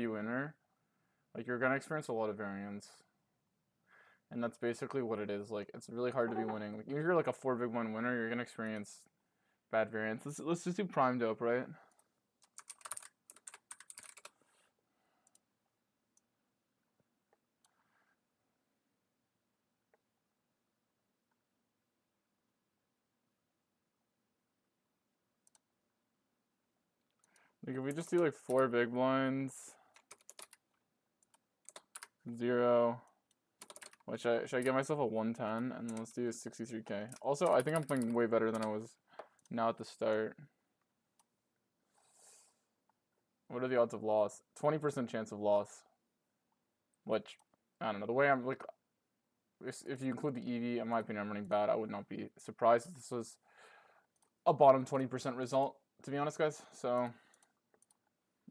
EV winner, like you're gonna experience a lot of variance. And that's basically what it is. Like it's really hard to be winning. Like, if you're like a 4 big blind winner, you're gonna experience bad variance. Let's just do prime dope, right? Like if we just do like 4 big blinds, 0. What should I get myself a 110 and then let's do 63k. Also, I think I'm playing way better than I was now at the start. What are the odds of loss? 20% chance of loss. Which I don't know. The way I'm like, if you include the EV, in my opinion, I'm running bad. I would not be surprised if this was a bottom 20% result, to be honest, guys. So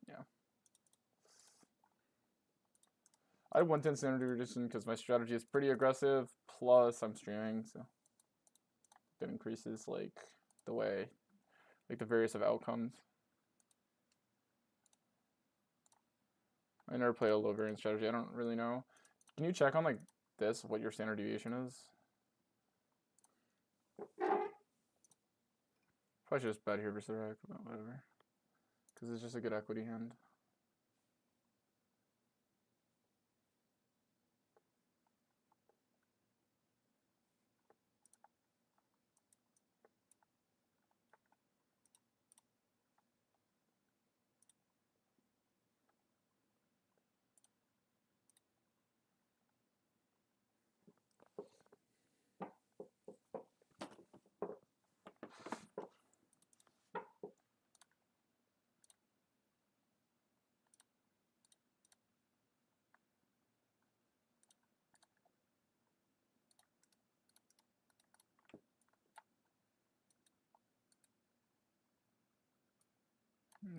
yeah. I have 110 standard deviation because my strategy is pretty aggressive. Plus, I'm streaming, so that increases like the way, like the various of outcomes. I never played a low variance strategy. I don't really know. Can you check on like this what your standard deviation is? Probably should just bet here versus the rack, but whatever. Because it's just a good equity hand.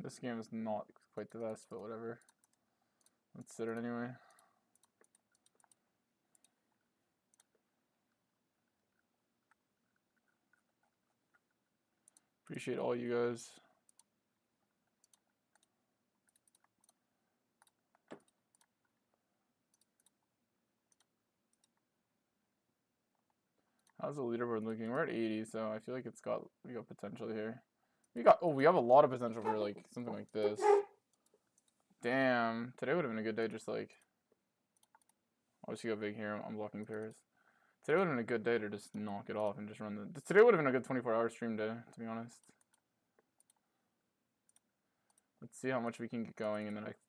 This game is not quite the best, but whatever. Let's sit it anyway. Appreciate all you guys. How's the leaderboard looking? We're at 80, so I feel like we got potential here. We have a lot of potential for like something like this. Damn, today would have been a good day. Just like, obviously go big here. I'm blocking pairs. Today would have been a good day to just knock it off and just run the. Today would have been a good 24-hour stream day, to be honest. Let's see how much we can get going in the next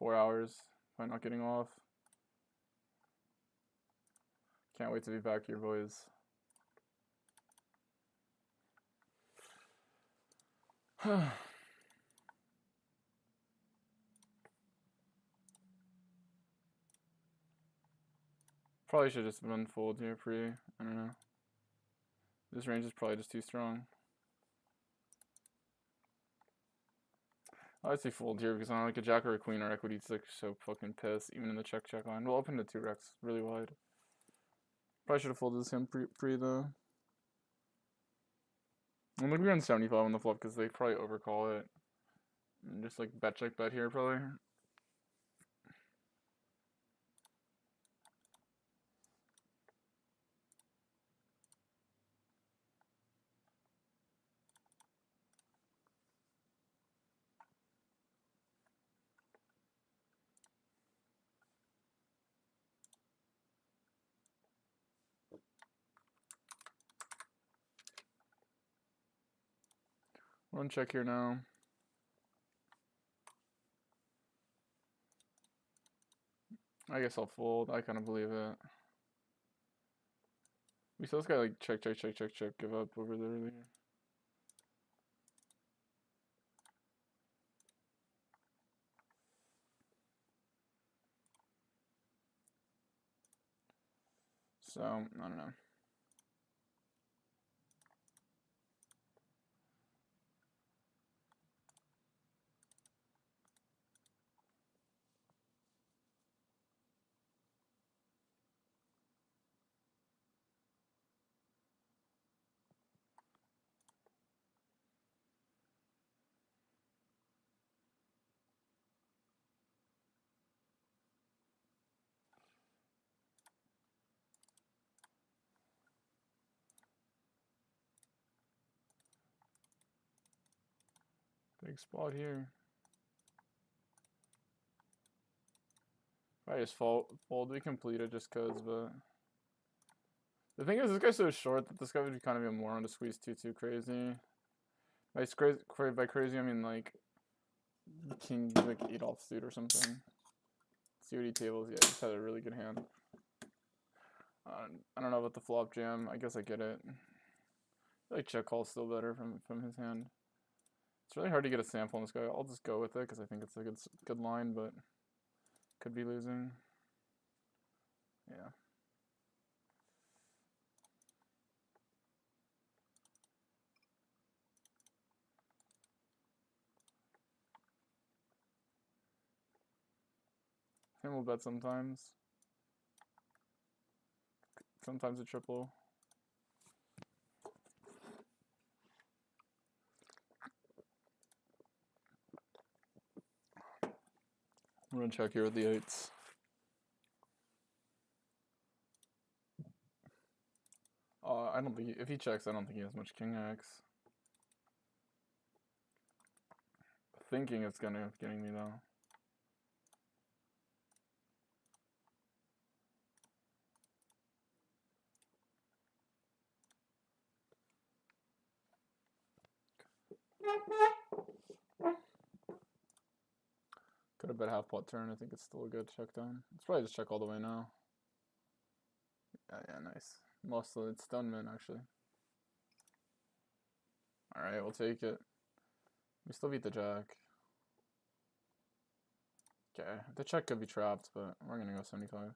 4 hours by not getting off. Can't wait to be back here, boys. Probably should just run fold here pre. I don't know. This range is probably just too strong. I'd say fold here because I don't like a jack or a queen or equity. It's like so fucking pissed, even in the check line. We'll open to 2 Rex really wide. Probably should have folded this hand pre though. I'm gonna be on 75 on the flop because they probably overcall it. And just like bet check bet here probably. Run check here now. I guess I'll fold. I kind of believe it. We saw this guy like check, give up over there earlier. So, I don't know. Big spot here. I just fold we complete it just cause, but the thing is this guy's so short that this guy would be kind of a moron to squeeze too crazy. By crazy I mean like king like 8 offsuit or something. COD tables, yeah, he just had a really good hand. I don't know about the flop jam. I guess I get it. I feel like check call's still better from his hand. It's really hard to get a sample on this guy. I'll just go with it because I think it's a good line, but could be losing. Yeah. Him will bet sometimes. Sometimes a triple. I'm gonna check here with the 8s. I don't think if he checks, I don't think he has much king X. Thinking it's gonna end up getting me though. Could have bet half pot turn. I think it's still a good check down. Let's probably just check all the way now. Yeah, nice. Mostly it's done, man, actually. Alright, we'll take it. We still beat the jack. Okay, the check could be trapped, but we're gonna go 75.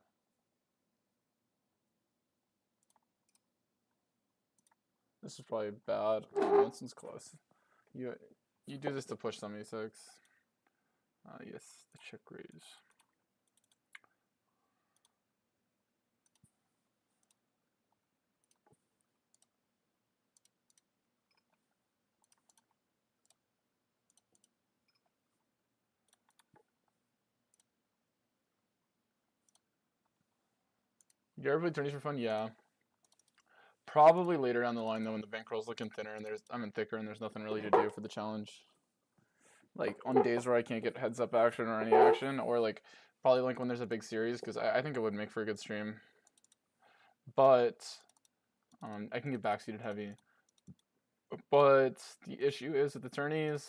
This is probably bad. Oh, this one's close. You do this to push some a6. Yes, the check raise. You ever play tourneys for fun? Yeah. Probably later down the line though, when the bankroll's looking thinner and I'm in thicker and there's nothing really to do for the challenge. Like on days where I can't get heads up action or any action, or like probably like when there's a big series, because I think it would make for a good stream. But I can get backseated heavy. But the issue is with the tourneys.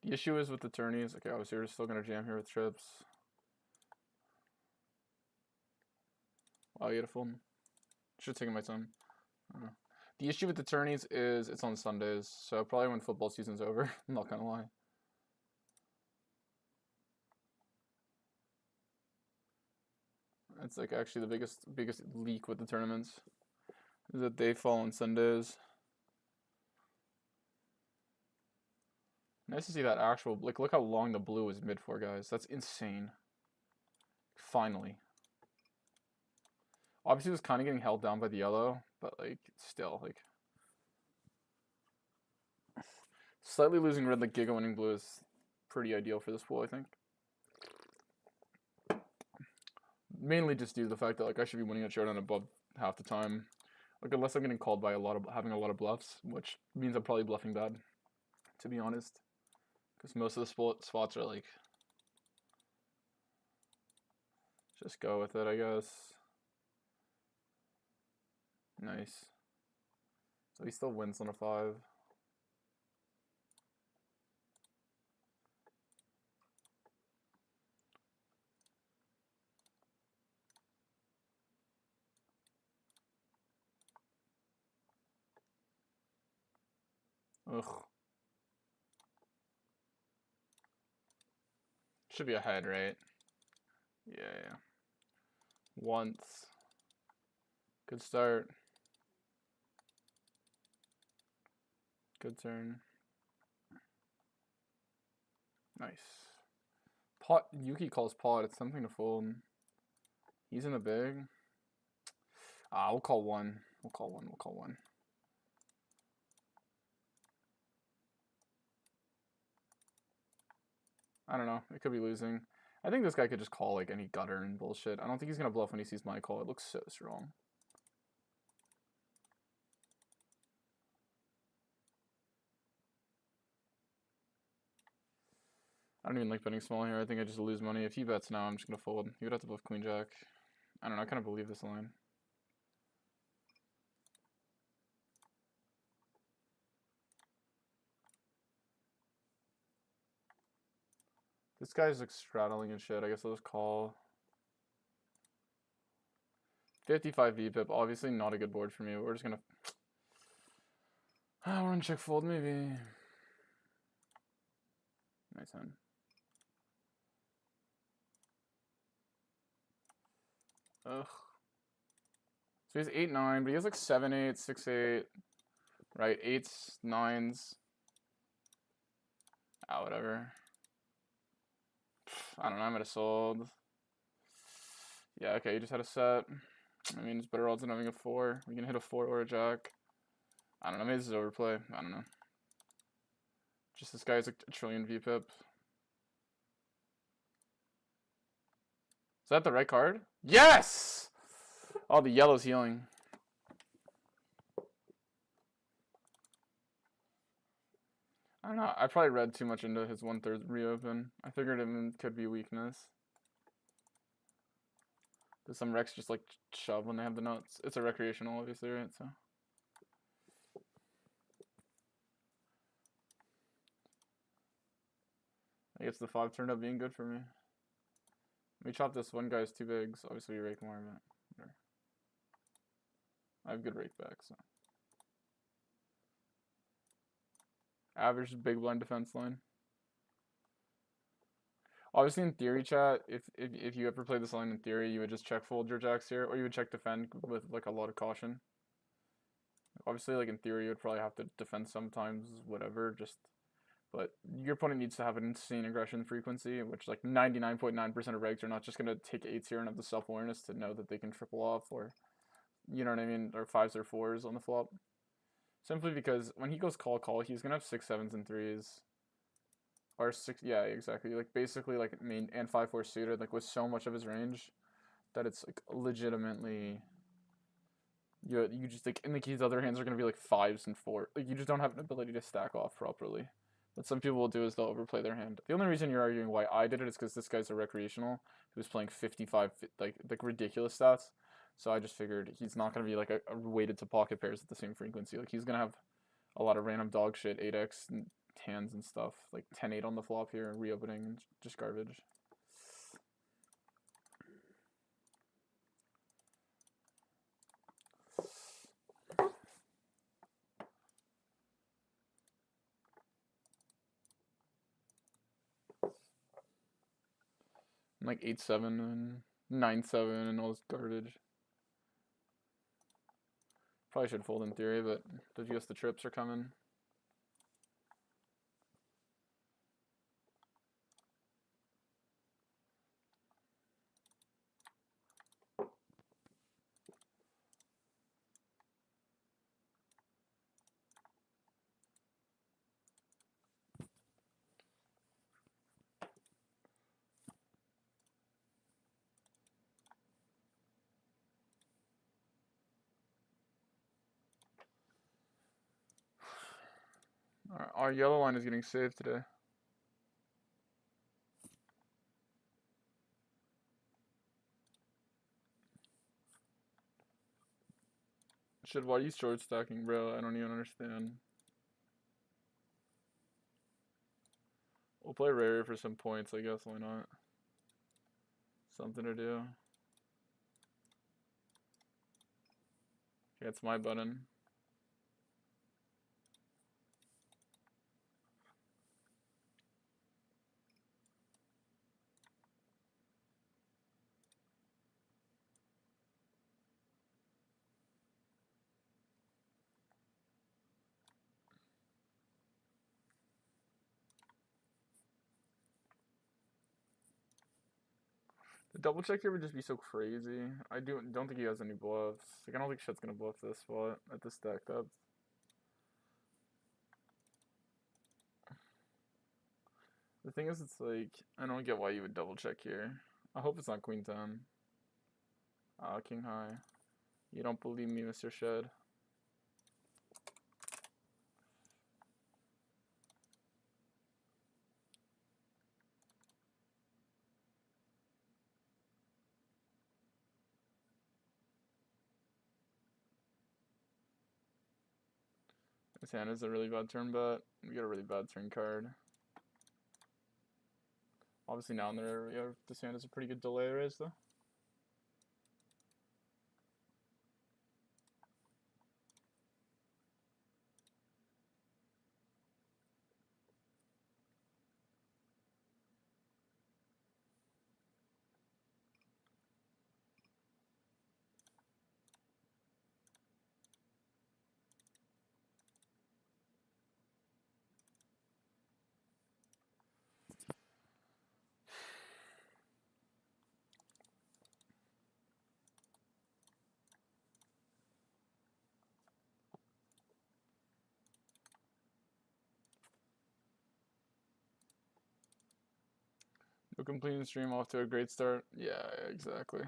The issue is with the tourneys. Okay, obviously we're still gonna jam here with trips. Wow, you had a full. Should have taken my time. The issue with the tourneys is it's on Sundays, so probably when football season's over. I'm not gonna lie. It's like actually the biggest leak with the tournaments is that they fall on Sundays. Nice to see that actual, like, look how long the blue is mid for, guys. That's insane. Finally. Obviously, it was kind of getting held down by the yellow, but, like, still, like. Slightly losing red, like, giga winning blue is pretty ideal for this pool, I think. Mainly just due to the fact that, like, I should be winning a showdown above half the time. Like, unless I'm getting called by having a lot of bluffs, which means I'm probably bluffing bad, to be honest. Because most of the spots are like, just go with it, I guess. Nice. So he still wins on a 5. Ugh. Should be ahead, right? Yeah. Once. Good start. Good turn. Nice. Pot. Yuki calls pot. It's something to fold. He's in the big. We'll call one. We'll call one. I don't know. It could be losing. I think this guy could just call like any gutter and bullshit. I don't think he's gonna bluff when he sees my call. It looks so strong. I don't even like betting small here. I think I just lose money. If he bets now, I'm just gonna fold. He would have to bluff queen jack. I don't know. I kind of believe this line. This guy's like straddling and shit. I guess I'll just call. 55 VPIP. Obviously not a good board for me. We're just gonna. We're gonna check fold maybe. Nice hand. Ugh. So he has 8-9, but he has like 7-8, 6-8, right? 8s, 9s. Ah, whatever. I don't know. I might have sold. Yeah, okay. You just had a set. I mean, it's better odds than having a 4. We can hit a 4 or a jack. I don't know. Maybe this is overplay. I don't know. Just this guy's like a trillion VPIP. Is that the right card? Yes! Oh, the yellow's healing. I don't know. I probably read too much into his 1/3 reopen. I figured it could be weakness. But some Recs just like shove when they have the nuts. It's a recreational, obviously, right? So. I guess the 5 turned out being good for me. Let me chop this one guy's too big, so obviously you rake more, but whatever. I have good rake back, so. Average big blind defense line. Obviously, in theory, chat, if you ever play this line in theory, you would just check fold your jacks here, or you would check defend with like a lot of caution. Obviously, like in theory, you would probably have to defend sometimes, whatever, just. But your opponent needs to have an insane aggression frequency, which like 99.9% of regs are not just going to take 8s here and have the self-awareness to know that they can triple off, or, you know what I mean, or 5s or 4s on the flop. Simply because when he goes call, he's going to have 6, 7s, and 3s. Or 6, yeah, exactly. Like basically like main and 5-4 suited, like with so much of his range that it's like legitimately you just like, and like his other hands are going to be like 5s and 4. Like you just don't have an ability to stack off properly. What some people will do is they'll overplay their hand. The only reason you're arguing why I did it is because this guy's a recreational who's playing 55 like ridiculous stats. So I just figured he's not going to be like a weighted to pocket pairs at the same frequency. Like he's going to have a lot of random dog shit, 8x and hands and stuff, like 10-8 on the flop here, reopening, and just garbage. And like 8-7 and 9-7 and all this garbage. Probably should fold in theory, but did you guess the trips are coming? Our yellow line is getting saved today. Shit, why are you short stacking, bro? I don't even understand. We'll play rare for some points, I guess. Why not? Something to do. Okay, it's my button. The double check here would just be so crazy. I don't think he has any bluffs. Like I don't think shit's gonna bluff this spot at the stack depth. The thing is, it's like, I don't get why you would double check here. I hope it's not queen 10. King high. You don't believe me, Mr. Shed. This hand is a really bad turn bet. We get a really bad turn card. Obviously now in there, this hand is a pretty good delay raise though. No completing stream, off to a great start. Yeah, exactly.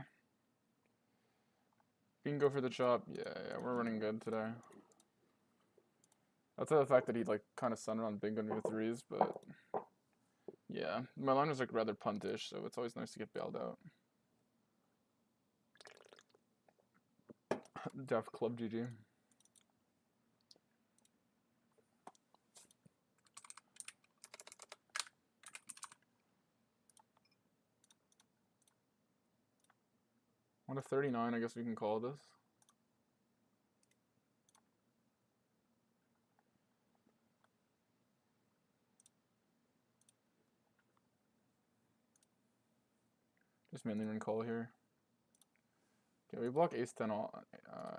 Bingo for the chop. Yeah, we're running good today. Outside of the fact that he like kind of sunted on bingo near threes, but yeah, my line was like rather puntish, so it's always nice to get bailed out. Def Club GG. On a 39, I guess we can call this. Just mainly run call here. Okay, we block ace 10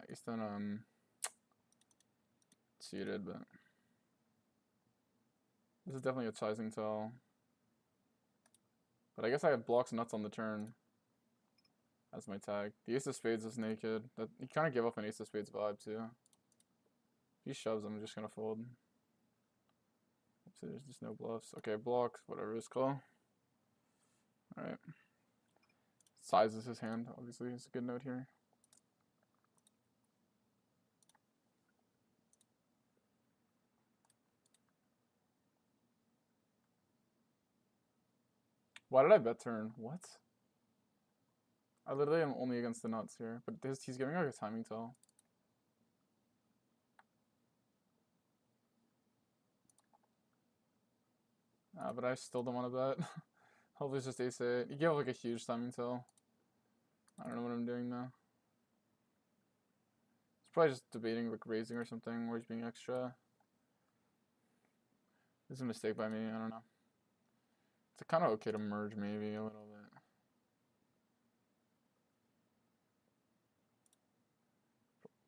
ace 10 suited, but this is definitely a sizing tell. But I guess I have blocks nuts on the turn. That's my tag. The ace of spades is naked. That you kind of give off an ace of spades vibe too. If he shoves, I'm just gonna fold. So there's just no bluffs. Okay, blocks, whatever it's called. Alright. Sizes his hand, obviously, is a good note here. Why did I bet turn? What? I literally am only against the nuts here, but he's giving like a timing tell. But I still don't want to bet. Hopefully it's just ace 8. You gave like a huge timing tell. I don't know what I'm doing now. It's probably just debating like raising or something, or he's being extra. This is a mistake by me, I don't know. It's kind of okay to merge maybe a little bit.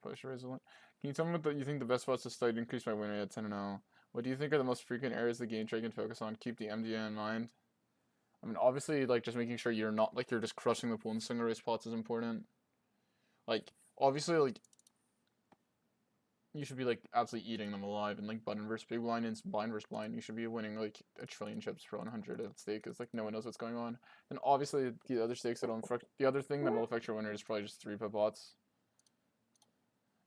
Push raise a lot. Can you tell me what you think the best spots to start to increase my win rate at 10 and 0? What do you think are the most frequent areas the game trade can focus on? Keep the MDA in mind. I mean, obviously, like, just making sure you're not, like, you're just crushing the pool in single raise spots is important. Like, obviously, like, you should be, like, absolutely eating them alive. And, like, button versus big blind and blind versus blind, you should be winning, like, a trillion chips for 100 at stake because, like, no one knows what's going on. And obviously, the other stakes that don't affect, the other thing that will affect your winner is probably just 3-pip bots.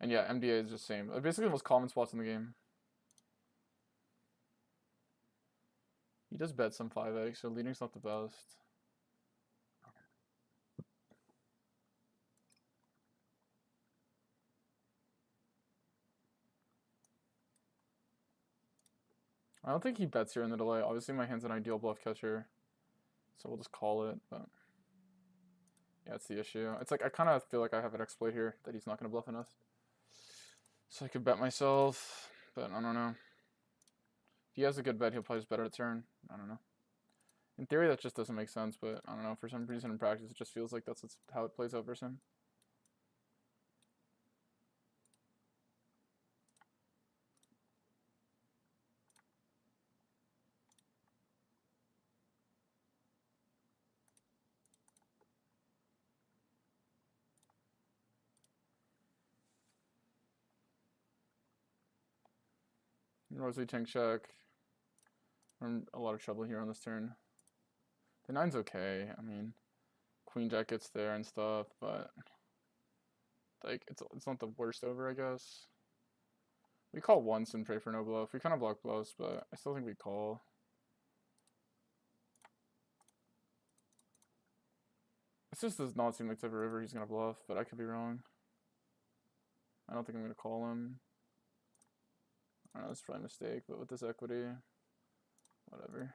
And yeah, MDA is just the same. Basically, the most common spots in the game. He does bet some 5x, so leading's not the best. I don't think he bets here in the delay. Obviously, my hand's an ideal bluff catcher, so we'll just call it, but yeah, it's the issue. It's like I kind of feel like I have an exploit here that he's not going to bluff enough. So I could bet myself, but I don't know. If he has a good bet, he'll probably just bet at a turn. I don't know. In theory, that just doesn't make sense, but I don't know. For some reason in practice, it just feels like that's how it plays out for him. Rosely tank check. We're in a lot of trouble here on this turn. The 9's okay. I mean, Queen Jack gets there and stuff, but like it's not the worst over, I guess. We call once and pray for no bluff. We kind of block bluffs, but I still think we call. It just does not seem like the type of river he's gonna bluff, but I could be wrong. I don't think I'm gonna call him. I don't know, that's probably a mistake, but with this equity, whatever.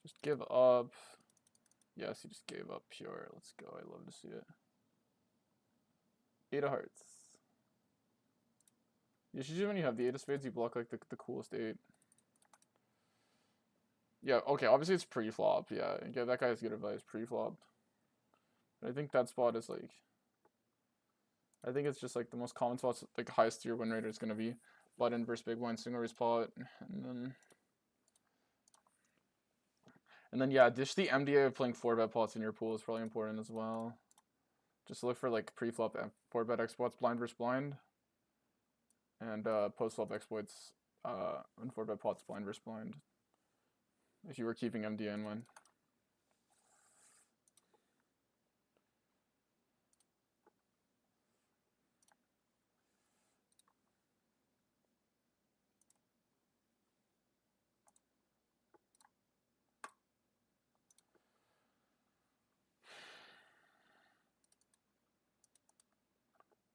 Just give up. Yes, he just gave up pure. Let's go. I love to see it. 8 of hearts. Usually when you have the 8 of spades, you block like the coolest 8. Yeah, okay, obviously it's pre-flop. Yeah, that guy has good advice, pre-flop. But I think that spot is like, I think it's just like the most common spots, like the highest tier win rate is going to be button versus big blind, single raise pot, and then yeah, dish the MDA of playing 4-bet pots in your pool is probably important as well. Just look for like pre-flop 4-bet exploits, blind versus blind, and post-flop exploits and 4-bet pots, blind versus blind. If you were keeping MDA in mind.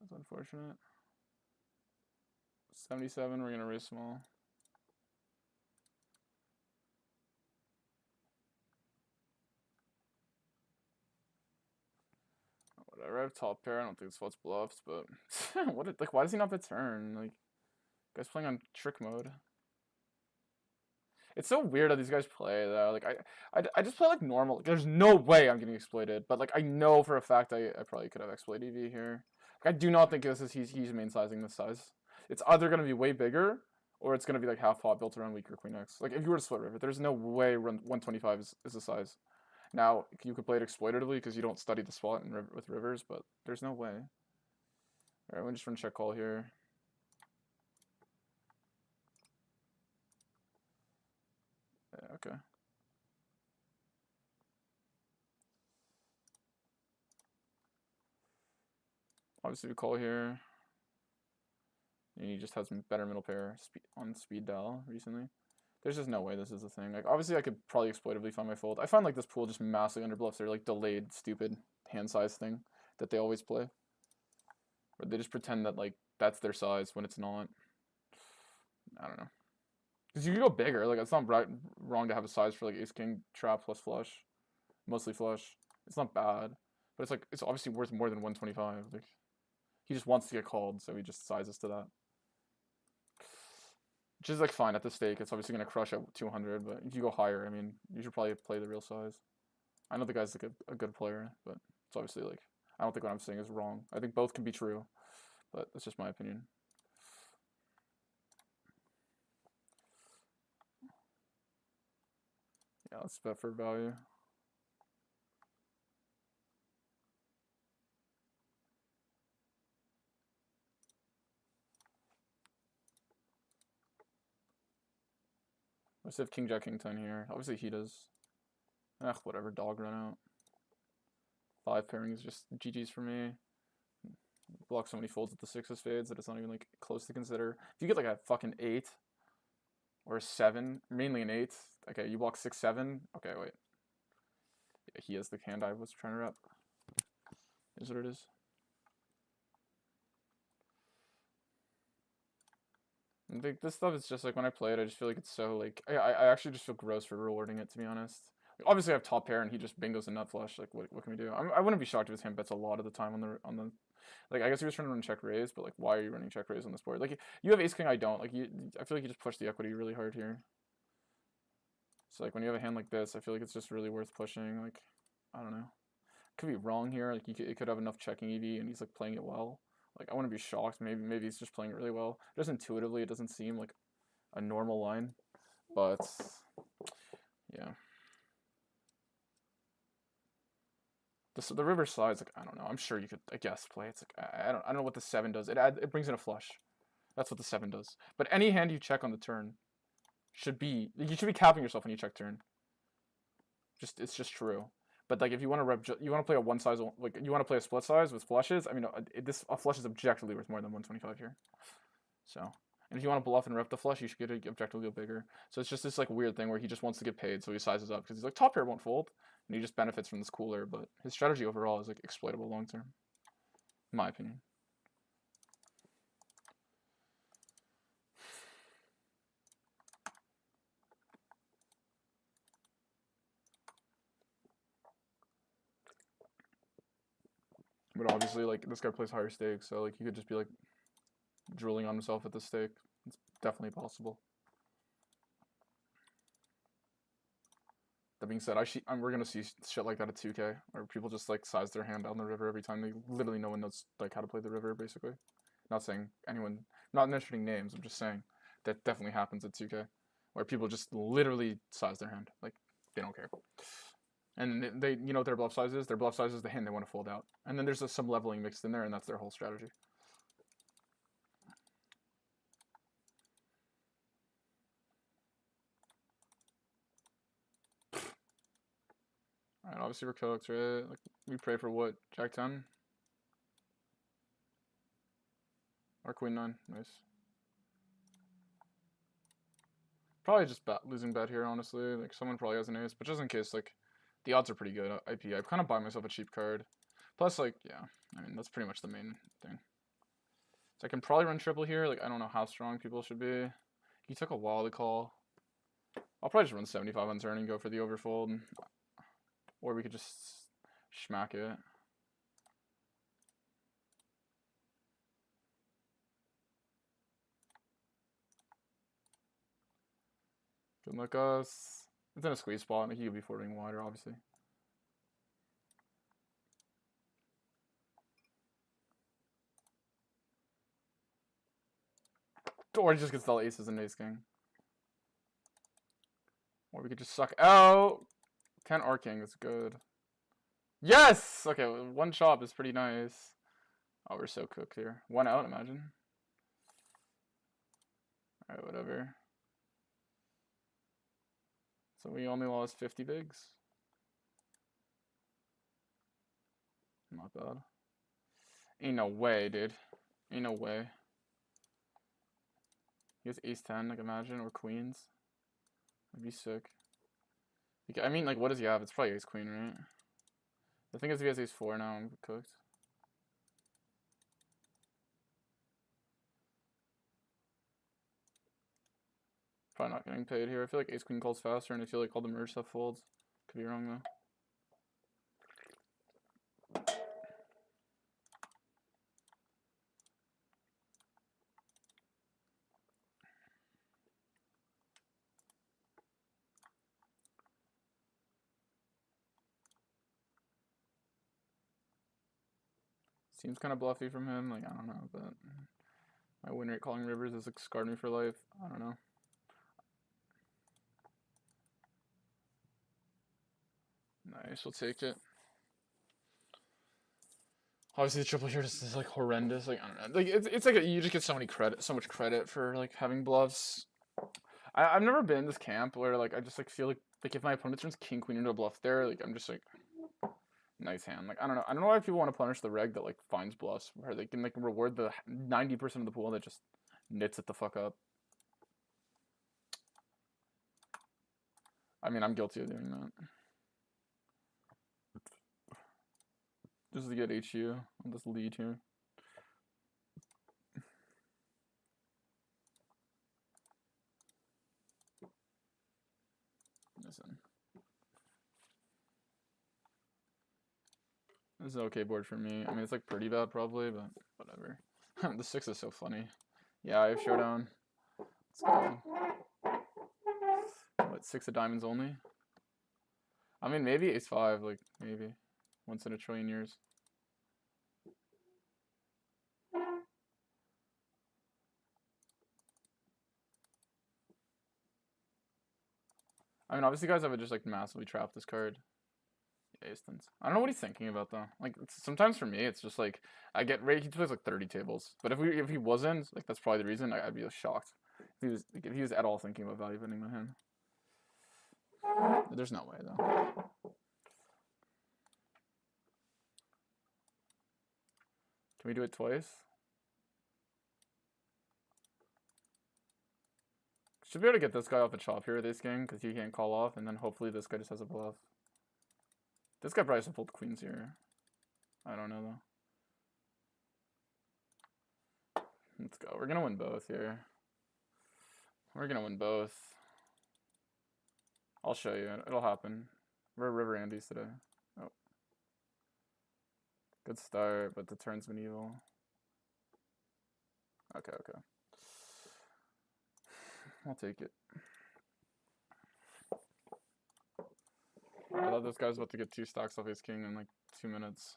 That's unfortunate. 77, we're gonna raise small. Whatever, I have top pair. I don't think this spot's bluffs, but why does he not bet turn? Like, guy's playing on trick mode. It's so weird how these guys play though. Like I just play like normal. There's no way I'm getting exploited, but like I know for a fact I probably could have exploited EV here. Like, I do not think this is he's main sizing this size. It's either gonna be way bigger or it's gonna be like half pot built around weaker queen X. Like if you were to split river, there's no way 125 is the size. Now you could play it exploitatively because you don't study the spot with rivers, but there's no way. All right, we'll just run check call here. Yeah, okay. Obviously we call here. And he just has better middle pair on speed dial recently. There's just no way this is a thing. Like obviously I could probably exploitively find my fold. I find like this pool just massively underbluffs their like delayed stupid hand size thing that they always play. Or they just pretend that like that's their size when it's not. I don't know. Because you can go bigger. Like it's not wrong to have a size for like ace king trap plus flush. Mostly flush. It's not bad. But it's like it's obviously worth more than 125. Like he just wants to get called, so he just sizes to that. Which is like fine at the stake. It's obviously gonna crush at 200, but if you go higher, I mean, you should probably play the real size. I know the guy's like a good player, but it's obviously like I don't think what I'm saying is wrong. I think both can be true, but that's just my opinion. Yeah, let's bet for value. Let's have king jack king 10 here. Obviously he does. Whatever, dog run out. 5 pairing is just GG's for me. Block so many folds with the 6 of spades that it's not even like close to consider. If you get like a fucking 8 or a 7, mainly an 8, okay, you block 6, 7. Okay, wait. Yeah, he has the hand I was trying to rep. Is what it is. I think this stuff is just like when I play it, I just feel like it's so like I actually just feel gross for rewarding it, to be honest. Like, obviously I have top pair and he just bingos a nut flush. Like what can we do? I wouldn't be shocked if his hand bets a lot of the time on the like I guess he was trying to run check raise, but like why are you running check raise on this board? Like you have ace king, I don't. Like I feel like you just push the equity really hard here. So like when you have a hand like this, I feel like it's just really worth pushing. Like I don't know. Could be wrong here. Like it could have enough checking EV and he's like playing it well. Like I wouldn't be shocked. Maybe he's just playing it really well. Just intuitively, it doesn't seem like a normal line, but yeah. The river slides, like I don't know. I'm sure you could, I guess, play. It's like I don't know what the 7 does. It brings in a flush. That's what the 7 does. But any hand you check on the turn, should be, you should be capping yourself when you check turn. It's just true. But like if you want to you want to play a one size, like you want to play a split size with flushes. I mean, a flush is objectively worth more than 125 here. So, and if you want to bluff and rep the flush, you should get it objectively bigger. So it's just this like weird thing where he just wants to get paid, so he sizes up because he's like top pair won't fold, and he just benefits from this cooler. But his strategy overall is like exploitable long term, in my opinion. But obviously, like, this guy plays higher stakes, so, like, he could just be, like, drooling on himself at the stake. It's definitely possible. That being said, we're gonna see shit like that at 2K, where people just, like, size their hand down the river every time. Literally no one knows, like, how to play the river, basically. Not saying anyone, not mentioning names, I'm just saying that definitely happens at 2K, where people just literally size their hand. Like, they don't care. And they, you know what their bluff size is? Their bluff size is the hand they want to fold out. And then there's some leveling mixed in there, and that's their whole strategy. Alright, obviously we're cooked, right? Like, we pray for what? Jack 10? Or Queen 9. Nice. Probably just losing bet here, honestly. Like, someone probably has an ace, but just in case, like, the odds are pretty good. IP, I kind of buy myself a cheap card. Plus, like, yeah, I mean, that's pretty much the main thing. So I can probably run triple here. Like, I don't know how strong people should be. He took a while to call. I'll probably just run 75 on turn and go for the overfold. Or we could just schmack it. Good luck us. It's in a squeeze spot, and he could be forwarding wider, obviously. Or he just gets all aces and ace king. Or we could just suck out. 10 or king is good. Yes! Okay, one chop is pretty nice. Oh, we're so cooked here. One out, imagine. Alright, whatever. So we only lost 50 bigs. Not bad. Ain't no way, dude. Ain't no way. He has ace 10, like, imagine, or queens. That'd be sick. I mean, like, what does he have? It's probably ace queen, right? The thing is, if he has ace 4 now, I'm cooked. Probably not getting paid here. I feel like ace queen calls faster, and I feel like all the merge stuff folds. Could be wrong, though. Seems kind of bluffy from him. Like, I don't know, but my win rate calling rivers has like scarred me for life. I don't know. Nice, we'll take it. Obviously, the triple here is like horrendous. Like, I don't know. Like, it's like you just get so much credit for like having bluffs. I've never been in this camp where like I just like feel like if my opponent turns king queen into a bluff there, like I'm just like nice hand. Like I don't know why people want to punish the reg that like finds bluffs where they can like reward the 90% of the pool that just knits it the fuck up. I mean, I'm guilty of doing that. Just to get HU on this lead here. Listen. This is an okay board for me. I mean, it's like pretty bad probably, but whatever. The 6 is so funny. Yeah, I have showdown. Let's go. What, 6 of diamonds only? I mean, maybe ace 5, like, maybe. Once in a trillion years. I mean, obviously, guys have just like massively trapped this card. Ace tens. I don't know what he's thinking about though. Like sometimes for me, it's just like I get he plays like 30 tables. But if he wasn't, like that's probably the reason I'd be shocked. if he was at all thinking about value betting my hand. There's no way though. Can we do it twice? Should be able to get this guy off a chop here with ace king because he can't call off, and then hopefully this guy just has a bluff. This guy probably has to fold queens here. I don't know though. Let's go. We're gonna win both here. We're gonna win both. I'll show you. It'll happen. We're river Andes today. Oh. Good start, but the turn's been evil. Okay, okay. I'll take it. I thought this guy was about to get 2 stacks off ace king in like 2 minutes.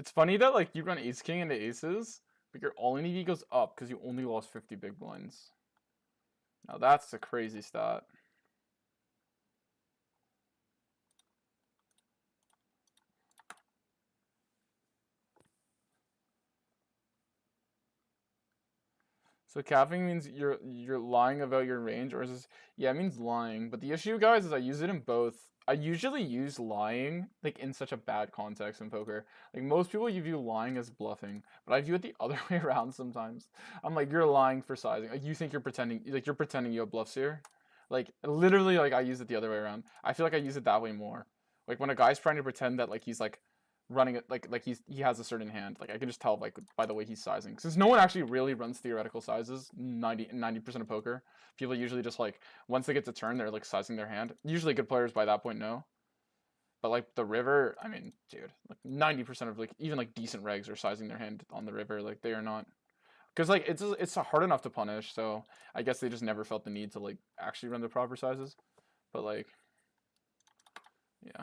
It's funny that like you run ace king into aces, but your all-in EV goes up because you only lost 50 big blinds. Now that's a crazy stat. So capping means you're lying about your range, or is this? Yeah, it means lying. But the issue, guys, is I use it in both. I usually use lying like in such a bad context in poker. Like most people, you view lying as bluffing, but I view it the other way around sometimes. I'm like, you're lying for sizing. Like you think you're pretending, like you're pretending you have bluffs here. Like literally, like I use it the other way around. I feel like I use it that way more. Like when a guy's trying to pretend that like he's like running it like he has a certain hand. Like I can just tell like by the way he's sizing. Since no one actually really runs theoretical sizes 90% of poker. People usually just like once they get to turn they're like sizing their hand. Usually good players by that point know. But like the river, I mean, dude, like 90% of like even like decent regs are sizing their hand on the river. Like they are not, because like it's hard enough to punish. So I guess they just never felt the need to like actually run the proper sizes. But like, yeah.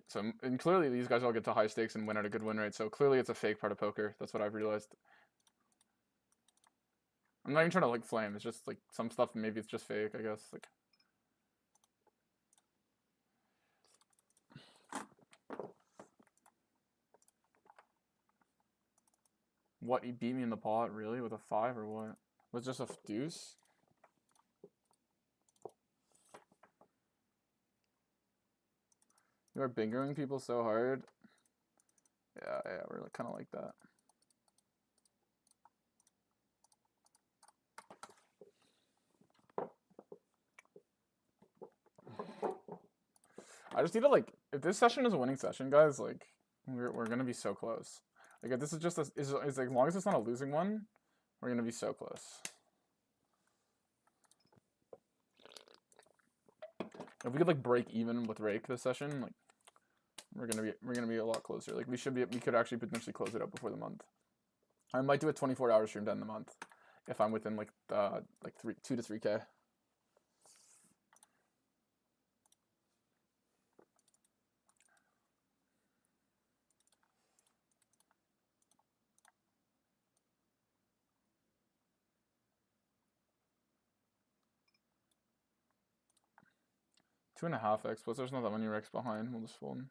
So, and clearly these guys all get to high stakes and win at a good win rate. So clearly it's a fake part of poker. That's what I've realized. I'm not even trying to like flame. It's just like some stuff. Maybe it's just fake. I guess like. What, he beat me in the pot really with a 5 or what? Was just a deuce? You are bingoing people so hard. Yeah, we're like, kind of like that. I just need to like, if this session is a winning session, guys, like we're gonna be so close. Like if this is just is as long as it's not a losing one, we're gonna be so close. If we could like break even with rake this session, like we're gonna be a lot closer. Like we could actually potentially close it out before the month. I might do a 24-hour stream to end the month if I'm within like 2 to 3K. Two and a half X, plus there's not that many Rex behind. We'll just fold.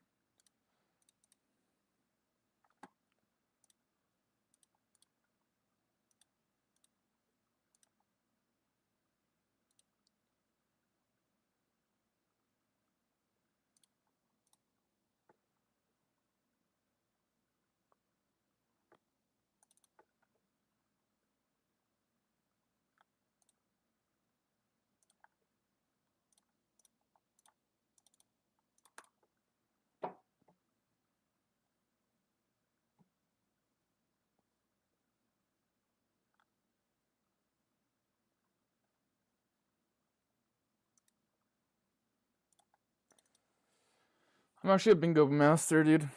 I'm actually a bingo master, dude.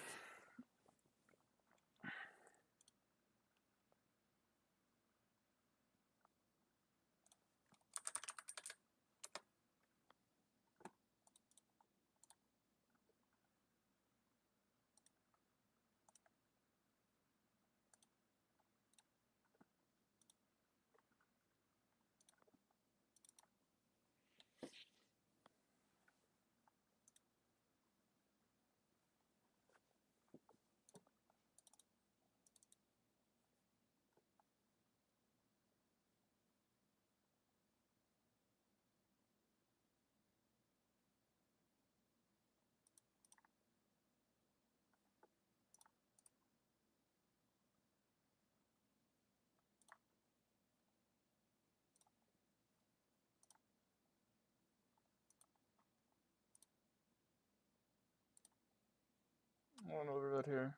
One over bet here.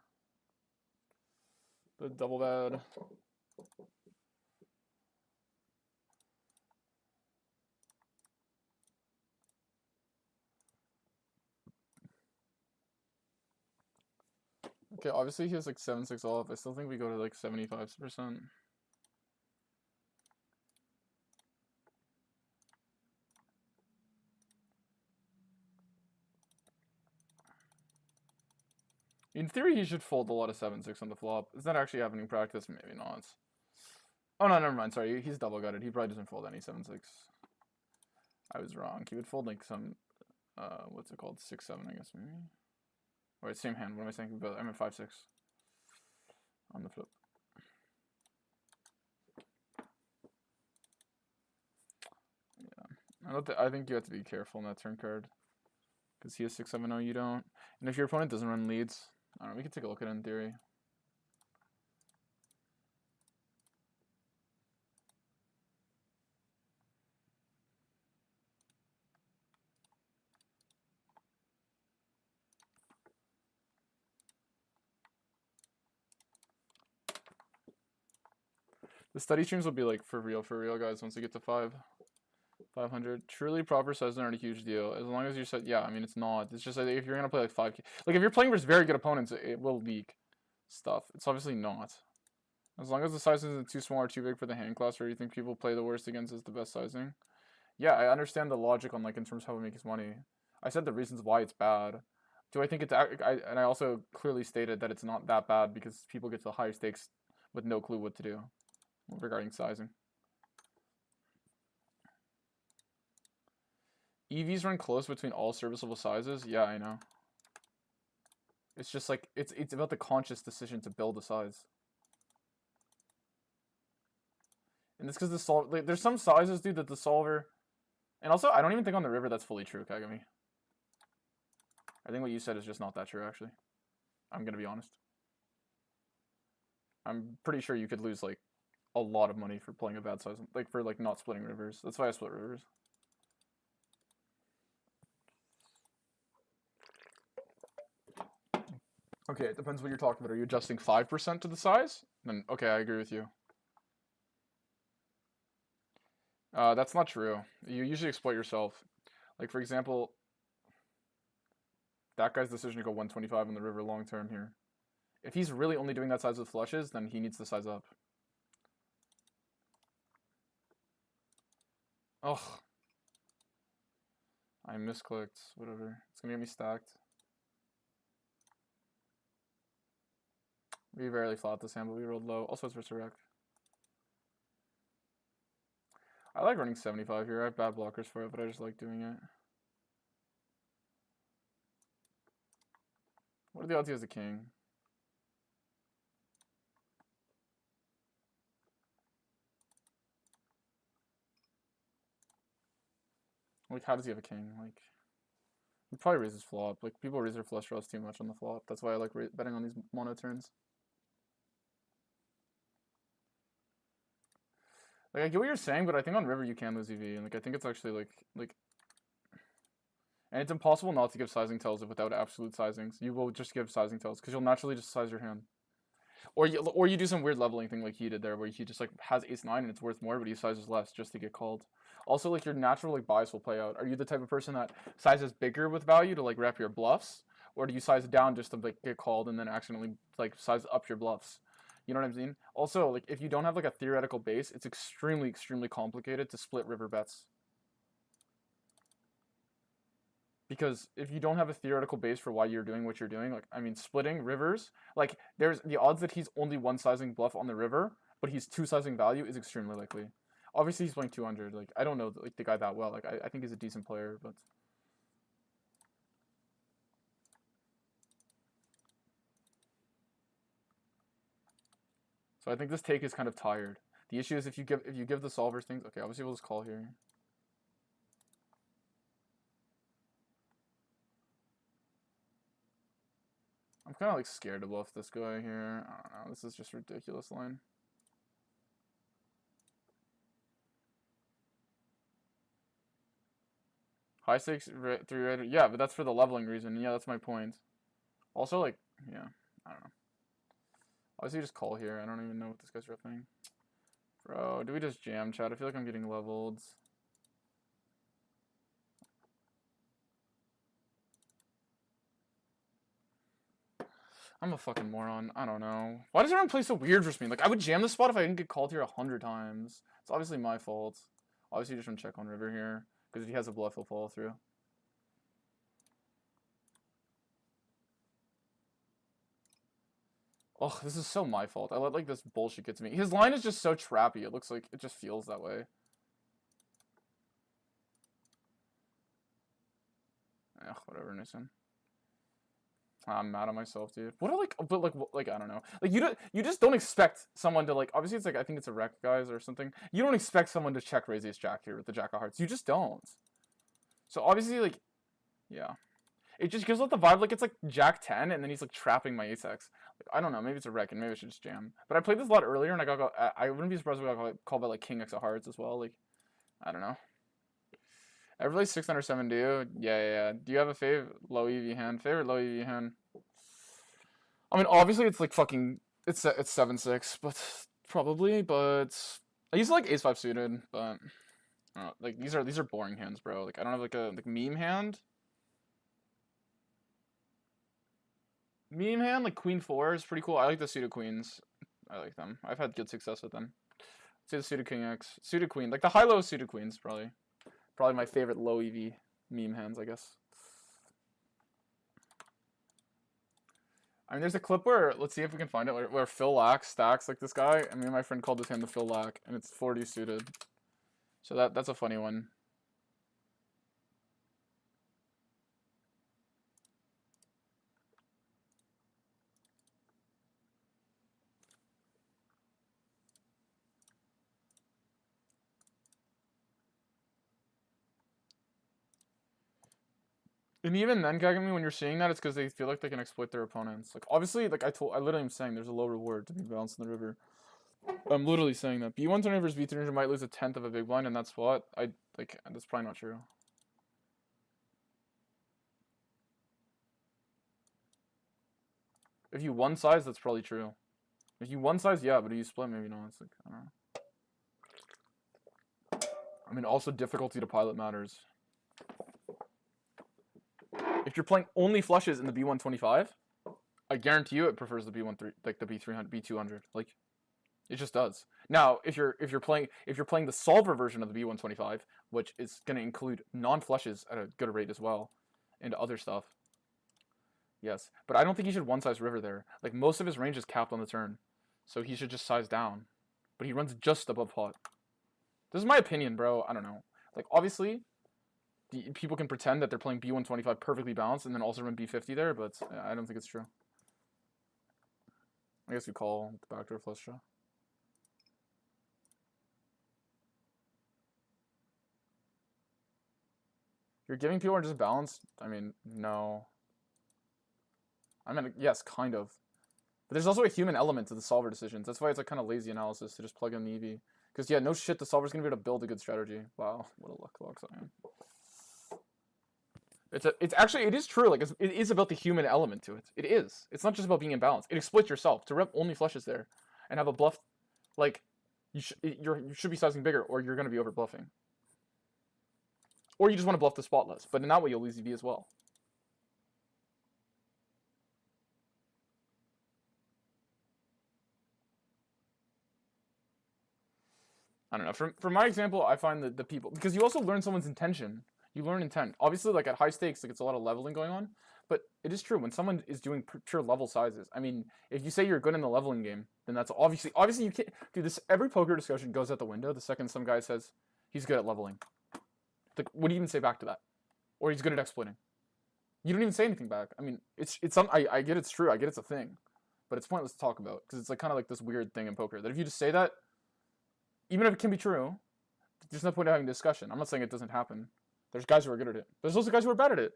The double bad. Okay, obviously he has like 7-6 off. I still think we go to like 75%. In theory, he should fold a lot of 7-6 on the flop. Is that actually happening in practice? Maybe not. Oh no, never mind. Sorry, he's double gutted. He probably doesn't fold any 7-6. I was wrong. He would fold like some, what's it called? 6-7, I guess maybe. Or same hand. What am I saying? I meant 5-6 on the flip. Yeah, I think you have to be careful in that turn card because he has 6-7-0. You don't. And if your opponent doesn't run leads, I don't know. We can take a look at it in theory. The study streams will be like for real, guys. Once we get to 500, truly proper sizes aren't a huge deal as long as you said, yeah. I mean, it's not. It's just like if you're gonna play like 5K, like if you're playing versus very good opponents, it will leak stuff. It's obviously not. As long as the size isn't too small or too big for the hand class, or you think people play the worst against is the best sizing. Yeah, I understand the logic on like in terms of how it makes money. I said the reasons why it's bad. Do I think it's and I also clearly stated that it's not that bad because people get to the higher stakes with no clue what to do regarding sizing. EVs run close between all serviceable sizes. Yeah, I know. It's just like it's about the conscious decision to build a size. And it's because like, there's some sizes, dude, that the solver. And also, I don't even think on the river that's fully true, Kagami. I think what you said is just not that true, actually. I'm gonna be honest. I'm pretty sure you could lose like a lot of money for playing a bad size, like for like not splitting rivers. That's why I split rivers. Okay, it depends what you're talking about. Are you adjusting 5% to the size? Then okay, I agree with you. That's not true. You usually exploit yourself. Like for example, that guy's decision to go 125 on the river long term here. If he's really only doing that size with flushes, then he needs to size up. Ugh. I misclicked. Whatever. It's gonna get me stacked. We barely fought this hand, but we rolled low. Also, it's resurrect. I like running 75 here. I have bad blockers for it, but I just like doing it. What are the odds he has a king? Like, how does he have a king? Like, he probably raises flop. Like, people raise their flush draws too much on the flop. That's why I like betting on these mono turns. Like, I get what you're saying, but I think on river you can lose EV, and like I think it's actually like, and it's impossible not to give sizing tells without absolute sizings. You will just give sizing tells because you'll naturally just size your hand, or you do some weird leveling thing like he did there, where he just like has ace-9 and it's worth more, but he sizes less just to get called. Also, like your natural like bias will play out. Are you the type of person that sizes bigger with value to like wrap your bluffs, or do you size down just to like get called and then accidentally like size up your bluffs? You know what I'm saying? Also, like if you don't have like a theoretical base, it's extremely complicated to split river bets. Because if you don't have a theoretical base for why you're doing what you're doing, like I mean, splitting rivers, like there's the odds that he's only one sizing bluff on the river, but he's two sizing value is extremely likely. Obviously, he's playing 200. Like I don't know like the guy that well. Like I think he's a decent player, but so I think this take is kind of tired. The issue is if you give the solvers things. Okay, obviously we'll just call here. I'm kind of like scared to bluff this guy here. I don't know. This is just a ridiculous line. High stakes 3 rated. Yeah, but that's for the leveling reason. Yeah, that's my point. Also, like, yeah, I don't know. Obviously, just call here. I don't even know what this guy's ripping. Bro, do we just jam chat? I feel like I'm getting leveled. I'm a fucking moron. I don't know. Why does everyone play so weird for me? Like, I would jam this spot if I didn't get called here 100 times. It's obviously my fault. Obviously, just want to check on river here. Because if he has a bluff, he'll follow through. Oh, this is so my fault. I let, like, this bullshit get to me. His line is just so trappy. It looks like it just feels that way. Ugh, whatever, Nixon. I'm mad at myself, dude. What are like I don't know. Like you just don't expect someone to like. Obviously, it's like I think it's a wreck, guys, or something. You don't expect someone to check raise ace jack here with the jack of hearts. You just don't. So obviously, like, yeah, it just gives off the vibe like it's like jack 10, and then he's like trapping my ace x. Like, I don't know. Maybe it's a wreck, and maybe I should just jam. But I played this a lot earlier, and I wouldn't be surprised if I got called by like king x of hearts as well. Like, I don't know. Ever play 6 under 7 do? Yeah. Do you have a favorite low EV hand? Favorite low EV hand? I mean, obviously it's like fucking it's 7-6, but probably. But I used to like ace 5 suited, but I don't know, like these are boring hands, bro. Like I don't have like a meme hand. Meme hand like queen 4 is pretty cool. I like the suited queens. I like them. I've had good success with them. Say the suited king x, suited queen, like the high low suited queens probably. Probably my favorite low EV meme hands, I guess. I mean, there's a clip where, let's see if we can find it, where Phil Lack stacks like this guy, and me and my friend called this hand the Phil Lack, and it's 40 suited. So that's a funny one. And even then, Kagami, when you're seeing that, it's because they feel like they can exploit their opponents. Like, obviously, like I literally am saying there's a low reward to be balanced in the river. I'm literally saying that. B120 versus B300 might lose a 1/10 of a big blind in that spot. That's probably not true. If you one size, that's probably true. If you one size, yeah, but if you split, maybe not. It's like, I don't know. I mean, also difficulty to pilot matters. If you're playing only flushes in the B125, I guarantee you it prefers the B13, like the B300, B200. Like, it just does. Now, if you're playing the solver version of the B125, which is going to include non-flushes at a good rate as well, and other stuff. Yes, but I don't think he should one-size river there. Like, most of his range is capped on the turn, so he should just size down. But he runs just above pot. This is my opinion, bro. I don't know. Like, obviously, people can pretend that they're playing B125 perfectly balanced and then also run B50 there, but I don't think it's true. I guess we call the backdoor flush draw. You're giving people just balance? I mean, no. I mean, yes, kind of. But there's also a human element to the solver decisions. That's why it's like kind of lazy analysis to just plug in the EV. Because, yeah, no shit, the solver's going to be able to build a good strategy. Wow, what a luck box I am. It is true. Like, it is about the human element to it. It is. It's not just about being in balance. It exploits yourself. To rep only flushes there and have a bluff, like, you should be sizing bigger or you're going to be over bluffing. Or you just want to bluff the spot less. But in that way, you'll lose EV as well. I don't know. For my example, I find that the people, because you also learn someone's intention. You learn intent. Obviously, like at high stakes, like it's a lot of leveling going on. But it is true when someone is doing pure level sizes. I mean, if you say you're good in the leveling game, then that's obviously you can't do this. Every poker discussion goes out the window the second some guy says he's good at leveling. Like, what do you even say back to that? Or he's good at exploiting. You don't even say anything back. I mean, I get it's true. I get it's a thing, but it's pointless to talk about because it's like kind of like this weird thing in poker that if you just say that, even if it can be true, there's no point in having a discussion. I'm not saying it doesn't happen. There's guys who are good at it. There's also guys who are bad at it.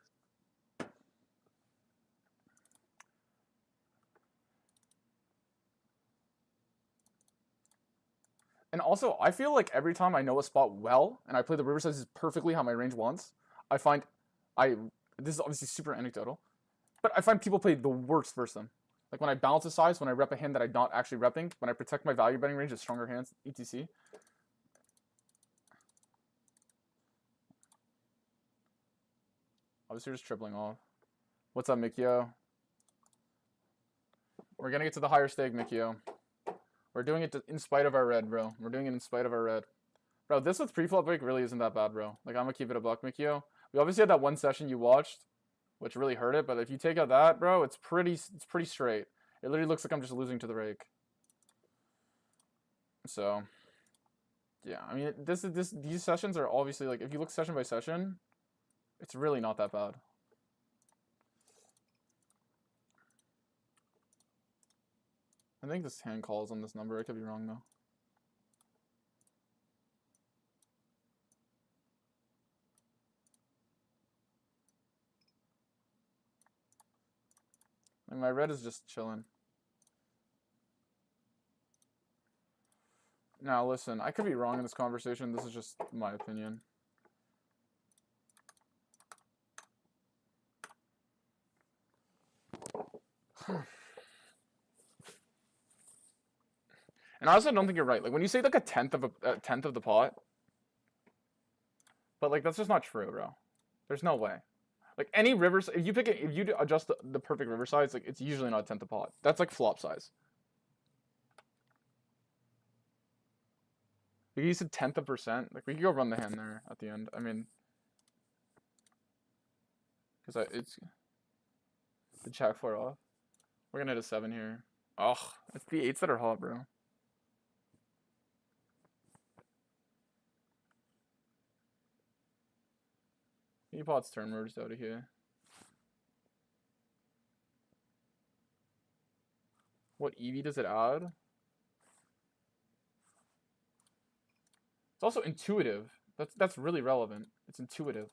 And also, I feel like every time I know a spot well, and I play the river sizes perfectly how my range wants, I find this is obviously super anecdotal, But I find people play the worst versus them. Like when I balance the size, when I rep a hand that I'm not actually repping, when I protect my value betting range with stronger hands, etc. Obviously, you're just tripling off. What's up, Mikio? We're gonna get to the higher stake, Mikio. We're doing it in spite of our red, bro. We're doing it in spite of our red. Bro, this with pre-flop break really isn't that bad, bro. Like, I'm gonna keep it a buck, Mikio. We obviously had that one session you watched, which really hurt it, but if you take out that, bro, it's pretty straight. It literally looks like I'm just losing to the rake. So, yeah, I mean, these sessions are obviously, like, if you look session by session, it's really not that bad. I think this hand calls on this number. I could be wrong, though. And my red is just chilling. Now, listen, I could be wrong in this conversation. This is just my opinion. And I also don't think you're right. Like when you say like a tenth of the pot, but like that's just not true, bro. There's no way. Like any river, if you adjust the perfect river size, like it's usually not a tenth of pot. That's like flop size. Like you said 10th of percent. Like we could go run the hand there at the end. I mean, because it's the jack 4 off. We're gonna hit a 7 here. Oh, it's the 8s that are hot, bro. He pots turn merged out of here. What EV does it add? It's also intuitive. That's really relevant. It's intuitive.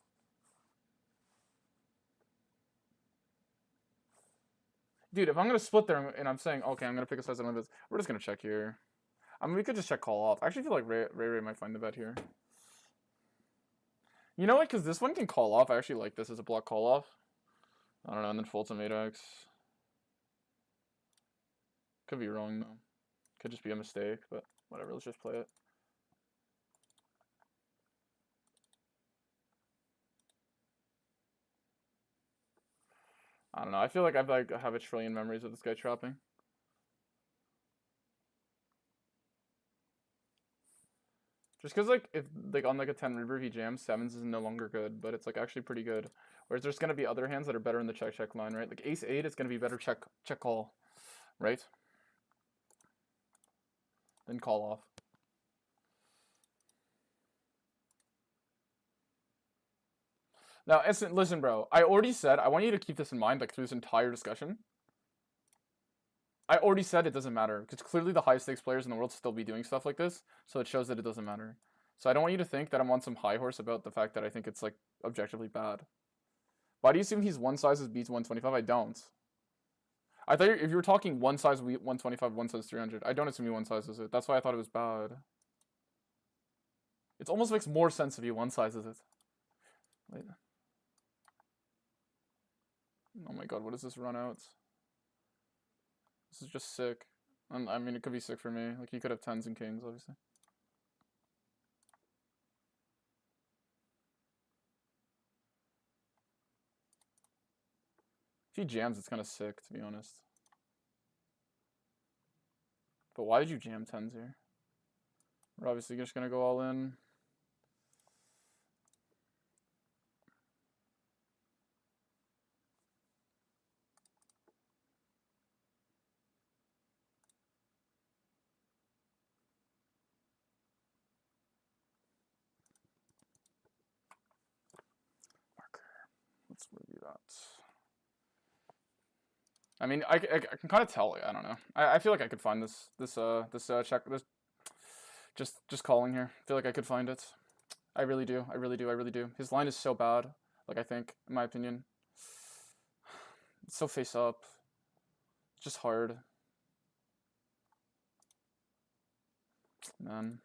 Dude, if I'm gonna split there and I'm saying, okay, I'm gonna pick a size of limits, we're just gonna check here. I mean, we could just check call off. I actually feel like Ray might find the bet here. You know what? Because this one can call off. I actually like this as a block call off. I don't know, and then fold some 8x. Could be wrong, though. Could just be a mistake, but whatever. Let's just play it. I don't know. I feel like I have a trillion memories of this guy trapping. Just because, like, if, like, on, like, a 10 river, he jams, 7s is no longer good, but it's, like, actually pretty good. Whereas there's going to be other hands that are better in the check-check line, right? Like, ace-8 is going to be better check-call, right? Than call-off. Now, listen, bro. I already said, I want you to keep this in mind, like, through this entire discussion. I already said it doesn't matter, because clearly the highest stakes players in the world still be doing stuff like this, so it shows that it doesn't matter. So I don't want you to think that I'm on some high horse about the fact that I think it's, like, objectively bad. Why do you assume he's one size beats 125? I don't. I thought if you were talking one size 125, one size 300, I don't assume he one sizes it. That's why I thought it was bad. It almost makes more sense if he one sizes it. Wait. Oh my god, what is this run out? This is just sick. And I mean, it could be sick for me. Like, he could have 10s and kings, obviously. If he jams, it's kind of sick, to be honest. But why did you jam 10s here? We're obviously just going to go all in. Let's review that. I mean, I can kind of tell. Like, I don't know. I feel like I could find this check. Just calling here. I feel like I could find it. I really do. I really do. His line is so bad. Like, I think, in my opinion, it's so face up. It's just hard. Man.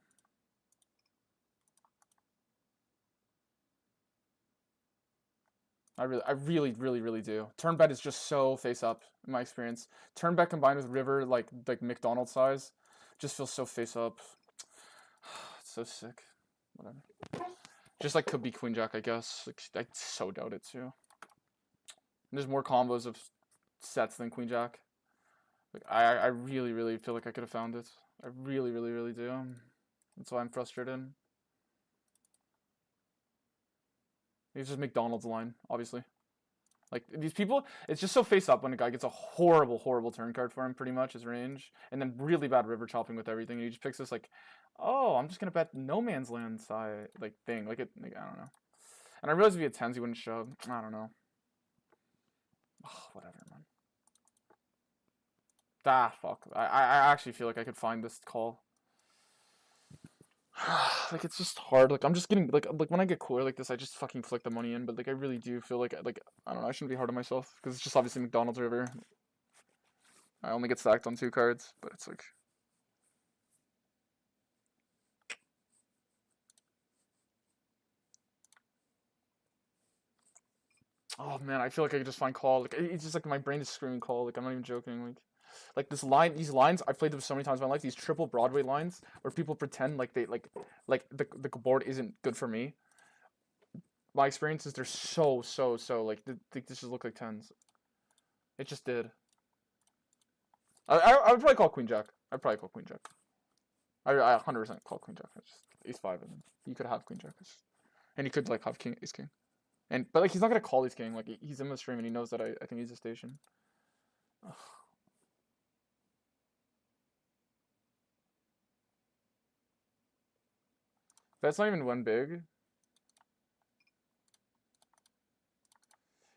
I really do. Turn bet is just so face up in my experience. Turn bet combined with river, like McDonald's size, just feels so face up. It's so sick. Whatever. Just like could be queen jack, I guess. Like, I so doubt it too. There's more combos of sets than queen jack. Like I really feel like I could have found it. I really do. That's why I'm frustrated. It's just McDonald's line, obviously. Like these people, it's just so face up when a guy gets a horrible turn card for him, pretty much his range, and then really bad river chopping with everything. And he just picks this like, oh, I'm just gonna bet no man's land side like thing. Like it, like, I don't know. And I realized if he had tens, he wouldn't shove. I don't know. Oh, whatever, man. Ah, fuck. I actually feel like I could find this call. Like it's just hard. Like I'm just getting like when I get cooler like this, I just fucking flick the money in. But like I really do feel like I don't know. I shouldn't be hard on myself because it's just obviously McDonald's river. I only get stacked on 2 cards, but it's like. Oh man, I feel like I could just find call. Like it's just like my brain is screaming call. Like I'm not even joking. Like this line, these lines, I've played them so many times in my life. These triple Broadway lines where people pretend like they like the board isn't good for me. My experience is they're so like they just look like tens. It just did. I would probably call queen jack. I'd probably call queen jack. I 100% call queen jack. It's just ace five, and you could have queen jack, and he could like have king ace king. And but like he's not gonna call ace king. Like he's in the stream and he knows that I think he's a station. Ugh. That's not even one big.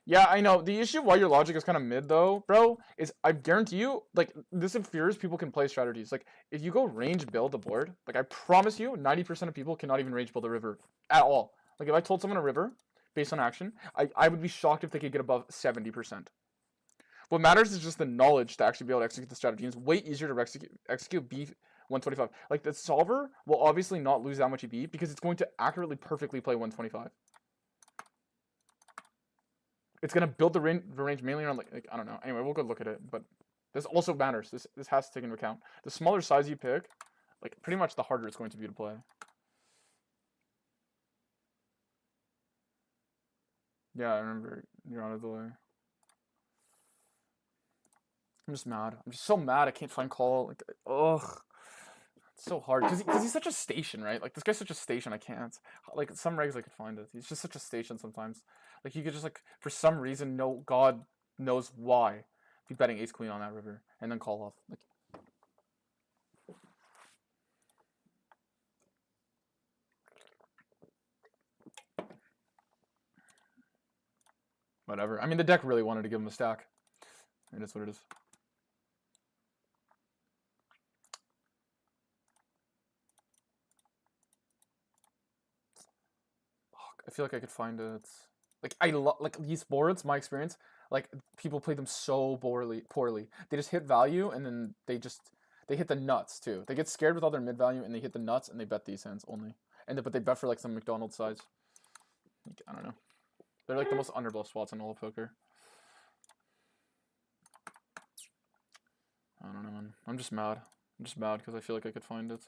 Yeah, I know. The issue why your logic is kind of mid though, bro, is I guarantee you, like this infers people can play strategies. Like if you go range build a board, like I promise you, 90% of people cannot even range build a river at all. Like if I told someone a river based on action, I would be shocked if they could get above 70%. What matters is just the knowledge to actually be able to execute the strategy. And it's way easier to execute B 125. Like the solver will obviously not lose that much EB because it's going to accurately, perfectly play 125. It's gonna build the range mainly around like I don't know. Anyway, we'll go look at it. But this also matters. This has to take into account. The smaller size you pick, like pretty much the harder it's going to be to play. Yeah, I remember you're on a delay. I'm just mad. I'm just so mad. I can't find call. Like, ugh, it's so hard because he's such a station, right? Like this guy's such a station. I can't. Like some regs I could find it. He's just such a station sometimes. Like you could just like for some reason, no God knows why, be betting ace queen on that river and then call off. Like whatever. I mean, the deck really wanted to give him a stack. It is what it is. I feel like I could find it. Like like these boards. My experience, like people play them so poorly. They just hit value and then they hit the nuts too. They get scared with all their mid value and they hit the nuts and they bet these hands only. But they bet for like some McDonald's size. Like, I don't know. They're like the most underbluff spots in all of poker. I don't know, man. I'm just mad. I'm just mad because I feel like I could find it.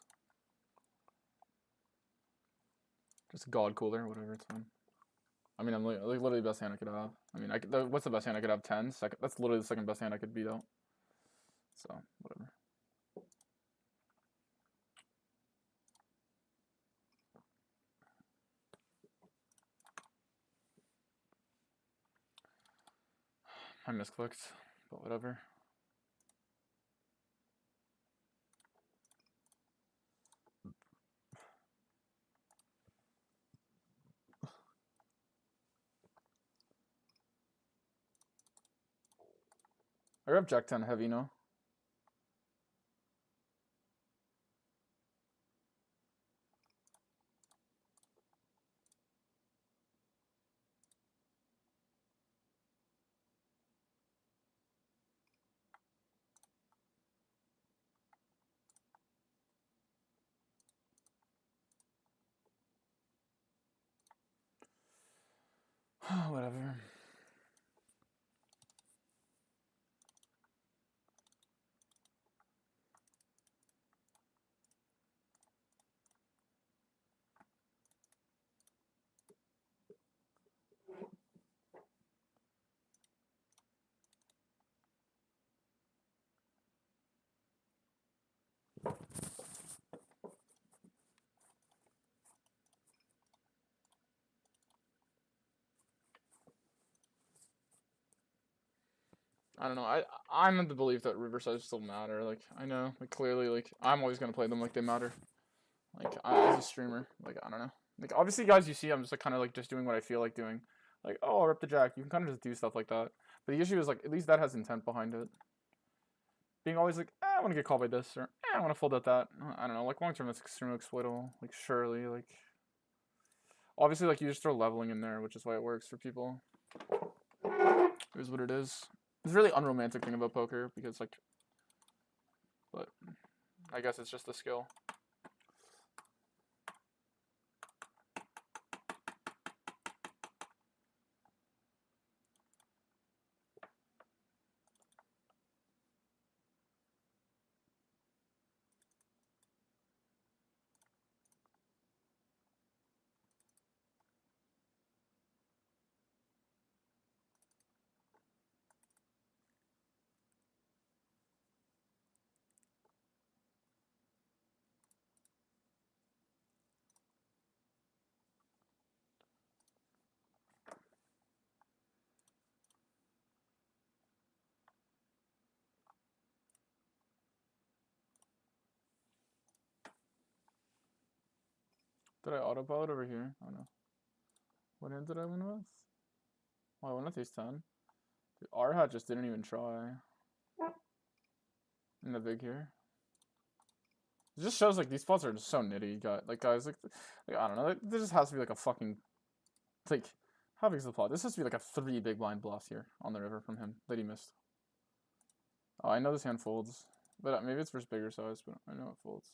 Just God cooler, whatever. It's fine. I mean, I'm like literally the best hand I could have. I mean, what's the best hand I could have? 10. That's literally the second best hand I could beat out. So whatever. I misclicked, but whatever. I grab Jack 10 heavy, no? Whatever. I don't know. I'm in the belief that river sizes still matter. Like I know, like clearly, like I'm always gonna play them like they matter. Like as a streamer, like I don't know. Like obviously, guys, you see, I'm just like kind of like just doing what I feel like doing. Like oh, I'll rip the jack. You can kind of just do stuff like that. But the issue is like at least that has intent behind it. Being always like, I want to get called by this, or I want to fold out that. I don't know. Like long term, that's extremely exploitable. Like surely, like obviously, like you just throw leveling in there, which is why it works for people. It is what it is. It's a really unromantic thing about poker because like, but I guess it's just a skill. Did I autopilot over here? Oh no. What hand did I win with? Oh, I won with ace 10. Dude, R hat just didn't even try. In the big here. It just shows like these spots are just so nitty, guys. Like I don't know. Like, there just has to be like a fucking like how big is the plot? This has to be like a 3 big blind bluff here on the river from him that he missed. Oh, I know this hand folds, but maybe it's versus bigger size, but I know it folds.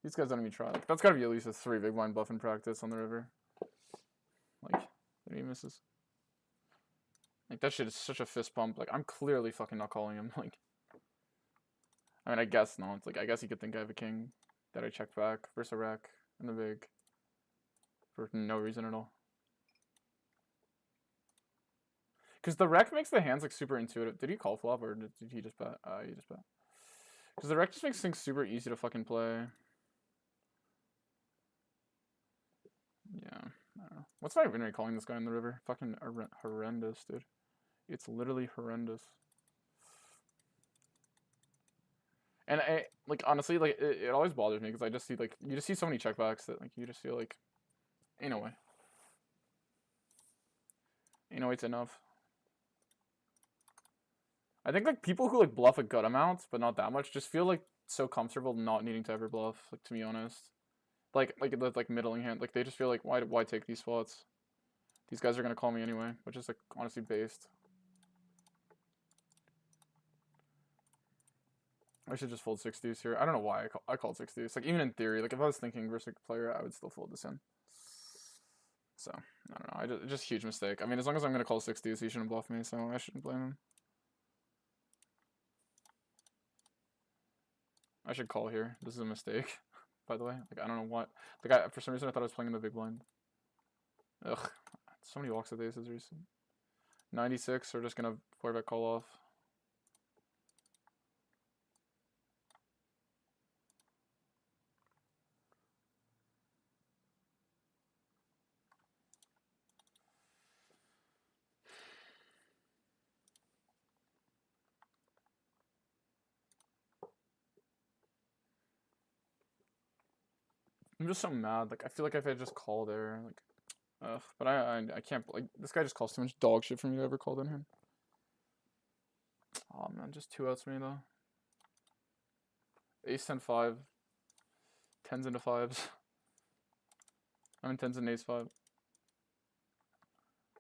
These guys don't even try. Like that's gotta be at least a 3 big blind bluff in practice on the river. Like he misses. Like that shit is such a fist pump. Like I'm clearly fucking not calling him. Like I mean I guess not. It's like I guess he could think I have a king that I check back versus a rack in the big for no reason at all. Because the rec makes the hands like super intuitive. Did he call flop or did he just bet? He just bet. Because the rec just makes things super easy to fucking play. Yeah, I don't know. What's my win rate calling this guy in the river? Fucking horrendous, dude. It's literally horrendous. And I like honestly like it always bothers me because I just see like you just see so many checkbacks that like you just feel like in a way it's enough. I think like people who like bluff a good amount but not that much just feel like so comfortable not needing to ever bluff. Like to be honest, like middling hand, like they just feel like why take these spots? These guys are gonna call me anyway, which is like honestly based. I should just fold 60s here. I don't know why I called 60s. Like even in theory, like if I was thinking versus a player, I would still fold this in. So I don't know. Just huge mistake. I mean, as long as I'm gonna call 60s, he shouldn't bluff me, so I shouldn't blame him. I should call here. This is a mistake, by the way. Like I don't know what. Like for some reason I thought I was playing in the big blind. Ugh, so many walks with aces recent. 96. We're just gonna 4-bet call off. I'm just so mad. Like I feel like if I just call there, like, ugh. But I can't. Like this guy just calls too much dog shit for me to ever call in him. Oh man, just 2 outs me though. Ace 10 5. 10s into 5s. I mean 10s and ace 5.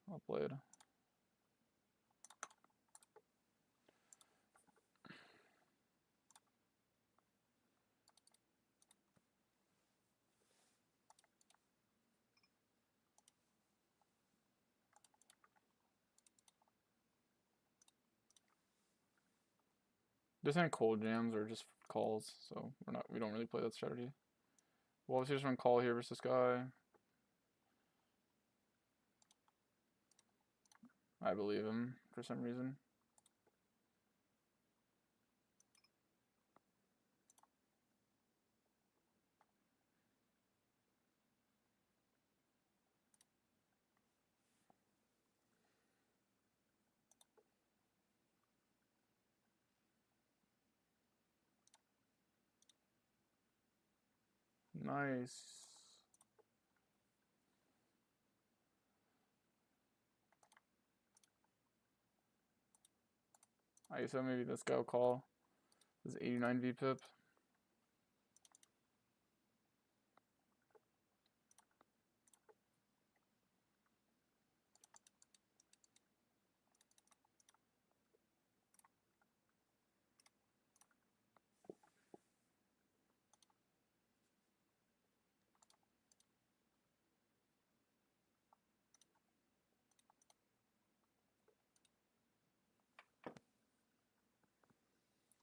Well played. This ain't cold jams or just calls, so we don't really play that strategy. We'll obviously just run call here versus this guy. I believe him for some reason. Nice. Alright, so maybe this guy will call. This is 89 VPIP.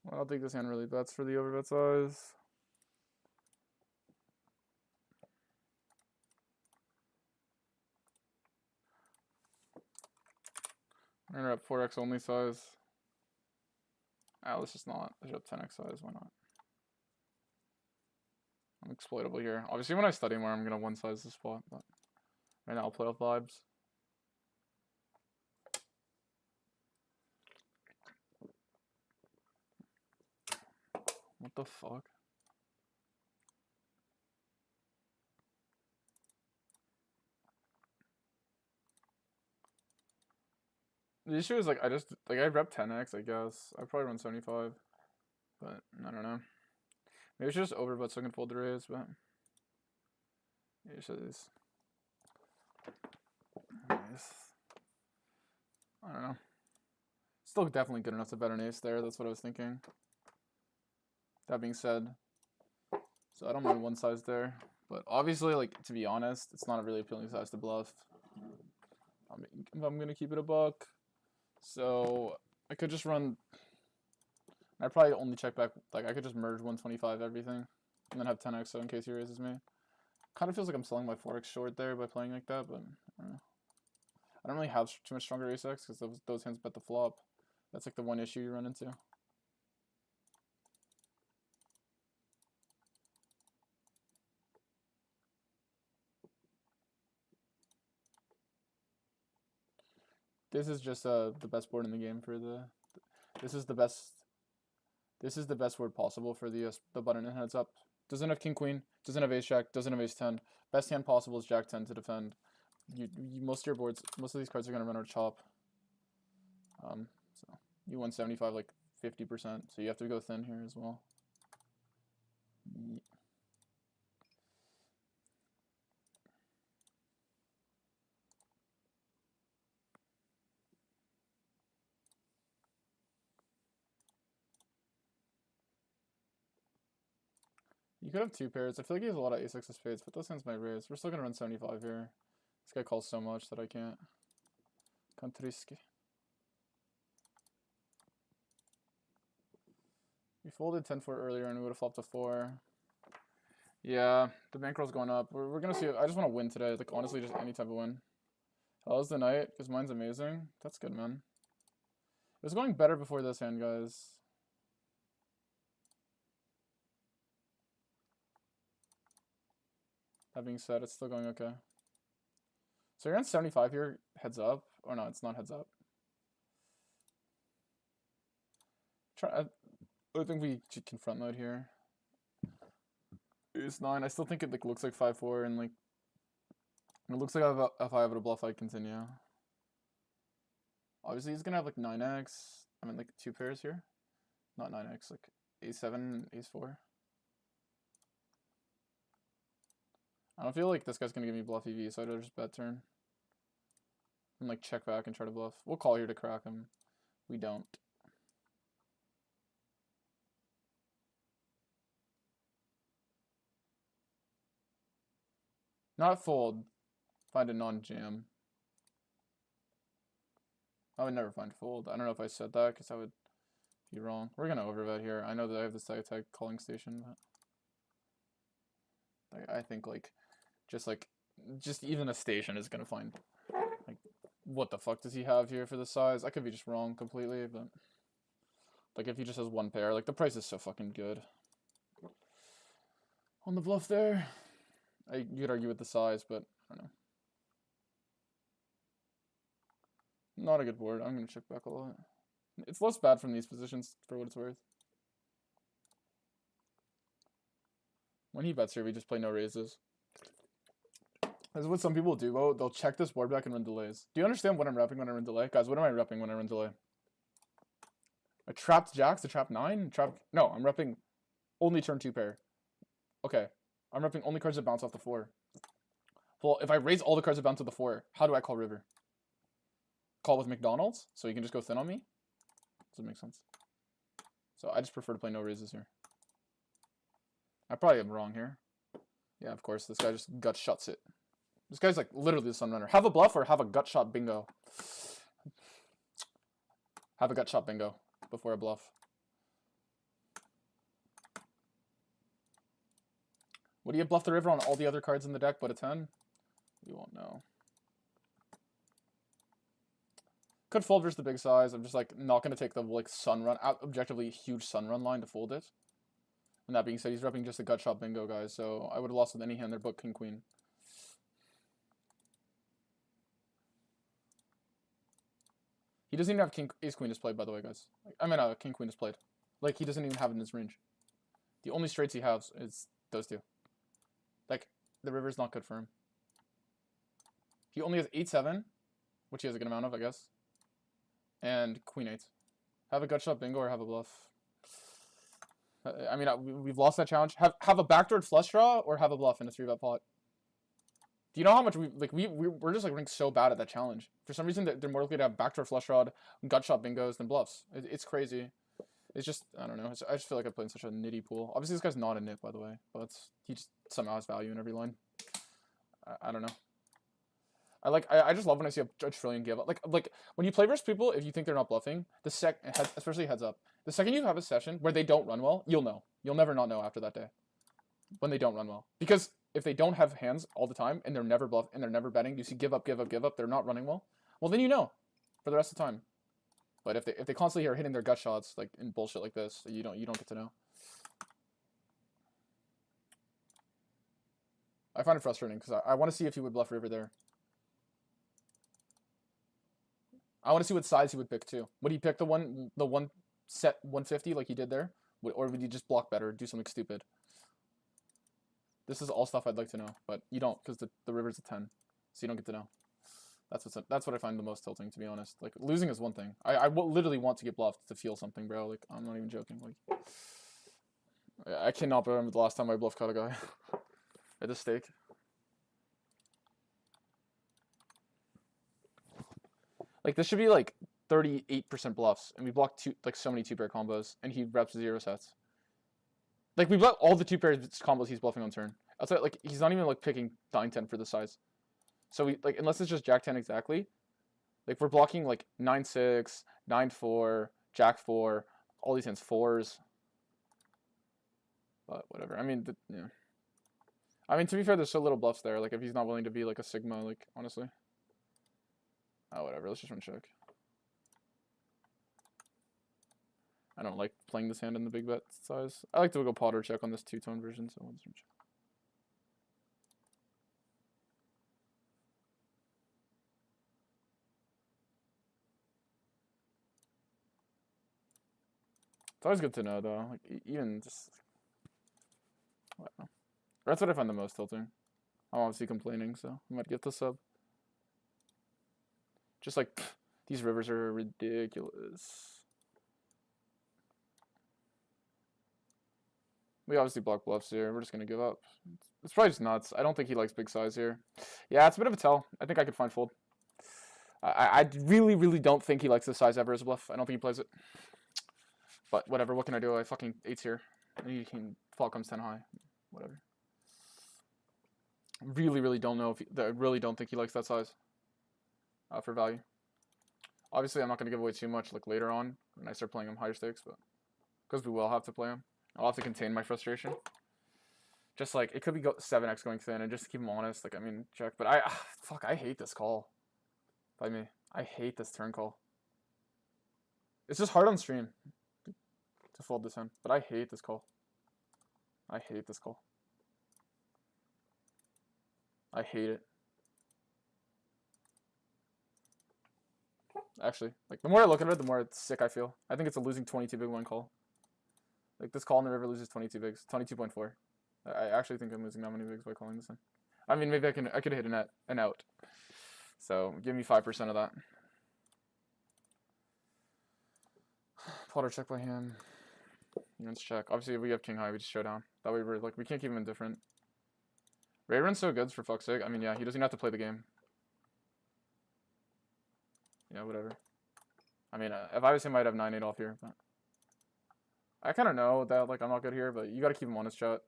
Well, I'll think this hand really bets for the overbet size. We're gonna up 4x only size. Ah, let's just not. Let's up 10x size. Why not? I'm exploitable here. Obviously, when I study more, I'm gonna one size the spot. But right now, I'll play off vibes. What the fuck? The issue is like I rep 10x. I guess I probably run 75, but I don't know. Maybe I should just overbet so I can fold the raise, but it is. Nice. I don't know. Still definitely good enough to bet an ace there. That's what I was thinking. That being said, so I don't mind one size there, but obviously, like, to be honest, it's not a really appealing size to bluff. I'm gonna keep it a buck, so I could just run. I probably only check back, like, I could just merge 125 everything, and then have 10x, so in case he raises me. Kind of feels like I'm selling my 4x short there by playing like that, but I don't know. I don't really have too much stronger ace-x, because those hands bet the flop. That's like the one issue you run into. This is just the best board in the game for the. This is the best. This is the best board possible for the button and heads up. Doesn't have king queen. Doesn't have ace jack. Doesn't have ace 10. Best hand possible is jack 10 to defend. Most of your boards, most of these cards are gonna run out of chop. So you 175 like 50%. So you have to go thin here as well. You could have two pairs. I feel like he has a lot of ace-x of spades, but those hands might raise. We're still gonna run 75 here. This guy calls so much that I can't. Can't We folded 10-4 earlier and we would have flopped to 4. Yeah, the bankroll's going up. We're gonna see. I just want to win today. Like, honestly, just any type of win. How's the night? Because mine's amazing. That's good, man. It was going better before this hand, guys. That being said, it's still going okay. So you're on 75 here, heads up. Or no, it's not heads up. I think we should confront mode here. Ace 9. I still think it like looks like 5-4 and like it looks like if I have a bluff, I continue. Obviously, he's gonna have like 9x. I mean, like two pairs here, not 9x. Like a7, ace4. I don't feel like this guy's gonna give me bluff EV, so I'd rather just bet turn and like check back and try to bluff. We'll call here to crack him. We don't. Not fold. Find a non-jam. I would never find fold. I don't know if I said that because I would be wrong. We're gonna overbet here. I know that I have the side tag calling station, but I think like just even a station is gonna find like what the fuck does he have here for the size? I could be just wrong completely, but like if he just has one pair, like the price is so fucking good on the bluff there. You could argue with the size, but I don't know. Not a good board. I'm gonna check back a lot. It's less bad from these positions for what it's worth. When he bets here, we just play no raises. This is what some people do, though. They'll check this board back and run delays. Do you understand what I'm repping when I run delay? Guys, what am I repping when I run delay? A trapped jacks, a trap 9? No, I'm repping only turn 2 pair. Okay. I'm repping only cards that bounce off the 4. Well, if I raise all the cards that bounce to the 4, how do I call river? Call with McDonald's? So you can just go thin on me? Does it make sense? So I just prefer to play no raises here. I probably am wrong here. Yeah, of course. This guy just gut shuts it. This guy's like literally the sun runner. Have a bluff or have a gut shot bingo. Have a gut shot bingo before a bluff. Would he have bluffed the river on all the other cards in the deck but a 10? We won't know. Could fold versus the big size. I'm just like not going to take the like sun run, objectively huge sun run line to fold it. And that being said, he's repping just a gut shot bingo, guys. So I would have lost with any hand there but king queen. He doesn't even have king ace queen displayed, by the way, guys. I mean, king queen displayed. Like he doesn't even have it in his range. The only straights he has is those two. Like the river's not good for him. He only has 8-7, which he has a good amount of, I guess. And queen 8. Have a gut shot bingo or have a bluff. I mean, we've lost that challenge. Have a backdoored flush draw or have a bluff in a 3-bet pot. Do you know how much we're just like ranked so bad at that challenge? For some reason, they're more likely to have backdoor flush draw, gut shot bingos than bluffs. It's crazy. It's just, I don't know. I just feel like I play in such a nitty pool. Obviously, this guy's not a nit, by the way, but he just somehow has value in every line. I don't know. I just love when I see a trillion give up. Like when you play versus people, if you think they're not bluffing, especially heads up, the second you have a session where they don't run well, you'll know. You'll never not know after that day when they don't run well. Because if they don't have hands all the time and they're never bluff and they're never betting, you see give up, they're not running well. Well, then you know for the rest of the time. But if they constantly are hitting their gut shots like in bullshit like this, you don't get to know. I find it frustrating because I want to see if he would bluff river there. I want to see what size he would pick too. Would he pick the one set 150 like he did there, or would he just block better, do something stupid? This is all stuff I'd like to know, but you don't because the river's a 10, so you don't get to know. That's what I find the most tilting, to be honest. Like losing is one thing. I literally want to get bluffed to feel something, bro. Like I'm not even joking. Like I cannot remember the last time I bluff caught a guy at a stake. Like this should be like 38% bluffs, and we blocked so many 2-pair combos, and he reps 0 sets. Like we block all the 2-pair combos he's bluffing on turn. Outside, like he's not even like picking 9-10 for the size. So we like unless it's just Jack 10 exactly, like we're blocking like 9-6, 9-4, Jack 4, all these hands 4s. But whatever. I mean, yeah. I mean, to be fair, there's so little bluffs there. Like if he's not willing to be like a sigma, like honestly. Oh, whatever. Let's just run check. I don't like playing this hand in the big bet size. I like to go pot or check on this 2-tone version, so we'll just run check. It's always good to know, though. Like even just, I don't know. That's what I find the most tilting. I'm obviously complaining, so I might get the sub. Just like pff, these rivers are ridiculous. We obviously block bluffs here. We're just gonna give up. It's probably just nuts. I don't think he likes big size here. Yeah, it's a bit of a tell. I think I could find fold. I really, really don't think he likes this size ever as a bluff. I don't think he plays it. But whatever, what can I do? I fucking 8's here. And he can fall comes 10 high. Whatever. Really, really don't know if I really don't think he likes that size for value. Obviously, I'm not going to give away too much like later on when I start playing him higher stakes, but because we will have to play him. I'll have to contain my frustration. Just like, it could be 7x going thin, and just to keep him honest, like, I mean, check. But I hate this call. By me. I hate this turn call. It's just hard on stream to fold this in, but I hate this call. I hate this call. I hate it. Actually, like, the more I look at it, the more sick I feel. I think it's a losing 22 big one call. Like, this call in the river loses 22 bigs. 22.4. I actually think I'm losing that many bigs by calling this in. I mean, maybe I could hit an out. So give me 5% of that. Plotter check by him. Units check. Obviously, if we have king high, we just show down. That way, we're like, we can't keep him indifferent. Ray run's so good for fuck's sake. I mean, yeah, he doesn't have to play the game. Yeah, whatever. I mean, if I was him, I'd have 9-8 off here. But I kind of know that like I'm not good here, but you got to keep him on his chat.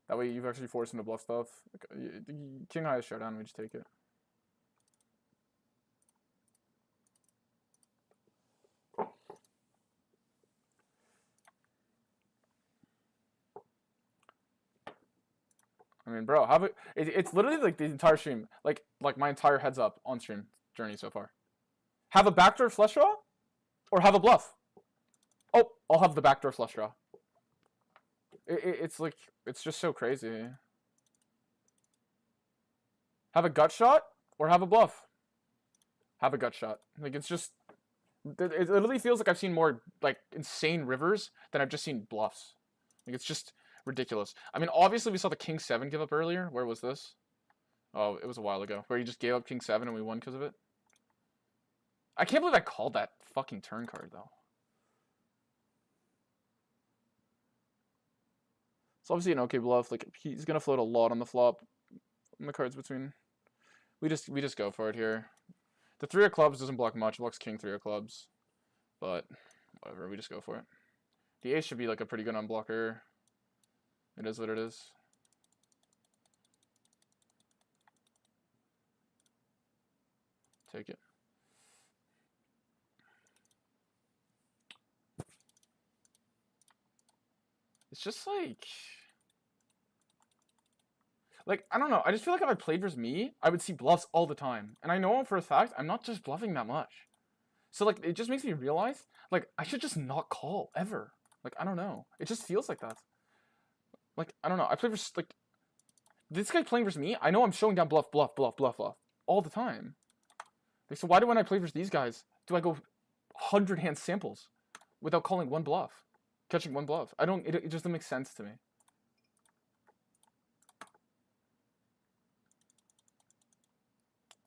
That way, you've actually forced him to bluff stuff. Like, king high is showdown. We just take it. I mean, bro, it's literally like the entire stream, like my entire heads up on stream journey so far. Have a backdoor flush draw, or have a bluff. Oh, I'll have the backdoor flush draw. It's like, it's just so crazy. Have a gut shot, or have a bluff. Have a gut shot. Like, it's just, it literally feels like I've seen more like insane rivers than I've just seen bluffs. Like, it's just ridiculous. I mean, obviously we saw the king 7 give up earlier. Where was this? Oh, it was a while ago. Where he just gave up king 7 and we won because of it. I can't believe I called that fucking turn card, though. It's obviously an okay bluff. Like, he's gonna float a lot on the flop. On the cards between. We just go for it here. The 3 of clubs doesn't block much. It blocks king 3 of clubs. But whatever, we just go for it. The ace should be like a pretty good unblocker. It is what it is. Take it. It's just like, I don't know. I just feel like if I played versus me, I would see bluffs all the time. And I know for a fact, I'm not just bluffing that much. So, like, it just makes me realize, like, I should just not call, ever. Like, I don't know. It just feels like that. Like, I don't know. I play versus, like, this guy playing versus me, I know I'm showing down bluff, bluff, bluff, bluff, bluff. All the time. Like, so why do when I play versus these guys, do I go 100 hand samples without calling one bluff? Catching one bluff. It just doesn't make sense to me.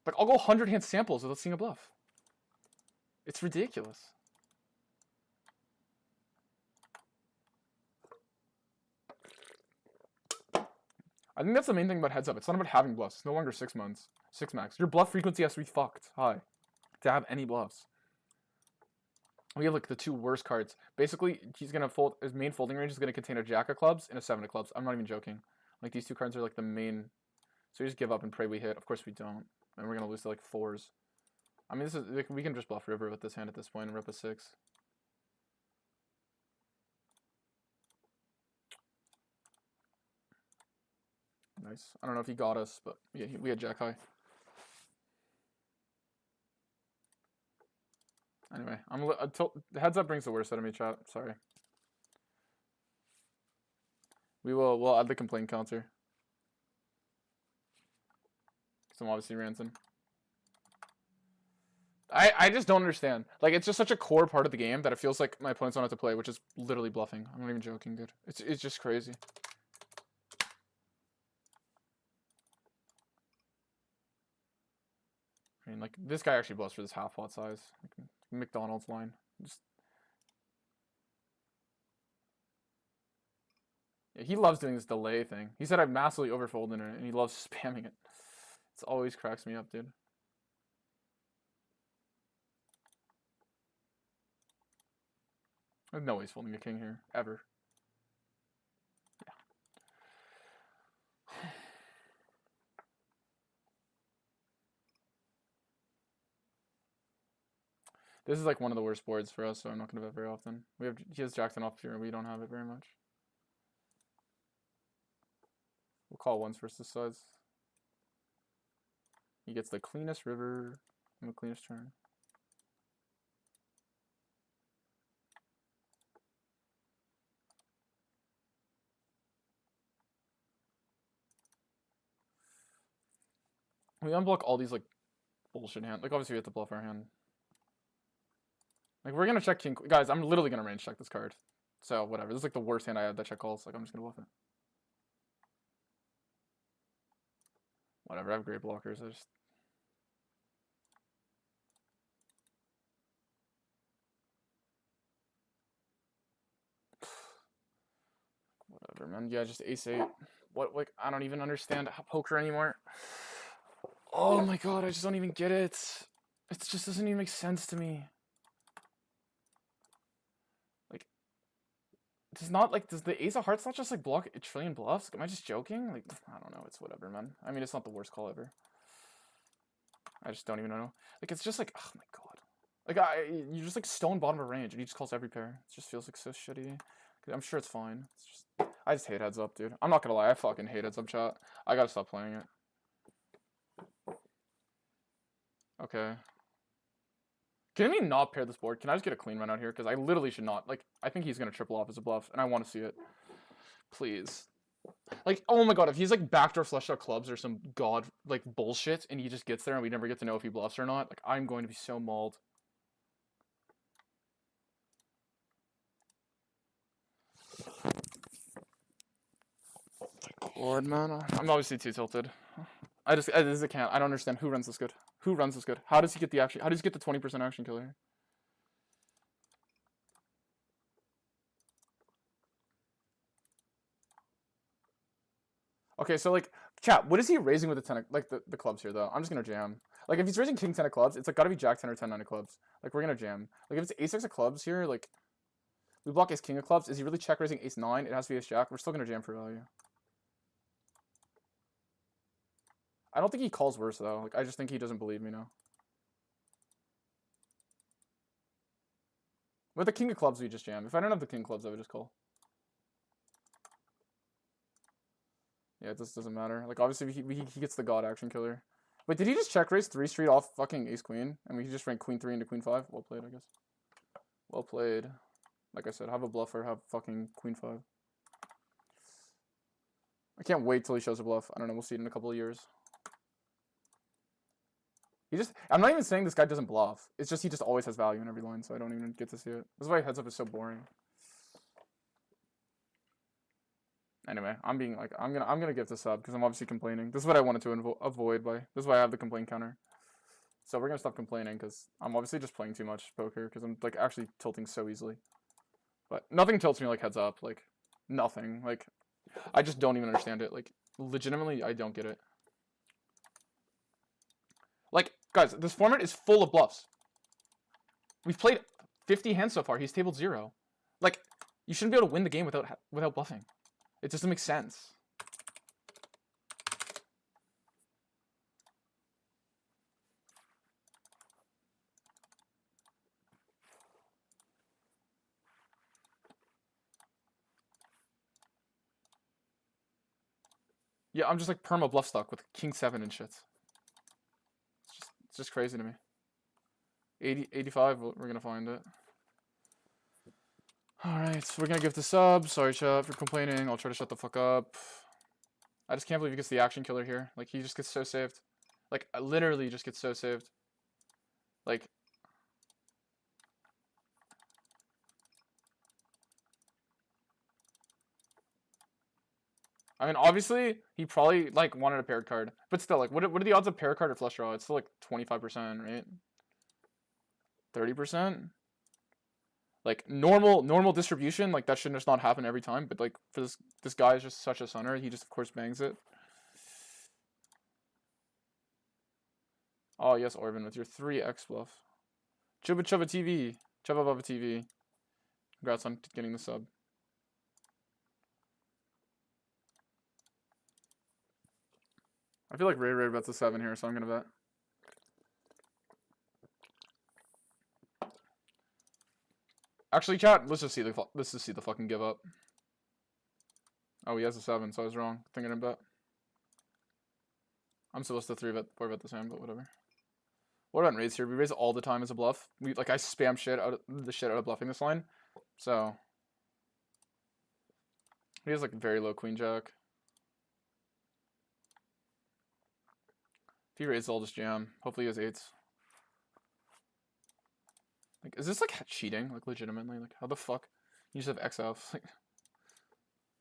Like, I'll go 100 hand samples without seeing a bluff. It's ridiculous. I think that's the main thing about heads up. It's not about having bluffs. It's no longer 6 months. 6 max. Your bluff frequency has to be fucked high to have any bluffs. We have like the 2 worst cards. Basically, he's gonna fold. His main folding range is gonna contain a jack of clubs and a 7 of clubs. I'm not even joking. Like, these 2 cards are like the main. So we just give up and pray we hit. Of course we don't. And we're gonna lose to like 4s. I mean, this is like, we can just bluff river with this hand at this point and rip a 6. Nice. I don't know if he got us, but yeah, we had jack high. Anyway, heads up brings the worst out of me, chat. Sorry. We'll add the complaint counter. So I'm obviously ranting. I just don't understand. Like, it's just such a core part of the game that it feels like my opponents don't have to play, which is literally bluffing. I'm not even joking, dude. It's just crazy. I mean, like, this guy actually bluffs for this half pot size. Like, McDonald's line. Just. Yeah, he loves doing this delay thing. He said I massively overfolded it, and he loves spamming it. It always cracks me up, dude. There's no way he's folding a king here, ever. Yeah. This is like one of the worst boards for us, so I'm not going to bet very often. He has Jackson off here, and we don't have it very much. We'll call once versus size. He gets the cleanest river and the cleanest turn. We unblock all these like bullshit hands. Like, obviously we have to bluff our hand. Like, we're gonna check king. Guys, I'm literally gonna range check this card. So whatever. This is like the worst hand I had that check calls. Like, I'm just gonna bluff it. Whatever, I have great blockers. I just... Whatever, man. Yeah, just ace-8. What, like, I don't even understand poker anymore. Oh my god, I just don't even get it. It just doesn't even make sense to me. Like, does not, like, does the ace of hearts not just, like, block a trillion bluffs? Am I just joking? Like, I don't know. It's whatever, man. I mean, it's not the worst call ever. I just don't even know. Like, it's just like, oh my god. Like, you just, like, stone bottom of range, and he just calls every pair. It just feels, like, so shitty. I'm sure it's fine. It's just, I just hate heads up, dude. I'm not gonna lie. I fucking hate heads up chat. I gotta stop playing it. Okay. Can we not pair this board? Can I just get a clean run out here? Because I literally should not. Like, I think he's going to triple off as a bluff, and I want to see it. Please. Like, oh my god, if he's, like, backdoor flushed out clubs or some god, like, bullshit, and he just gets there and we never get to know if he bluffs or not, like, I'm going to be so mauled. God, man. I'm obviously too tilted. I just can't. I don't understand. Who runs this good? Who runs this good? How does he get the action? How does he get the 20% action killer? Okay, so, like, chat, what is he raising with the 10, like, the clubs here, though? I'm just gonna jam. Like, if he's raising king 10 of clubs, it's, like, gotta be jack 10 or 10 9 of clubs. Like, we're gonna jam. Like, if it's ace 6 of clubs here, like, we block ace king of clubs. Is he really check raising ace 9? It has to be ace jack. We're still gonna jam for value. I don't think he calls worse, though. Like, I just think he doesn't believe me now. With the king of clubs, we just jam. If I don't have the king of clubs, I would just call. Yeah, this doesn't matter. Like, obviously, he gets the god action killer. Wait, did he just check raise 3 street off fucking ace queen? And we just rank queen 3 into queen 5? Well played, I guess. Well played. Like I said, have a bluffer, have fucking queen 5. I can't wait till he shows a bluff. I don't know, we'll see it in a couple of years. I'm not even saying this guy doesn't bluff. It's just he just always has value in every line, so I don't even get to see it. This is why heads up is so boring. Anyway, I'm gonna give this up because I'm obviously complaining. This is what I wanted to avoid by. This is why I have the complaint counter. So we're gonna stop complaining because I'm obviously just playing too much poker because I'm like actually tilting so easily. But nothing tilts me like heads up. Like nothing. Like I just don't even understand it. Like legitimately, I don't get it. Like guys, this format is full of bluffs. We've played 50 hands so far. He's tabled 0. Like you shouldn't be able to win the game without bluffing. It doesn't make sense. Yeah, I'm just like perma bluff stuck with king 7 and shit. It's just crazy to me. 80, 85, we're gonna find it. Alright, so we're gonna give this sub. Sorry, chat, for complaining. I'll try to shut the fuck up. I just can't believe he gets the action killer here. Like, he just gets so saved. Like, I literally just gets so saved. Like... I mean, obviously, he probably, like, wanted a paired card. But still, like, what are the odds of pair card or flush draw? It's still, like, 25%, right? 30%? Like, normal distribution, like, that should just not happen every time. But, like, for this guy is just such a sunner. He just, of course, bangs it. Oh, yes, Orvin, with your 3x bluff. Chubba Chubba TV. Chubba Bubba TV. Congrats on getting the sub. I feel like Ray bets a 7 here, so I'm gonna bet. Actually, chat, let's just see the fucking give up. Oh, he has a 7, so I was wrong. Thinking of bet. I'm supposed to 4-bet the same, but whatever. What about raise here? We raise all the time as a bluff. I spam the shit out of bluffing this line. So he has like very low queen jack. If he raises, I'll just jam. Hopefully he has 8s. Like, is this like cheating? Like legitimately? Like, how the fuck? You just have XF like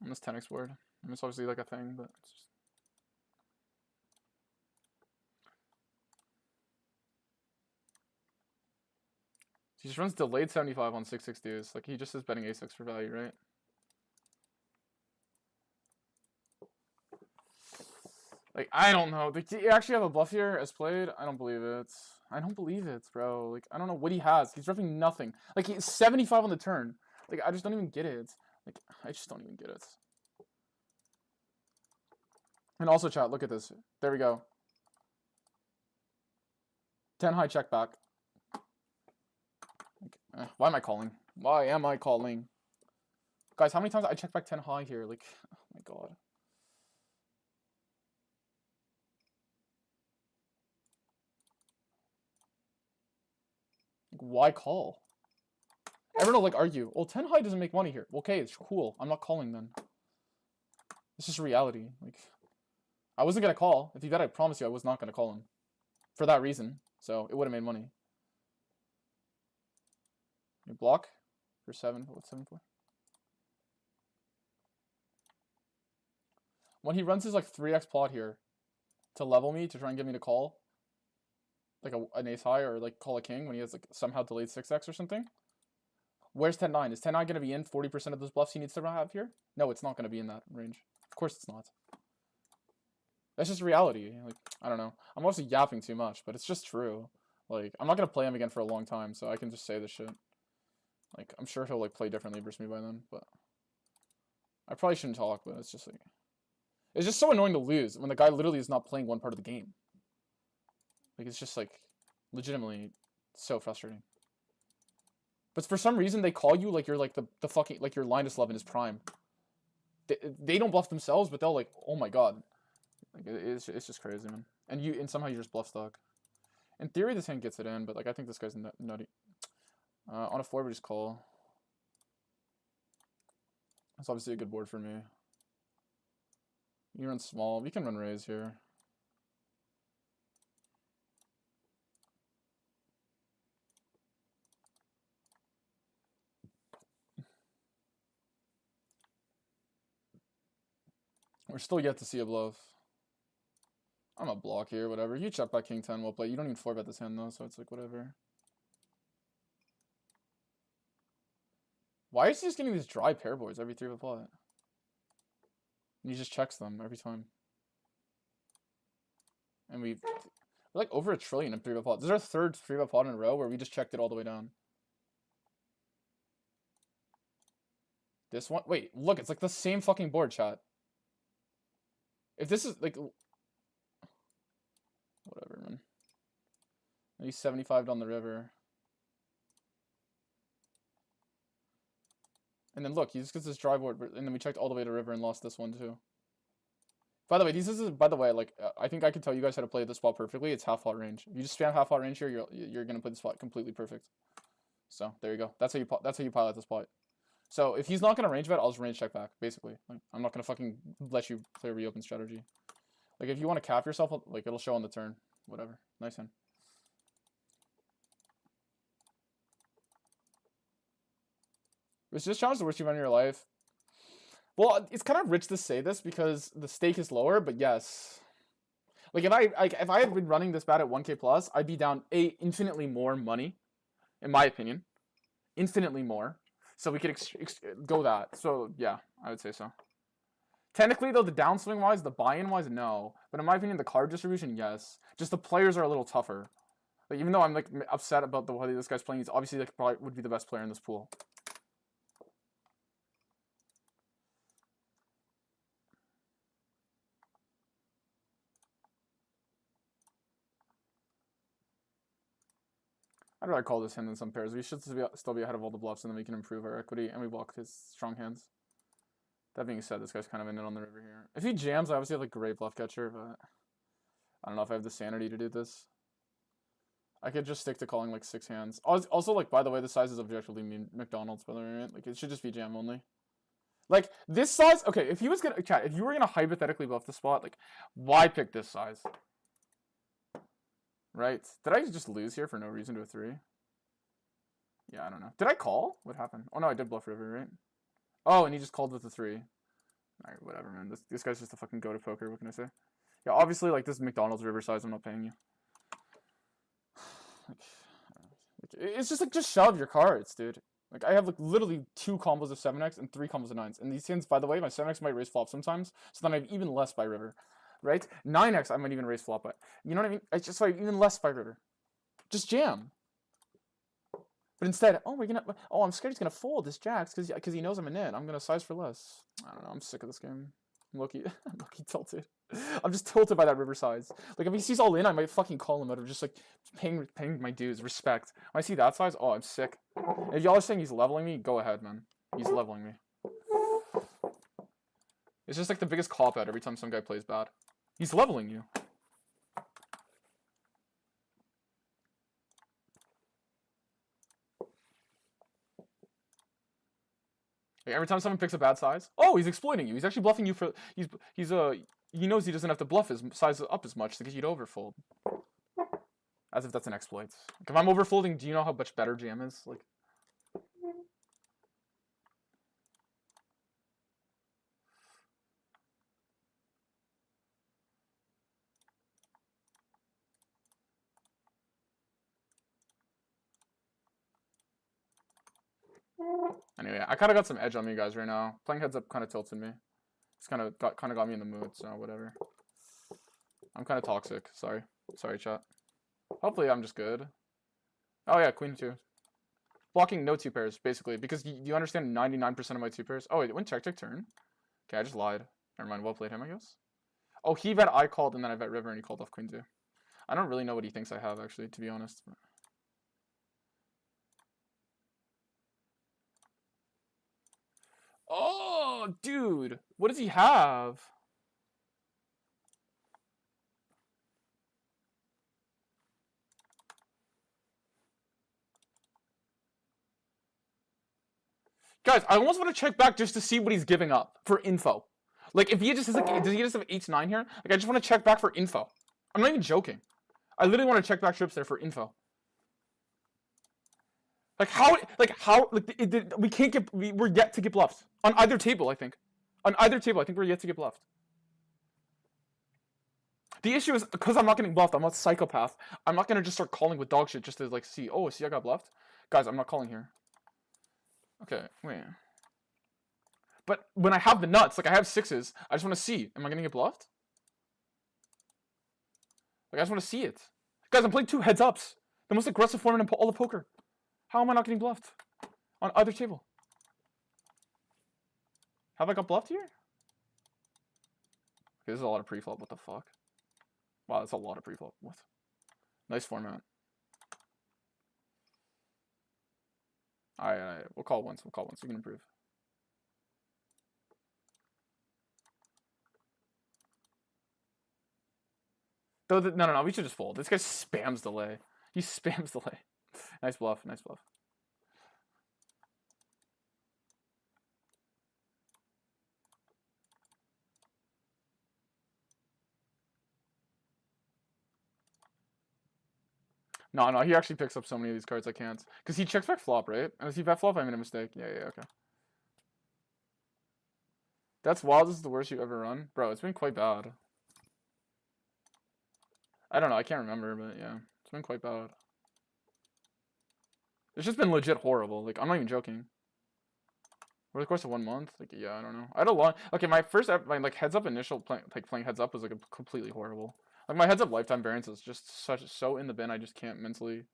on this 10x board. I mean, it's obviously like a thing, but it's just... He just runs delayed 75 on 6-6 deuce. Like, he just is betting a6 for value, right? Like, I don't know. Do you actually have a bluff here as played? I don't believe it. I don't believe it, bro. Like, I don't know what he has. He's ripping nothing. Like, he's 75 on the turn. Like, I just don't even get it. Like, I just don't even get it. And also, chat, look at this. There we go. 10 high check back. Like, why am I calling? Why am I calling? Guys, how many times I check back 10 high here? Like, oh my god. Like, why call? Everyone will, like, argue. Well, 10 high doesn't make money here. Okay, it's cool. I'm not calling then. It's just reality. Like, I wasn't going to call. If you bet, I promise you I was not going to call him. For that reason. So, it would have made money. You block for 7. What's 7 for? When he runs his, like, 3x pot here to level me, to try and get me to call, like, an ace high, or, like, call a king when he has, like, somehow delayed 6x or something. Where's 10-9? Is 10-9 going to be in 40% of those bluffs he needs to have here? No, it's not going to be in that range. Of course it's not. That's just reality. Like, I don't know. I'm obviously yapping too much, but it's just true. Like, I'm not going to play him again for a long time, so I can just say this shit. Like, I'm sure he'll, like, play differently versus me by then, but I probably shouldn't talk, but it's just, like, it's just so annoying to lose when the guy literally is not playing one part of the game. Like, it's just, like, legitimately so frustrating. But for some reason, they call you like you're, like, the fucking, like, your Linus Love in his prime. They don't bluff themselves, but they'll, like, oh my god. Like, it's just crazy, man. And somehow you just bluff stock. In theory, this hand gets it in, but, like, I think this guy's nutty. On a 4, we just call. That's obviously a good board for me. You run small. We can run raise here. We're still yet to see a bluff. I'm a block here, whatever. You check back king 10, we'll play. You don't even 4-bet this hand, though, so it's like, whatever. Why is he just getting these dry pair boards every 3-bet pot? And he just checks them every time. And we're like over 1 trillion in 3-bet pot. This is our 3rd 3-bet pot in a row where we just checked it all the way down. This one, wait, look, it's like the same fucking board, chat. If this is like, whatever, man. He's 75 down the river. And then look, he just gets this dry board, and then we checked all the way to river and lost this one too. By the way, by the way, like, I think I can tell you guys how to play this spot perfectly. It's half pot range. If you just spam half pot range here, you're gonna play the spot completely perfect. So there you go. That's how you pilot the spot. So if he's not gonna range bet, I'll just range check back. Basically, like, I'm not gonna fucking let you play a reopen strategy. Like, if you want to cap yourself, like, it'll show on the turn. Whatever. Nice hand. Is this challenge the worst you've run in your life? Well, it's kind of rich to say this because the stake is lower, but yes. Like, if I had been running this bad at 1K plus, I'd be down infinitely more money, in my opinion. Infinitely more. So we could go that. So, yeah, I would say so. Technically, though, the downswing wise, the buy-in wise, no. But in my opinion, the card distribution, yes. Just the players are a little tougher. Like, even though I'm, like, upset about the way this guy's playing, he's obviously, like, probably would be the best player in this pool. I'd rather call this hand than some pairs. We should still be ahead of all the bluffs, and then we can improve our equity, and we block his strong hands. That being said, this guy's kind of in it on the river here. If he jams, I obviously have a great bluff catcher, but I don't know if I have the sanity to do this. I could just stick to calling, like, 6 hands. Also, like, by the way, the size is objectively McDonald's, by the way, right? Like, it should just be jam only. Like, this size, okay, if you were gonna hypothetically bluff the spot, like, why pick this size? Right? Did I just lose here for no reason to a 3? Yeah, I don't know. Did I call? What happened? Oh, no, I did bluff river, right? Oh, and he just called with the 3. Alright, whatever, man. This guy's just a fucking go to poker. What can I say? Yeah, obviously, like, this is McDonald's river size. I'm not paying you. Like, It's just like, just shove your cards, dude. Like, I have like literally 2 combos of 7x and 3 combos of 9s. And these hands, by the way, my 7x might raise flop sometimes, so then I have even less by river, right? 9x I might even raise flop, but you know what I mean? I just, so I have even less by river. Just jam. But instead, I'm scared he's gonna fold this jacks because he knows I'm a nit. I'm gonna size for less. I don't know. I'm sick of this game. I'm low-key tilted. I'm just tilted by that river size. Like, if he sees all in, I might fucking call him out of just like paying my dues, respect. When I see that size, oh, I'm sick. If y'all are saying he's leveling me, go ahead, man. He's leveling me. It's just like the biggest cop out every time some guy plays bad. He's leveling you. Like, every time someone picks a bad size, oh, he's exploiting you. He's actually bluffing you for he knows he doesn't have to bluff his size up as much to get you to overfold. As if that's an exploit. Like, if I'm overfolding, do you know how much better jam is? Like, anyway, I kind of got some edge on me, guys, right now. Playing heads up kind of tilted me. It's kind of got me in the mood, so whatever. I'm kind of toxic. Sorry, chat. Hopefully, I'm just good. Oh yeah, queen 2. Blocking no 2 pairs, basically, because you understand 99% of my 2 pairs. Oh wait, it went check turn. Okay, I just lied. Never mind. Well played him, I guess. Oh, he bet I called, and then I bet river, and he called off queen 2. I don't really know what he thinks I have, actually, to be honest. But... oh, dude, what does he have? Guys, I almost want to check back just to see what he's giving up for info. Like, if he just has like, does he just have 8-9 here? Like, I just want to check back for info. I'm not even joking. I literally want to check back trips there for info. Like we can't get, we're yet to get bluffed on either table. I think, on either table, I think we're yet to get bluffed. The issue is because I'm not getting bluffed. I'm not psychopath. I'm not gonna just start calling with dog shit just to like see. Oh, see, I got bluffed, guys. I'm not calling here. Okay, wait. But when I have the nuts, like I have 6s, I just want to see. Am I gonna get bluffed? Like I just want to see it, guys. I'm playing 2 heads ups, the most aggressive format in all of poker. How am I not getting bluffed on either table? Have I got bluffed here? Okay, this is a lot of pre-flop. What the fuck? Wow, that's a lot of pre-flop. What? Nice format. Alright. We'll call once. We can improve. Though, no. We should just fold. This guy spams delay. He spams delay. Nice bluff. No, he actually picks up so many of these cards I can't. Because he checks back flop, right? And if he bet flop, I made a mistake. Yeah, okay. That's wild. This is the worst you ever run? Bro, it's been quite bad. I don't know. I can't remember, but yeah. It's been quite bad. It's just been legit horrible. Like, I'm not even joking. Over the course of 1 month? Like, yeah, I don't know. I had a long... okay, my first, like, heads up initial playing heads up was, like, completely horrible. Like, my heads up lifetime variance is just so in the bin, I just can't mentally...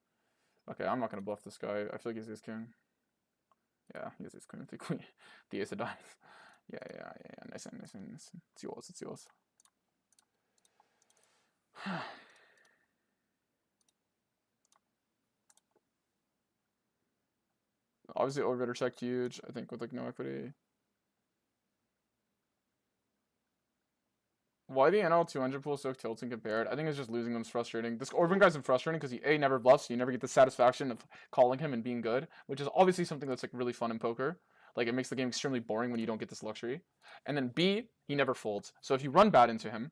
okay, I'm not gonna bluff this guy. I feel like he's his king. Yeah, he has his queen with the queen. The ace of diamonds. Yeah. Nice. It's yours. Obviously, overbidder checked huge. I think with like no equity. Why the NL 200 pool so tilting compared? I think it's just losing them's frustrating. This Orban guy's frustrating because he never bluffs, so you never get the satisfaction of calling him and being good, which is obviously something that's like really fun in poker. Like it makes the game extremely boring when you don't get this luxury. And then B, he never folds. So if you run bad into him,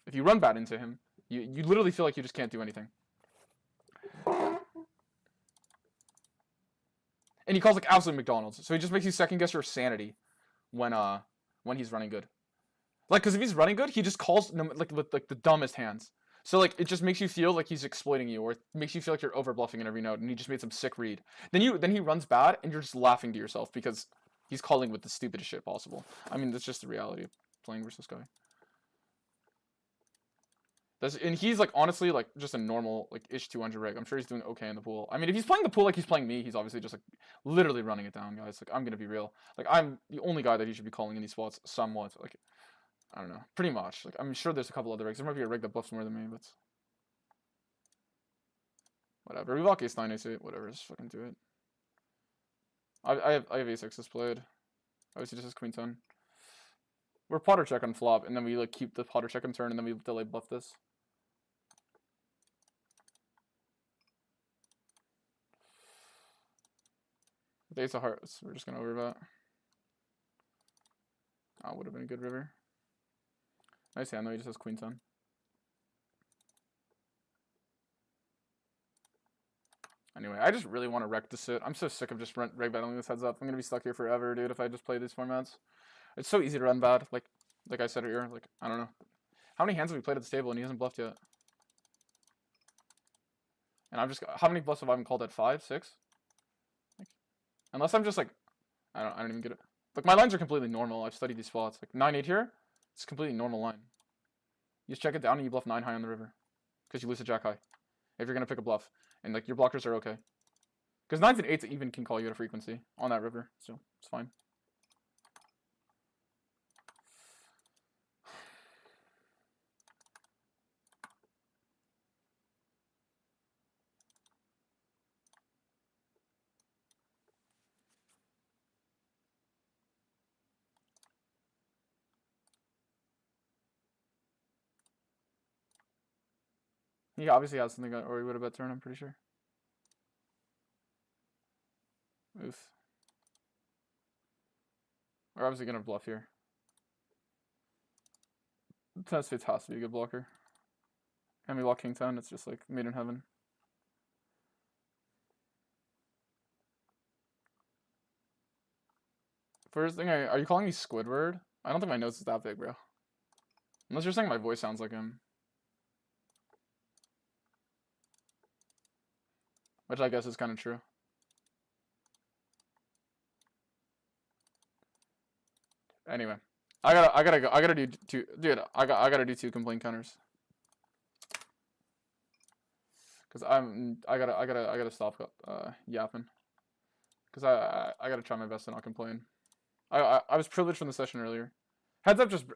you literally feel like you just can't do anything. And he calls like absolute McDonald's. So he just makes you second guess your sanity when he's running good. Like, because if he's running good, he just calls like with like the dumbest hands. So like it just makes you feel like he's exploiting you, or it makes you feel like you're over bluffing in every note, and he just made some sick read. Then he runs bad, and you're just laughing to yourself because he's calling with the stupidest shit possible. I mean, that's just the reality of playing versus this guy. And he's like honestly like just a normal like ish 200 rig. I'm sure he's doing okay in the pool. I mean, if he's playing the pool like he's playing me, he's obviously just like literally running it down, guys. Like I'm gonna be real. Like I'm the only guy that he should be calling in these spots somewhat. Like I don't know, pretty much. Like I'm sure there's a couple other rigs. There might be a rig that bluffs more than me, but whatever. We lock ace 9, ace 8, whatever. Just fucking do it. I have ace 6 played. Obviously, just has queen 10. We're potter check on flop, and then we like keep the potter check on turn, and then we delay bluff this. With ace of hearts, we're just gonna overbet. Oh, would have been a good river. Nice hand though. He just has queen 10. Anyway, I just really want to wreck the sit. I'm so sick of just reg battling this heads up. I'm gonna be stuck here forever, dude. If I just play these formats, it's so easy to run bad. Like I said earlier, like I don't know. How many hands have we played at this table and he hasn't bluffed yet? And I'm just how many bluffs have I been called at 5, 6? Like, unless I'm just like I don't even get it. Like my lines are completely normal. I've studied these spots. Like 9-8 here, it's a completely normal line. You just check it down and you bluff 9 high on the river, because you lose a jack high. If you're gonna pick a bluff, and like your blockers are okay, because 9s and 8s even can call you at a frequency on that river, so it's fine. He obviously has something, or he would have bet turn, I'm pretty sure. Oof. We're obviously gonna bluff here. 10 spades has to be a good blocker. And we block king 10, it's just like made in heaven. First thing, are you calling me Squidward? I don't think my nose is that big, bro. Unless you're saying my voice sounds like him. Which I guess is kind of true. Anyway, I gotta do two, dude. I gotta do 2 complaint counters. Cause I gotta stop yapping. Cause I gotta try my best to not complain. I was privileged from the session earlier. Heads up just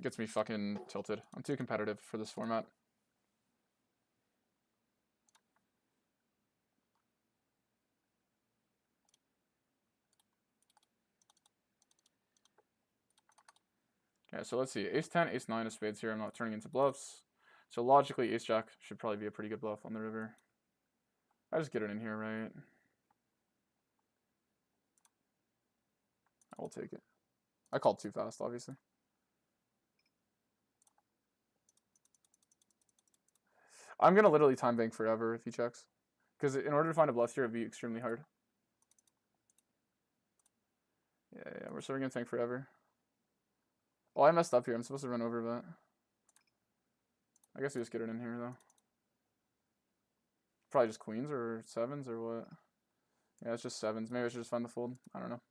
gets me fucking tilted. I'm too competitive for this format. Okay, so let's see. Ace 10, ace 9 of spades here. I'm not turning into bluffs. So logically, ace jack should probably be a pretty good bluff on the river. I just get it in here, right? I will take it. I called too fast, obviously. I'm going to literally time bank forever if he checks. Because in order to find a bluff here, it would be extremely hard. Yeah, we're going to tank forever. Oh, I messed up here. I'm supposed to run over that. I guess we just get it in here, though. Probably just queens or 7s or what? Yeah, it's just 7s. Maybe I should just find the fold. I don't know.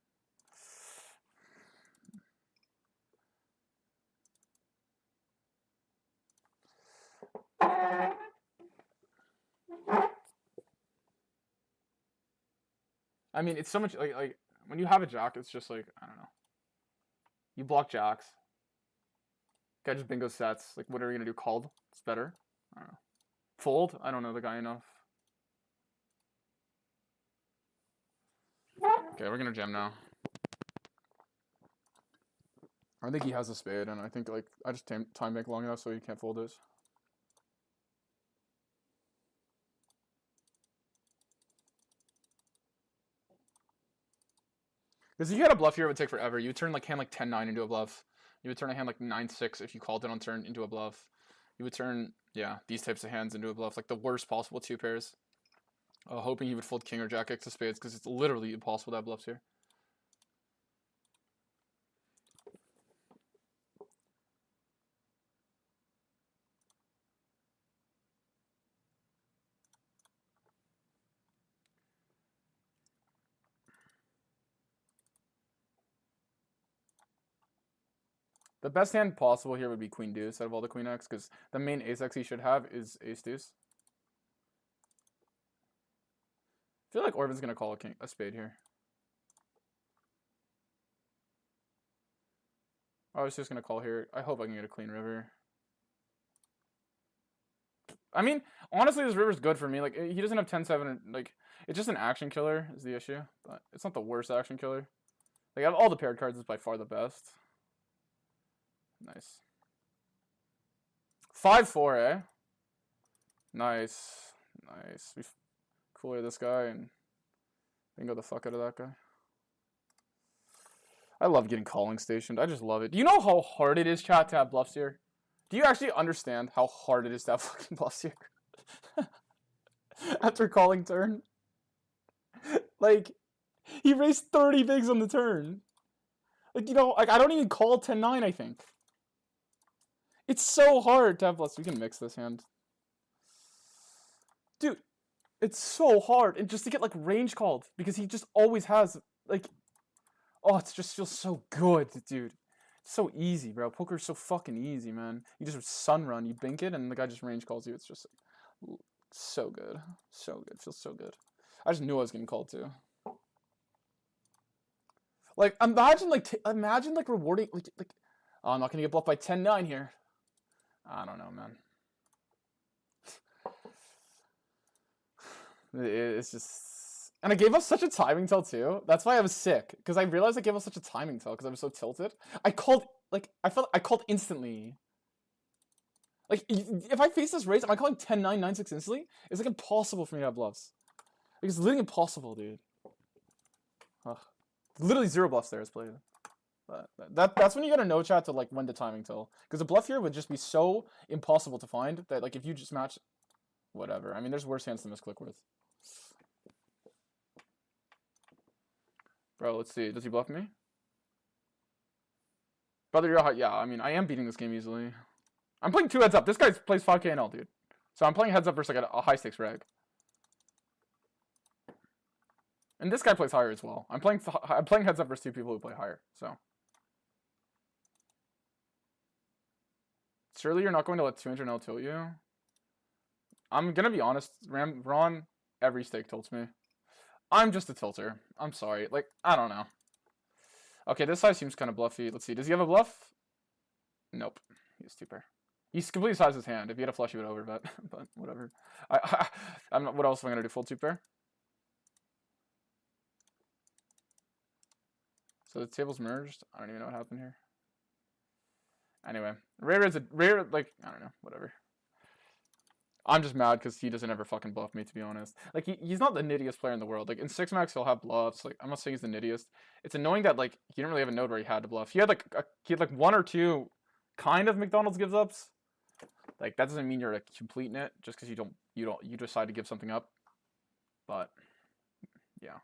I mean, it's so much like when you have a jack, it's just like I don't know. You block jacks. Guy just bingo sets. Like, what are you gonna do? Called? It's better. I don't know. Fold? I don't know the guy enough. Okay, we're gonna jam now. I think he has a spade, and I think like I just time bank long enough so he can't fold this. Because if you had a bluff here, it would take forever. You would turn like hand like 10-9 into a bluff. You would turn a hand like 9-6 if you called it on turn into a bluff. You would turn, yeah, these types of hands into a bluff, like the worst possible 2 pairs. Hoping he would fold king or jack X of spades, because it's literally impossible to have bluffs here. The best hand possible here would be queen deuce out of all the queen X, because the main ace X he should have is ace deuce. I feel like Orban's gonna call a spade here. I was just gonna call here. I hope I can get a clean river. I mean, honestly, this river's good for me. Like, he doesn't have 10-7. Like, it's just an action killer is the issue, but it's not the worst action killer. Like, out of all the paired cards, it's by far the best. Nice. 5-4, eh? Nice. Nice. We cooler this guy and bingo the fuck out of that guy. I love getting calling stationed. I just love it. Do you know how hard it is, chat, to have bluffs here? Do you actually understand how hard it is to have fucking bluffs here? After calling turn. Like, he raised 30 bigs on the turn. Like, you know, like, I don't even call 10-9, I think. It's so hard to have bluffs. We can mix this hand. Dude, it's so hard. And just to get, like, range called. Because he just always has, like... Oh, it just feels so good, dude. It's so easy, bro. Poker's so fucking easy, man. You just sun run, you bink it, and the guy just range calls you. It's just like, so good. So good. It feels so good. I just knew I was getting called, too. Like, imagine, like, rewarding, like, oh, I'm not gonna get bluffed by 10-9 here. I don't know, man. It's just... And I gave us such a timing tell, too. That's why I was sick. Because I realized I gave us such a timing tell because I was so tilted. I called, like, I called instantly. Like, if I face this raise, am I calling 10-9, 9-6 instantly? It's, like, impossible for me to have bluffs. Like, it's literally impossible, dude. Ugh. Literally 0 bluffs there is played. But that's when you gotta know, chat, to, like, when to timing tell. Because a bluff here would just be so impossible to find that, like, if you just match... Whatever. I mean, there's worse hands than this Clickworth. Bro, let's see. Does he bluff me? Brother, you're hot. Yeah, I mean, I am beating this game easily. I'm playing 2 heads up. This guy plays 5k NL, dude. So I'm playing heads up versus like a high stakes reg. And this guy plays higher as well. I'm playing heads up versus 2 people who play higher. So surely you're not going to let 200 NL tilt you. I'm gonna be honest, Ron, every stake tilts me. I'm just a tilter. I'm sorry. Like, I don't know. Okay, this size seems kind of bluffy. Let's see. Does he have a bluff? Nope. He's 2 pair. He's completely sized his hand. If he had a flush, he would overbet. But whatever. I'm not, what else am I gonna do? Full 2 pair. So the table's merged. I don't even know what happened here. Anyway, rare is a rare. Like, I don't know. Whatever. I'm just mad because he doesn't ever fucking bluff me, to be honest. Like, he's not the nittiest player in the world. Like, in 6-max, he'll have bluffs. Like, I'm not saying he's the nittiest. It's annoying that, like, he didn't really have a node where he had to bluff. He had, like, 1 or 2 kind of McDonald's gives ups. Like, that doesn't mean you're a complete nit just because you decide to give something up. But, yeah.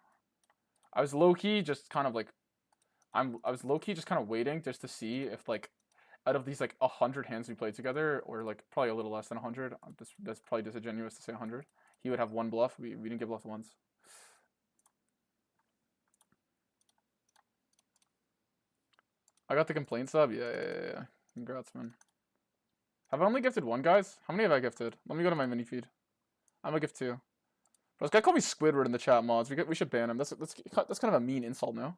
I was low-key just kind of, like, I was low-key just kind of waiting just to see if, like, out of these, like, 100 hands we played together, or, like, probably a little less than 100, that's probably disingenuous to say 100, he would have 1 bluff. We didn't get bluffed once. I got the complaint sub? Yeah. Congrats, man. Have I only gifted 1, guys? How many have I gifted? Let me go to my mini feed. I'm gonna gift 2. Bro, this guy called me Squidward in the chat mods. We should ban him. That's kind of a mean insult, no?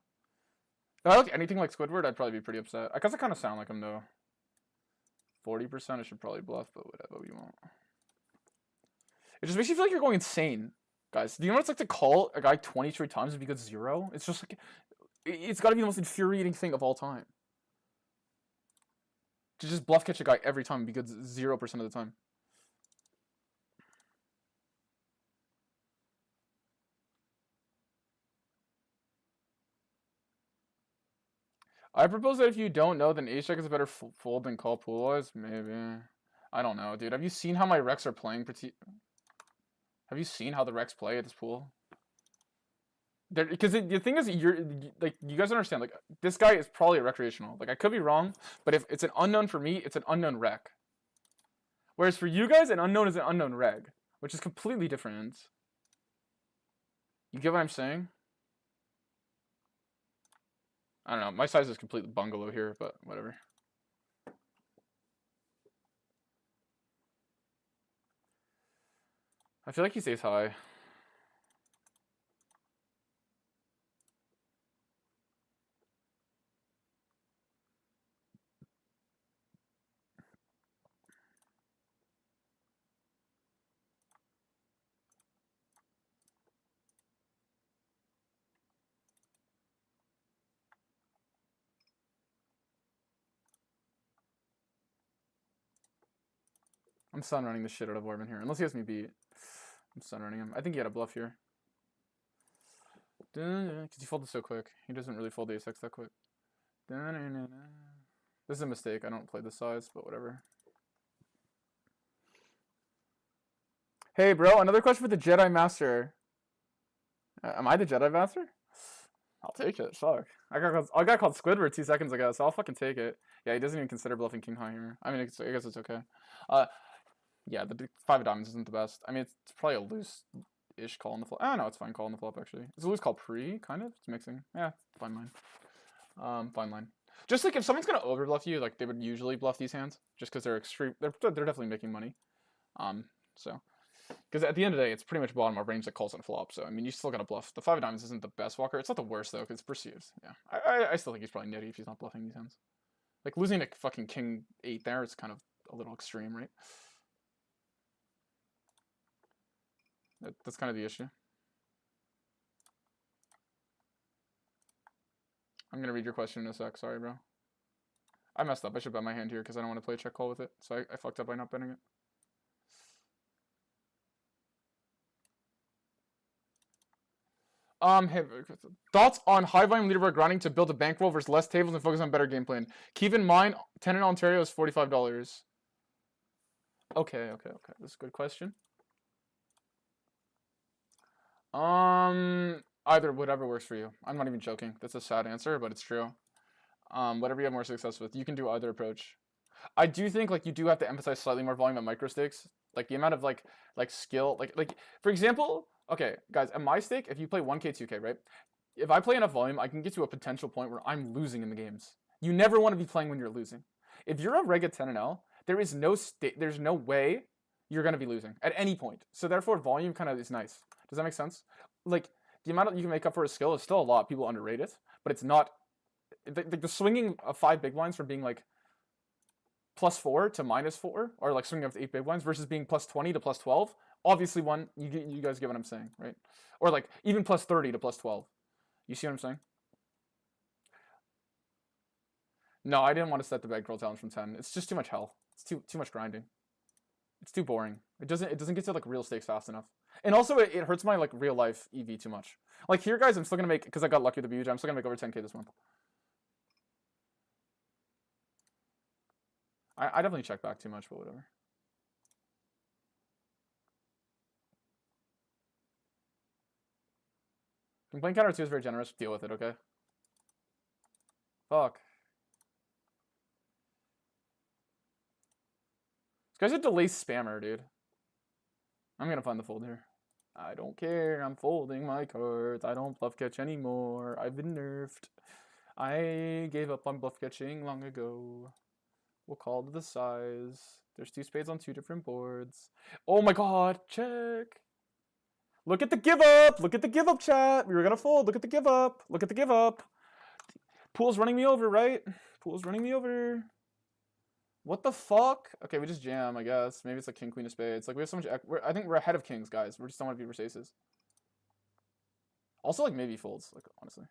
If I look anything like Squidward, I'd probably be pretty upset. I guess I kind of sound like him, though. 40%, I should probably bluff, but whatever, we won't. It just makes you feel like you're going insane, guys. Do you know what it's like to call a guy 23 times and he gets 0? It's just like, it's got to be the most infuriating thing of all time. To just bluff catch a guy every time because 0% of the time. I propose that if you don't know, then ace-jack is a better fold than call pool-wise. Maybe. I don't know, dude. Have you seen how my Rex are playing? Have you seen how the Rex play at this pool? Because the thing is, like, you guys understand, like, this guy is probably a recreational. Like, I could be wrong, but if it's an unknown for me, it's an unknown rec. Whereas for you guys, an unknown is an unknown reg, which is completely different. You get what I'm saying? I don't know. My size is completely bungalow here, but whatever. I feel like he stays high. I'm sun running the shit out of Orban here. Unless he has me beat. I'm sun running him. I think he had a bluff here. Because he folded so quick. He doesn't really fold the ace-x that quick. This is a mistake. I don't play this size, but whatever. Hey, bro, another question for the Jedi Master. Am I the Jedi Master? I'll take it. Fuck. I got called Squidward 2 seconds ago, so I'll fucking take it. Yeah, he doesn't even consider bluffing king high here. I mean, I guess it's okay. Yeah, the 5 of diamonds isn't the best. I mean, it's probably a loose-ish call on the flop. Oh, no, it's fine call on the flop, actually. It's a loose call pre, kind of. It's mixing. Yeah, fine line. Fine line. Just like if someone's gonna overbluff you, like they would usually bluff these hands, just because they're extreme. They're definitely making money. So. Because at the end of the day, it's pretty much bottom of range that calls on flop. So, I mean, you still got to bluff. The 5 of diamonds isn't the best walker. It's not the worst, though, because it's perceived. Yeah. I still think he's probably nitty if he's not bluffing these hands. Like, losing to fucking king 8 there is kind of a little extreme, right? That's kind of the issue. I'm going to read your question in a sec. Sorry, bro. I messed up. I should bet my hand here because I don't want to play a check call with it. So I fucked up by not betting it. Hey, thoughts on high volume leaderboard grinding to build a bankroll versus less tables and focus on better game plan. Keep in mind, 10 in Ontario is $45. Okay. That's a good question. Either whatever works for you. I'm not even joking. That's a sad answer, but it's true. Whatever you have more success with, you can do either approach. I do think like you do have to emphasize slightly more volume at micro stakes. Like the amount of like skill, like for example, okay, guys, at my stake, if you play 1K, 2K, right? If I play enough volume, I can get to a potential point where I'm losing in the games. You never want to be playing when you're losing. If you're a reg at 10-0, there's no way you're gonna be losing at any point. So therefore, volume kind of is nice. Does that make sense? Like the amount that you can make up for a skill is still a lot. People underrate it, but it's not. The swinging of 5 big blinds from being like +4 to -4, or like swinging up to 8 big blinds versus being +20 to +12. Obviously, you guys get what I'm saying, right? Or like even +30 to +12. You see what I'm saying? No, I didn't want to set the bankroll challenge from 10. It's just too much hell. It's too much grinding. It's too boring. It doesn't get to like real stakes fast enough. And also it hurts my like real life EV too much. Like here, guys, I'm still gonna make, because I got lucky with the BUJ, I'm still gonna make over 10K this month. I definitely check back too much, but whatever. Playing counter 2 is very generous. Deal with it, okay? Fuck. This guy's a delay spammer, dude. I'm gonna find the fold here. I don't care. I'm folding my cards. I don't bluff catch anymore. I've been nerfed. I gave up on bluff catching long ago. We'll call to the size. There's 2 spades on 2 different boards. Oh my god, check. Look at the give up. Look at the give up, chat. We were gonna fold. Look at the give up. Look at the give up. Pool's running me over, right? Pool's running me over. What the fuck? Okay, we just jam, I guess. Maybe it's like king, queen of spades. Like we have so much. I think we're ahead of kings, guys. We just don't want to be versus aces. Also, like maybe folds. Like honestly.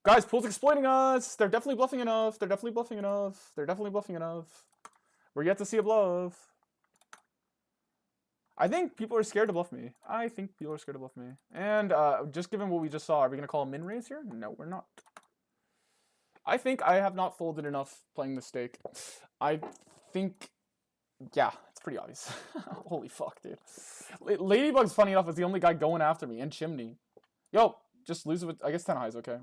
Guys, pool's exploiting us. They're definitely bluffing enough. They're definitely bluffing enough. They're definitely bluffing enough. We're yet to see a bluff. I think people are scared to bluff me. I think people are scared to bluff me. And just given what we just saw, are we gonna call a min raise here? No, we're not. I think I have not folded enough playing the stake. I think, yeah, it's pretty obvious. Holy fuck, dude. Ladybug's, funny enough, is the only guy going after me, and Chimney. Yo, just lose it with, I guess 10 highs, okay.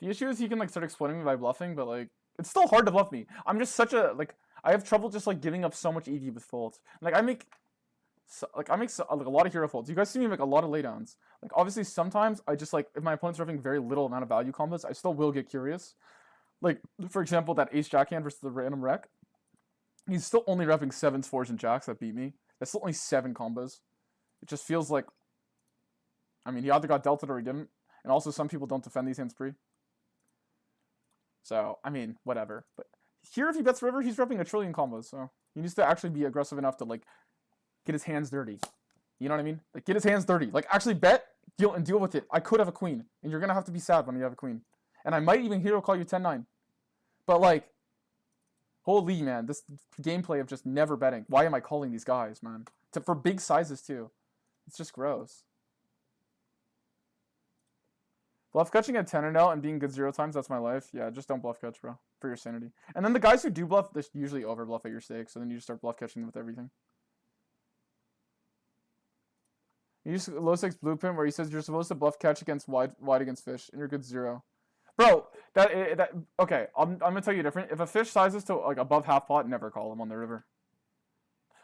The issue is he can like start exploiting me by bluffing, but like it's still hard to bluff me. I'm just such a like I have trouble just like giving up so much EV with folds. Like I make like a lot of hero folds. You guys see me make a lot of laydowns. Like obviously sometimes I just like if my opponent's revving very little amount of value combos, I still will get curious. Like for example, that ace jack hand versus the random wreck. He's still only revving 7s, 4s, and jacks that beat me. That's still only 7 combos. It just feels like I mean he either got dealt it or he didn't. And also some people don't defend these hands pre. So, I mean, whatever. But here, if he bets river, he's revving a trillion combos. So he needs to actually be aggressive enough to like get his hands dirty. You know what I mean? Like get his hands dirty. Like actually bet, deal with it. I could have a queen, and you're gonna have to be sad when you have a queen. And I might even hero call you 10-9. But like, holy man, this gameplay of just never betting. Why am I calling these guys, man? For big sizes too. It's just gross. Bluff catching at 10 or no and being good 0 times, that's my life. Yeah, just don't bluff catch, bro. For your sanity. And then the guys who do bluff, they usually over bluff at your stake, so then you just start bluff catching them with everything. You use low stakes blueprint where he says you're supposed to bluff catch against wide against fish, and you're good 0. Bro, okay, I'm gonna tell you different. If a fish sizes to like above half pot, never call him on the river.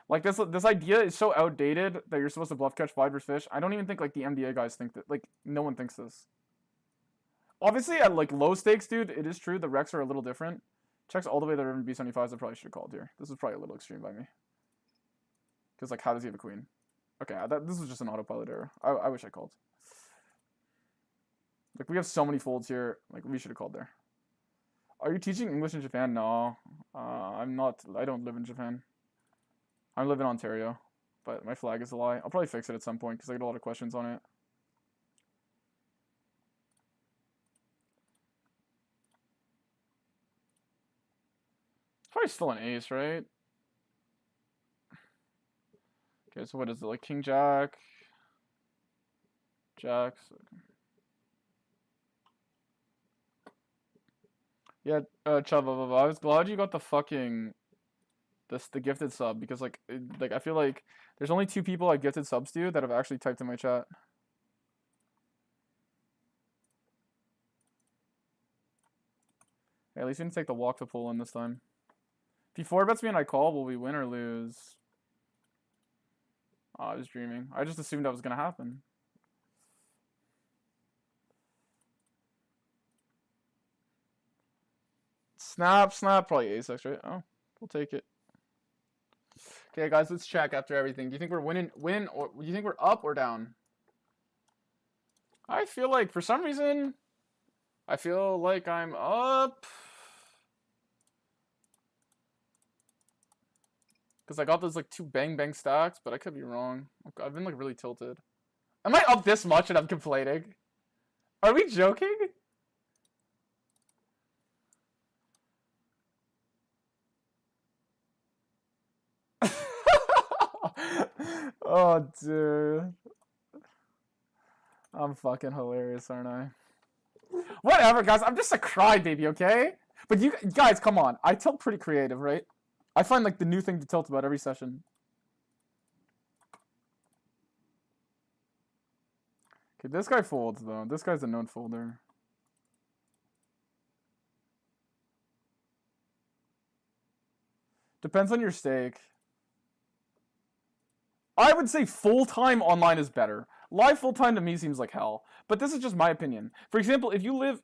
Like this idea is so outdated that you're supposed to bluff catch wide versus fish. I don't even think like the MDA guys think that. Like no one thinks this. Obviously, at like low stakes, dude, it is true the Rex are a little different. Checks all the way to river B75s. I probably should have called here. This is probably a little extreme by me. Because like, how does he have a queen? Okay, this is just an autopilot error. I wish I called. Like we have so many folds here. Like we should have called there. Are you teaching English in Japan? No, I'm not. I don't live in Japan. I live in Ontario, but my flag is a lie. I'll probably fix it at some point because I get a lot of questions on it. Probably still an ace, right? Okay, so what is it? Like king jack, jacks. Yeah, Chubb, I was glad you got the fucking the gifted sub because like I feel like there's only 2 people I gifted subs to that have actually typed in my chat. Hey, at least we didn't take the walk to pull in this time. If he 4-bets me and I call, will we win or lose? Oh, I was dreaming. I just assumed that was gonna happen. Snap, probably ace-x, right? Oh, we'll take it. Okay, guys, let's check after everything. Do you think we're win, or do you think we're up or down? I feel like, for some reason, I feel like I'm up. Because I got those, like, 2 bang stacks, but I could be wrong. I've been, like, really tilted. Am I up this much and I'm complaining? Are we joking? Oh, dude. I'm fucking hilarious, aren't I? Whatever, guys. I'm just a crybaby, okay? But you guys, come on. I tilt pretty creative, right? I find like the new thing to tilt about every session. Okay, this guy folds though. This guy's a known folder. Depends on your stake. I would say full-time online is better. Live full-time to me seems like hell. But this is just my opinion. For example, if you have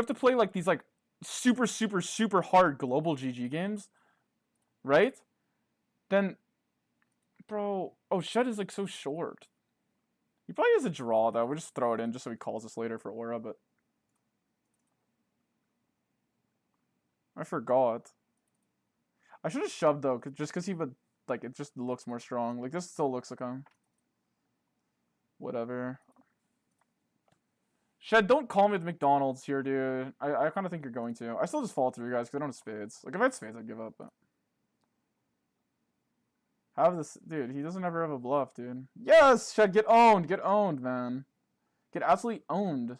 to play like these like super hard global GG games, right? Then, bro, oh, Shed is like so short. He probably has a draw though. We'll just throw it in just so he calls us later for aura, but I forgot. I should have shoved though, just because he would like it just looks more strong. Like this still looks like him. Whatever. Shed, don't call me with McDonald's here, dude. I kind of think you're going to. I still just fall through, guys, because I don't have spades. Like, if I had spades, I'd give up, but... Have this... Dude, he doesn't ever have a bluff, dude. Yes! Shed, get owned! Get owned, man. Get absolutely owned.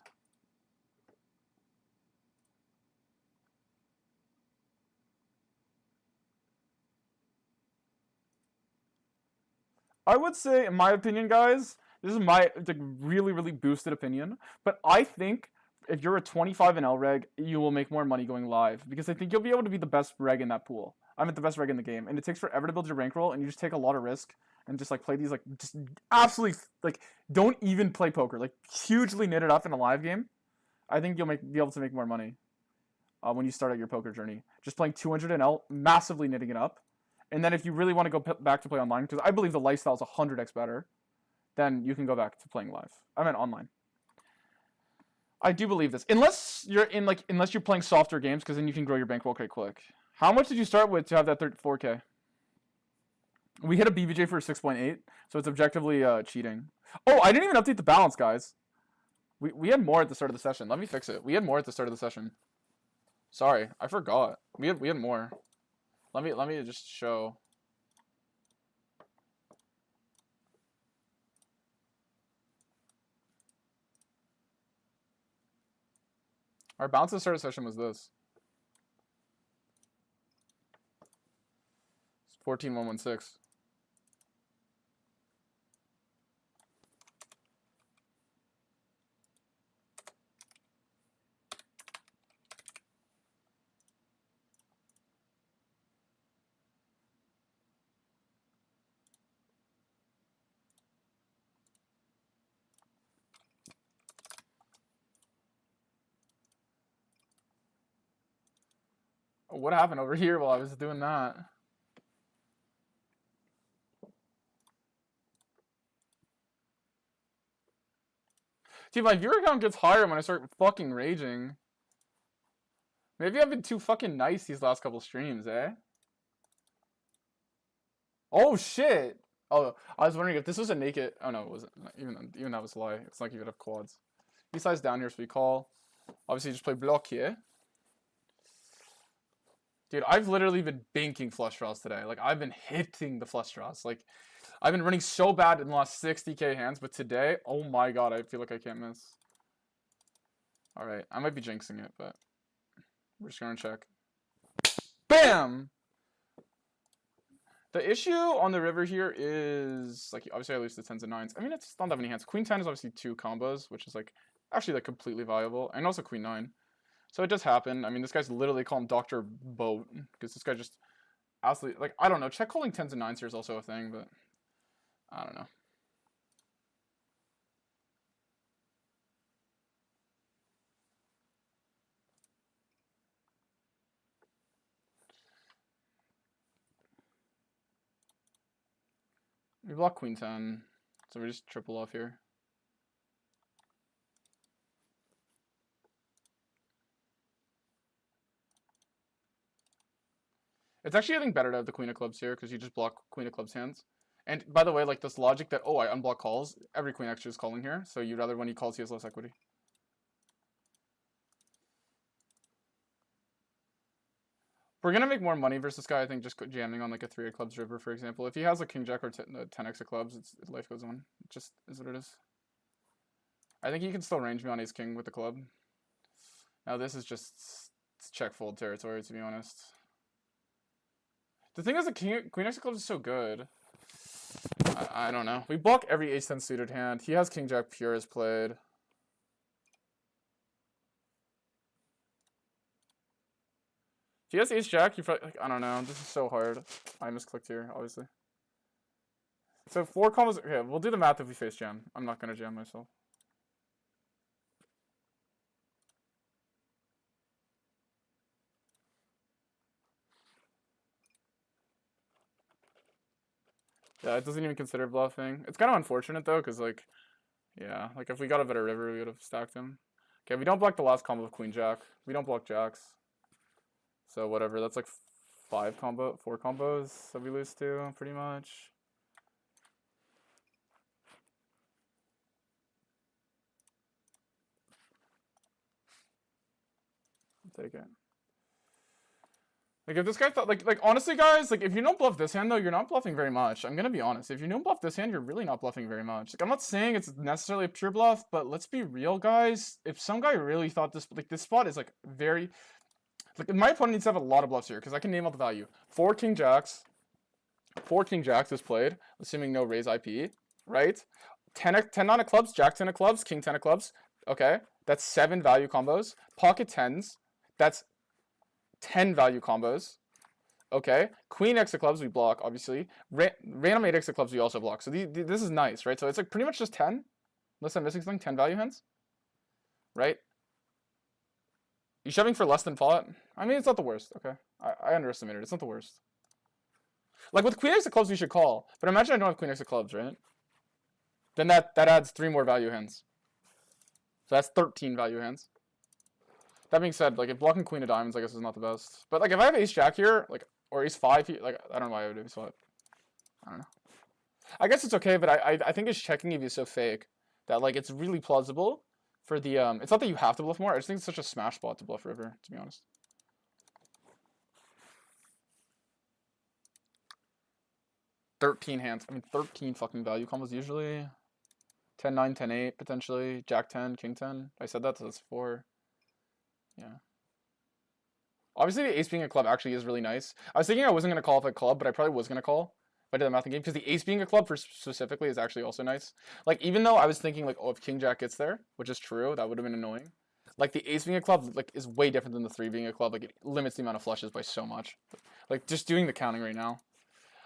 I would say, in my opinion, guys... This is my like, really boosted opinion, but I think if you're a 25NL reg, you will make more money going live because I think you'll be able to be the best reg in that pool. I'm at the best reg in the game, and it takes forever to build your bankroll, and you just take a lot of risk and just like play these like just absolutely like don't even play poker, like hugely knit it up in a live game. I think you'll be able to make more money when you start out your poker journey. Just playing 200NL, massively knitting it up, and then if you really want to go back to play online, because I believe the lifestyle is 100x better, then you can go back to playing live. I meant online. I do believe this. Unless you're playing softer games, because then you can grow your bankroll quite quick. How much did you start with to have that 34K? We hit a BBJ for 6.8, so it's objectively cheating. Oh, I didn't even update the balance, guys. We had more at the start of the session. Let me fix it. We had more at the start of the session. Sorry, I forgot. We had more. Let me just show. Our balance at the start of the session was this. 14,116. What happened over here while I was doing that? Dude, my viewer count gets higher when I start fucking raging. Maybe I've been too fucking nice these last couple streams, eh? Oh shit! Oh, I was wondering if this was a naked. Oh no, it wasn't. Even that was a lie. It's not even have quads. B-sides down here, so we call. Obviously, just play block here. Dude, I've literally been banking flush draws today. Like, I've been hitting the flush draws. Like, I've been running so bad in the last 60k hands, but today, oh my god, I feel like I can't miss. Alright, I might be jinxing it, but we're just gonna check. BAM! The issue on the river here is, like, obviously I lose the 10s and 9s. I mean, it's not that many hands. Queen 10 is obviously 2 combos, which is, like, actually, like, completely viable. And also Queen 9. So it does happen. I mean, this guy's literally called him Dr. Boat, because this guy just absolutely, like, I don't know. Check calling 10s and 9s here is also a thing, but I don't know. We block Queen 10, so we just triple off here. It's actually, I think, better to have the Queen of Clubs here, because you just block Queen of Clubs hands. And, by the way, like, this logic that, oh, I unblock calls, every Queen extra is calling here, so you'd rather when he calls, he has less equity. We're going to make more money versus this guy, I think, just jamming on, like, a 3 of Clubs river, for example. If he has a King Jack or 10x of Clubs, life goes on. It just is what it is. I think he can still range me on Ace King with the club. Now, this is just check fold territory, to be honest. The thing is, the Queen X of Clubs is so good. I don't know. We block every Ace 10 suited hand. He has King Jack pure as played. If he has Ace Jack, you probably, like, I don't know. This is so hard. I misclicked here, obviously. So 4 combos. Okay, we'll do the math if we face jam. I'm not gonna jam myself. Yeah, it doesn't even consider bluffing. It's kind of unfortunate, though, because, like, yeah, like, if we got a better river, we would have stacked him. Okay, we don't block the last combo of Queen Jack. We don't block Jacks. So, whatever, that's, like, 4 combos that we lose to, pretty much. I'll take it. Like, if this guy thought, like, honestly, guys, like, if you don't bluff this hand, though, you're not bluffing very much. I'm gonna be honest. If you don't bluff this hand, you're really not bluffing very much. Like, I'm not saying it's necessarily a pure bluff, but let's be real, guys. If some guy really thought this, like, this spot is, like, very, like, my opponent needs to have a lot of bluffs here, because I can name out the value. 4 King Jacks is played, assuming no raise IP, right? 10 9 of clubs, Jack 10 of clubs, King 10 of clubs, okay? That's 7 value combos. Pocket 10s. That's 10 value combos. Okay. Queen X of clubs we block, obviously. Random 8 X of clubs we also block. So this is nice, right? So it's like pretty much just 10. Unless I'm missing something. 10 value hands. Right? You shoving for less than pot? I mean, it's not the worst. Okay. I underestimated. It's not the worst. Like with Queen X of clubs we should call. But imagine I don't have Queen X of clubs, right? Then that adds 3 more value hands. So that's 13 value hands. That being said, like if blocking Queen of Diamonds, I guess is not the best. But like if I have Ace Jack here, like or Ace 5 here, like I don't know why I would do Ace 5. I don't know. I guess it's okay, but I think his checking EV is so fake that like it's really plausible for the it's not that you have to bluff more. I just think it's such a smash spot to bluff river, to be honest. $13 hands. I mean 13 fucking value combos usually. 10-9, 10-8 potentially. Jack 10, King 10. I said that, so that's 4. Yeah. Obviously, the ace being a club actually is really nice. I was thinking I wasn't going to call if a club, but I probably was going to call if I did the math in game, because the ace being a club for specifically is actually also nice. Like, even though I was thinking, like, oh, if King Jack gets there, which is true, that would have been annoying. Like, the ace being a club, like, is way different than the 3 being a club. Like, it limits the amount of flushes by so much. Like, just doing the counting right now.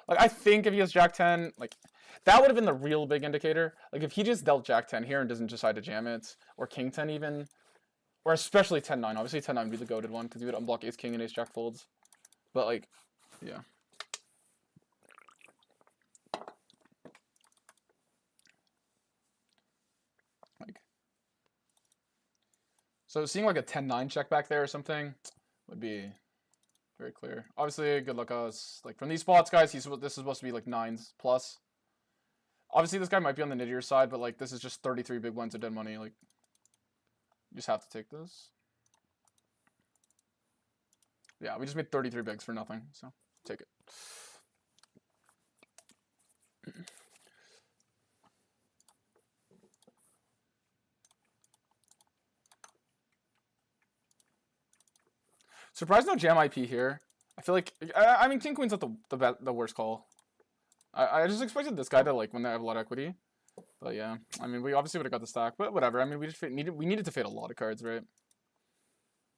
Like, I think if he has Jack 10, like, that would have been the real big indicator. Like, if he just dealt Jack 10 here and doesn't decide to jam it, or King 10 even, or especially 10-9. Obviously 10-9 would be the goated one, because he would unblock Ace King and Ace Jack folds. But, like, yeah. Like, so seeing like a 10-9 check back there or something would be very clear. Obviously, good luck us. Like, from these spots, guys, this is supposed to be like 9s plus. Obviously, this guy might be on the nittier side, but like this is just 33 big blinds of dead money. Like, you just have to take this. Yeah, we just made 33 bigs for nothing, so take it. Surprised no jam IP here. I feel like I mean King Queen's not the worst call. I just expected this guy to like when they have a lot of equity. But yeah, I mean we obviously would have got the stack, but whatever. I mean we just needed to fade a lot of cards, right?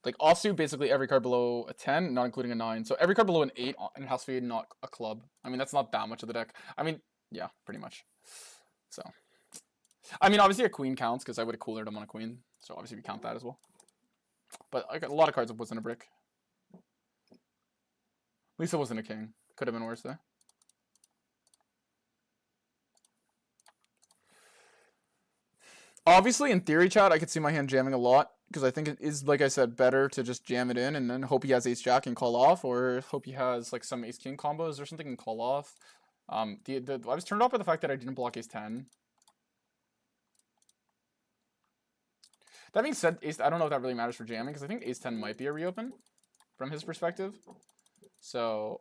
Like offsuit basically every card below a 10, not including a 9. So every card below an 8 and it has to fade, not a club. I mean that's not that much of the deck. I mean, yeah, pretty much. So I mean obviously a queen counts because I would have coolered him on a queen. So obviously we count that as well. But like a lot of cards wasn't a brick. At least it wasn't a king. Could have been worse though. Obviously, in theory, chat, I could see my hand jamming a lot because I think it is, like I said, better to just jam it in and then hope he has ace jack and call off, or hope he has like some ace king combos or something and call off. I was turned off by the fact that I didn't block ace 10. That being said, I don't know if that really matters for jamming because I think ace 10 might be a reopen from his perspective. So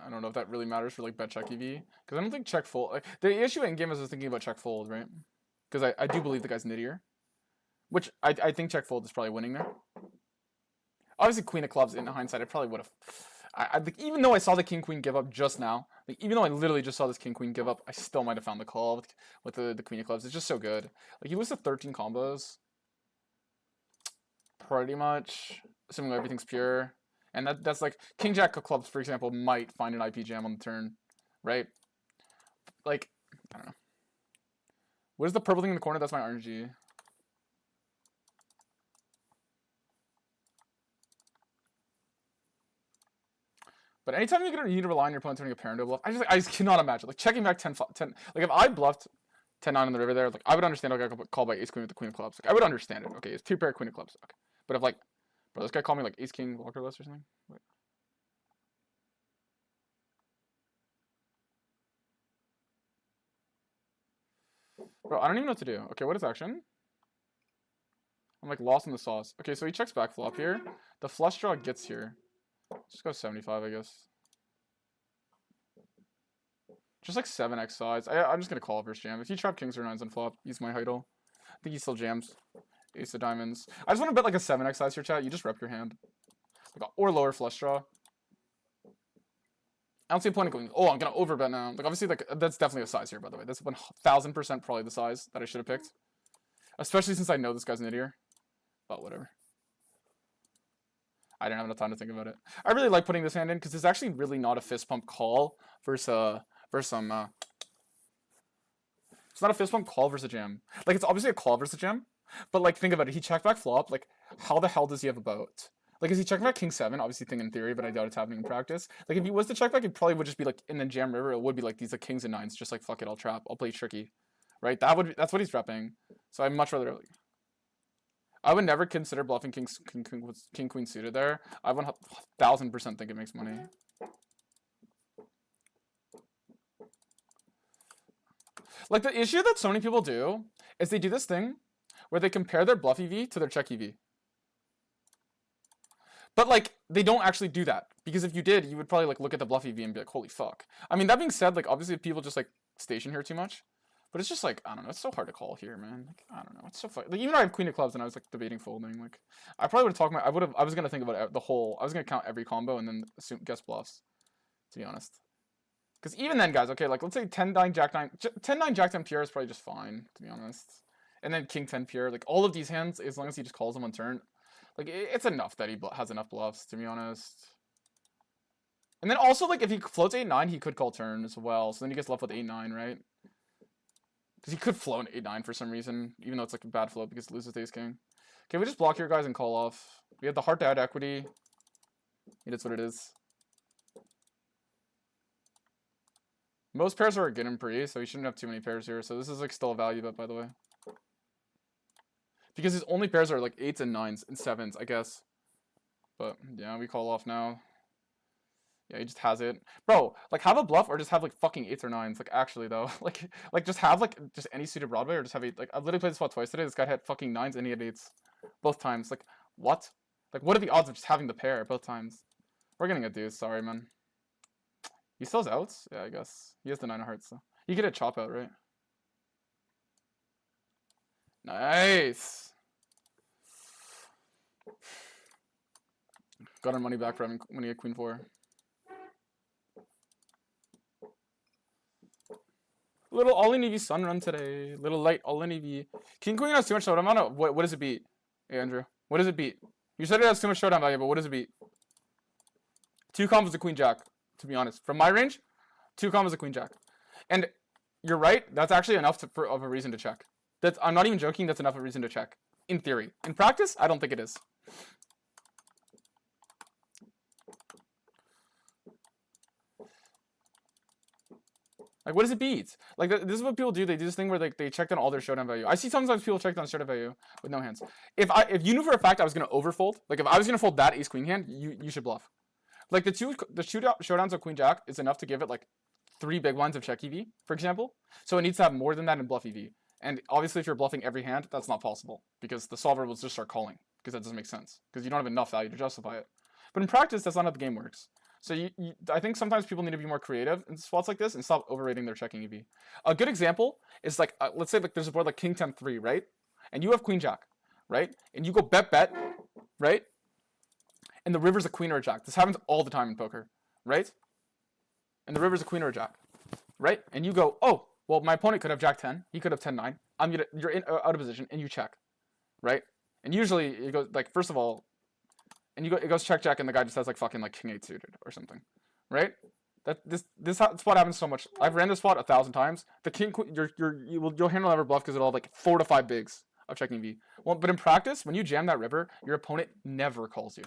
I don't know if that really matters for like bet check EV because I don't think check fold. Like, the issue in game is I was thinking about check fold, right? Because I do believe the guy's nittier, which I think check fold is probably winning there. Obviously, queen of clubs in hindsight, I probably would have. Like, even though I saw the king queen give up just now, like even though I literally just saw this king queen give up, I still might have found the call with the queen of clubs. It's just so good. Like he loses 13 combos, pretty much, assuming everything's pure. And that's like king jack of clubs, for example, might find an IP jam on the turn, right? Like I don't know. What is the purple thing in the corner? That's my RNG. But anytime you need to rely on your opponent turning a pair into a bluff, I just cannot imagine. Like checking back 10, like if I bluffed 10-9 on the river there, like I would understand. Okay, I got called by ace queen with the queen of clubs. Like, I would understand it. Okay, it's 2 pair queen of clubs. Okay, but if like, bro, this guy called me like ace king walkerless or something. Wait. Bro, I don't even know what to do. Okay, what is action? I'm like lost in the sauce. Okay, so he checks back flop here. The flush draw gets here. Just go 75, I guess. Just like 7x size. I'm just gonna call versus jam. If you trap kings or 9s on flop, use my idol. I think he still jams. Ace of diamonds. I just want to bet like a 7x size here, chat. You just rep your hand. Like, or lower flush draw. I don't see a point in going, oh, I'm gonna overbet now. Like obviously like that's definitely a size here, by the way. That's 1000% probably the size that I should have picked. Especially since I know this guy's an idiot. But whatever. I didn't have enough time to think about it. I really like putting this hand in because it's actually really not a fist pump call versus some. It's not a fist pump call versus a jam. Like, it's obviously a call versus a jam, but like, think about it. He checked back flop. Like, how the hell does he have a boat? Like, is he checking back king 7? Obviously, thing in theory, but I doubt it's happening in practice. Like, if he was to check back, it probably would just be like in the jam river. It would be like these like kings and 9s, just like fuck it, I'll trap, I'll play tricky, right? That's what he's repping. So I'd much rather. Like, I would never consider bluffing king queen suited there. I 1000% think it makes money. Like, the issue that so many people do is they do this thing where they compare their bluff EV to their check EV. But like, they don't actually do that, because if you did, you would probably like look at the bluff EV and be like, holy fuck. I mean, that being said, like, obviously people just like station here too much, but it's just like, I don't know, it's so hard to call here, man. Like, I don't know, it's so fun. Like, even though I have queen of clubs and I was like debating folding, like, I probably would have talked I was gonna think about the whole, I was gonna count every combo and then guess bluffs, to be honest. Because even then, guys, okay, like, let's say 10-9, Jack-9, 10-9, Jack-10 pure is probably just fine, to be honest. And then King-10 pure, like, all of these hands, as long as he just calls them on turn, like, it's enough that he has enough bluffs, to be honest. And then also, like, if he floats 8-9, he could call turn as well, so then he gets left with 8-9, right? Because he could float an 8-9 for some reason, even though it's, like, a bad float because it loses to ace-king. Okay, we just block here, guys, and call off. We have the heart to add equity. It is what it is. Most pairs are good in pre, so he shouldn't have too many pairs here. So this is like still a value bet, by the way. Because his only pairs are like 8s and 9s and 7s, I guess. But yeah, we call off now. Yeah, he just has it. Bro, like, have a bluff or just have like fucking 8s or 9s. Like, actually though. like just have like just any suited Broadway or just have 8. Like, I've literally played this spot twice today. This guy had fucking 9s and he had 8s. Both times. Like, what? Like, what are the odds of just having the pair both times? We're getting a deuce, sorry, man. He still has outs? Yeah, I guess. He has the 9 of hearts, so. You get a chop out, right? Nice! Got our money back for having when he had queen 4. Little all-in EV sun run today. Little light all-in EV. King queen has too much showdown value. What does it beat? Hey, Andrew. What does it beat? You said it has too much showdown value, but what does it beat? 2 combos to queen jack. To be honest, from my range, 2 combos of queen jack, and you're right. That's actually enough of a reason to check. I'm not even joking. That's enough of a reason to check. In theory, in practice, I don't think it is. Like, what does it beat? Like, this is what people do. They do this thing where they check down all their showdown value. I see sometimes people check down showdown value with no hands. If you knew for a fact I was gonna overfold, like if I was gonna fold that ace queen hand, you should bluff. Like, the showdowns of queen jack is enough to give it like 3 big blinds of check EV, for example. So it needs to have more than that in bluff EV. And obviously, if you're bluffing every hand, that's not possible because the solver will just start calling because that doesn't make sense because you don't have enough value to justify it. But in practice, that's not how the game works. So I think sometimes people need to be more creative in spots like this and stop overrating their checking EV. A good example is like, let's say like there's a board like King 10-3, right? And you have queen jack, right? And you go bet, right? And the river's a queen or a jack. This happens all the time in poker, right? And the river's a queen or a jack, right? And you go, oh, well, my opponent could have jack 10. He could have 10-9. You're out of position, and you check, right? And usually it goes like, first of all, and it goes check, and the guy just has like fucking like king 8 suited or something, right? This spot happens so much. I've ran this spot 1,000 times. The king, you'll handle every bluff because it'll have like 4 to 5 bigs of checking V. Well, but in practice, when you jam that river, your opponent never calls you.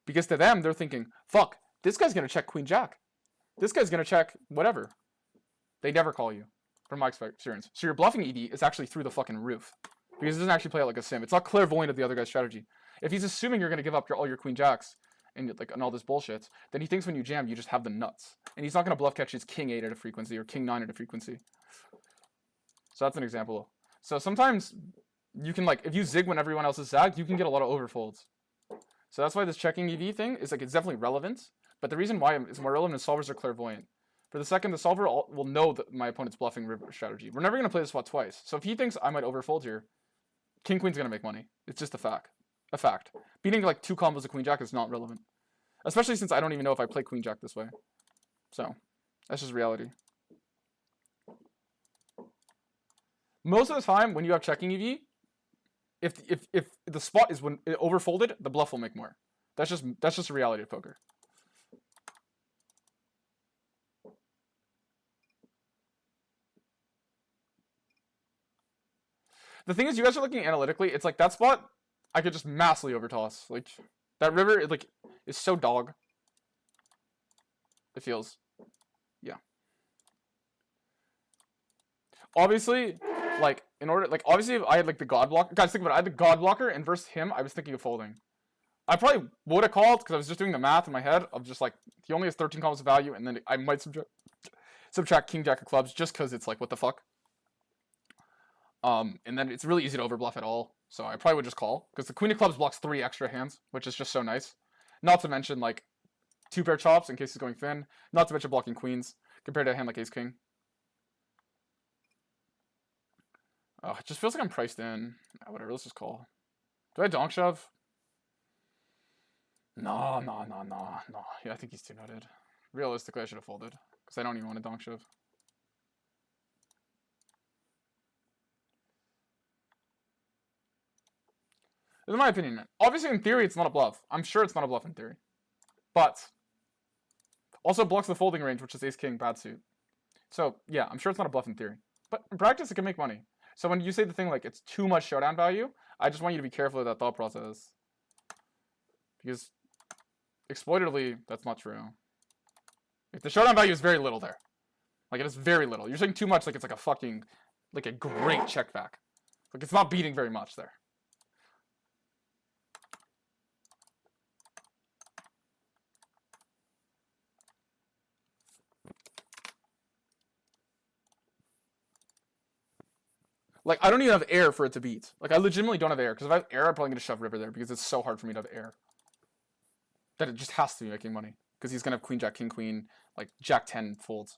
Because to them, they're thinking, fuck, this guy's going to check queen jack. This guy's going to check whatever. They never call you, from my experience. So your bluffing EV is actually through the fucking roof. Because it doesn't actually play out like a sim. It's not clairvoyant of the other guy's strategy. If he's assuming you're going to give up all your queen jacks and all this bullshit, then he thinks when you jam, you just have the nuts. And he's not going to bluff catch his king 8 at a frequency or king 9 at a frequency. So that's an example. So sometimes you can, like, if you zig when everyone else is zagged, you can get a lot of overfolds. So that's why this checking EV thing is like, it's definitely relevant. But the reason why it's more relevant is solvers are clairvoyant. For the second, the solver will know that my opponent's bluffing river strategy. We're never going to play this spot twice. So if he thinks I might overfold here, king queen's going to make money. It's just a fact. A fact. Beating like 2 combos of queen jack is not relevant. Especially since I don't even know if I play queen jack this way. So, that's just reality. Most of the time when you have checking EV, if the spot is when it overfolded, the bluff will make more. That's just a reality of poker. The thing is, you guys are looking analytically. It's like that spot, I could just massively overtoss. Like that river, is so dog. It feels, yeah. Obviously, obviously, if I had like the God blocker, guys, think about it. I had the God blocker, and versus him, I was thinking of folding. I probably would have called because I was just doing the math in my head of just like he only has 13 columns of value, and then I might subtract King Jack of clubs just because it's like what the fuck. And then it's really easy to overbluff at all, so I probably would just call because the Queen of clubs blocks 3 extra hands, which is just so nice. Not to mention like 2 pair chops in case he's going thin. Not to mention blocking queens compared to a hand like Ace King. Oh, it just feels like I'm priced in. Whatever, let's just call. Do I donk shove? No. Yeah, I think he's too nutted. Realistically, I should have folded because I don't even want to donk shove. This is my opinion, man. Obviously, in theory, it's not a bluff. I'm sure it's not a bluff in theory. But also blocks the folding range, which is Ace King, bad suit. So, yeah, I'm sure it's not a bluff in theory. But in practice, it can make money. So when you say the thing like it's too much showdown value, I just want you to be careful of that thought process. Because exploitatively, that's not true. If the showdown value is very little there. Like, it is very little. You're saying too much like it's like a fucking, like a great check back. Like, it's not beating very much there. Like, I don't even have air for it to beat. Like, I legitimately don't have air. Because if I have air, I'm probably going to shove river there. Because it's so hard for me to have air. That it just has to be making money. Because he's going to have queen, jack, king, queen. Like, jack 10 folds.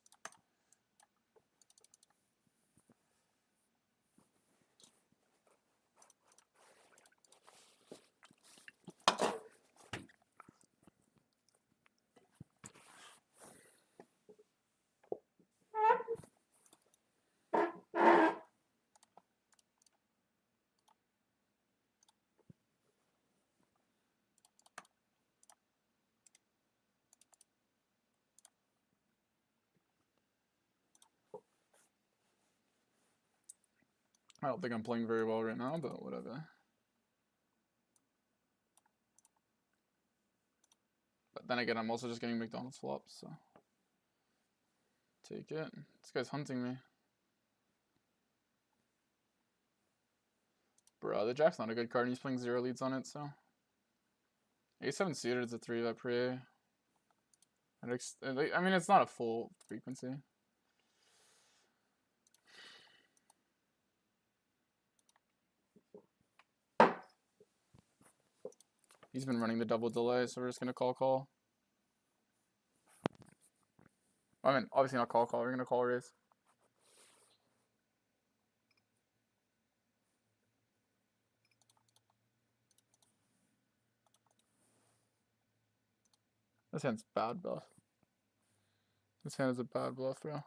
I don't think I'm playing very well right now, but whatever. But then again, I'm also just getting McDonald's flops, so. Take it. This guy's hunting me. Bro, the jack's not a good card, and he's playing 0 leads on it, so. A7 suited is a 3-bet pre. I mean, it's not a full frequency. He's been running the double delay, so we're just going to call. I mean, obviously not call. We're going to call raise. This hand's bad bluff. This hand is a bad bluff, bro.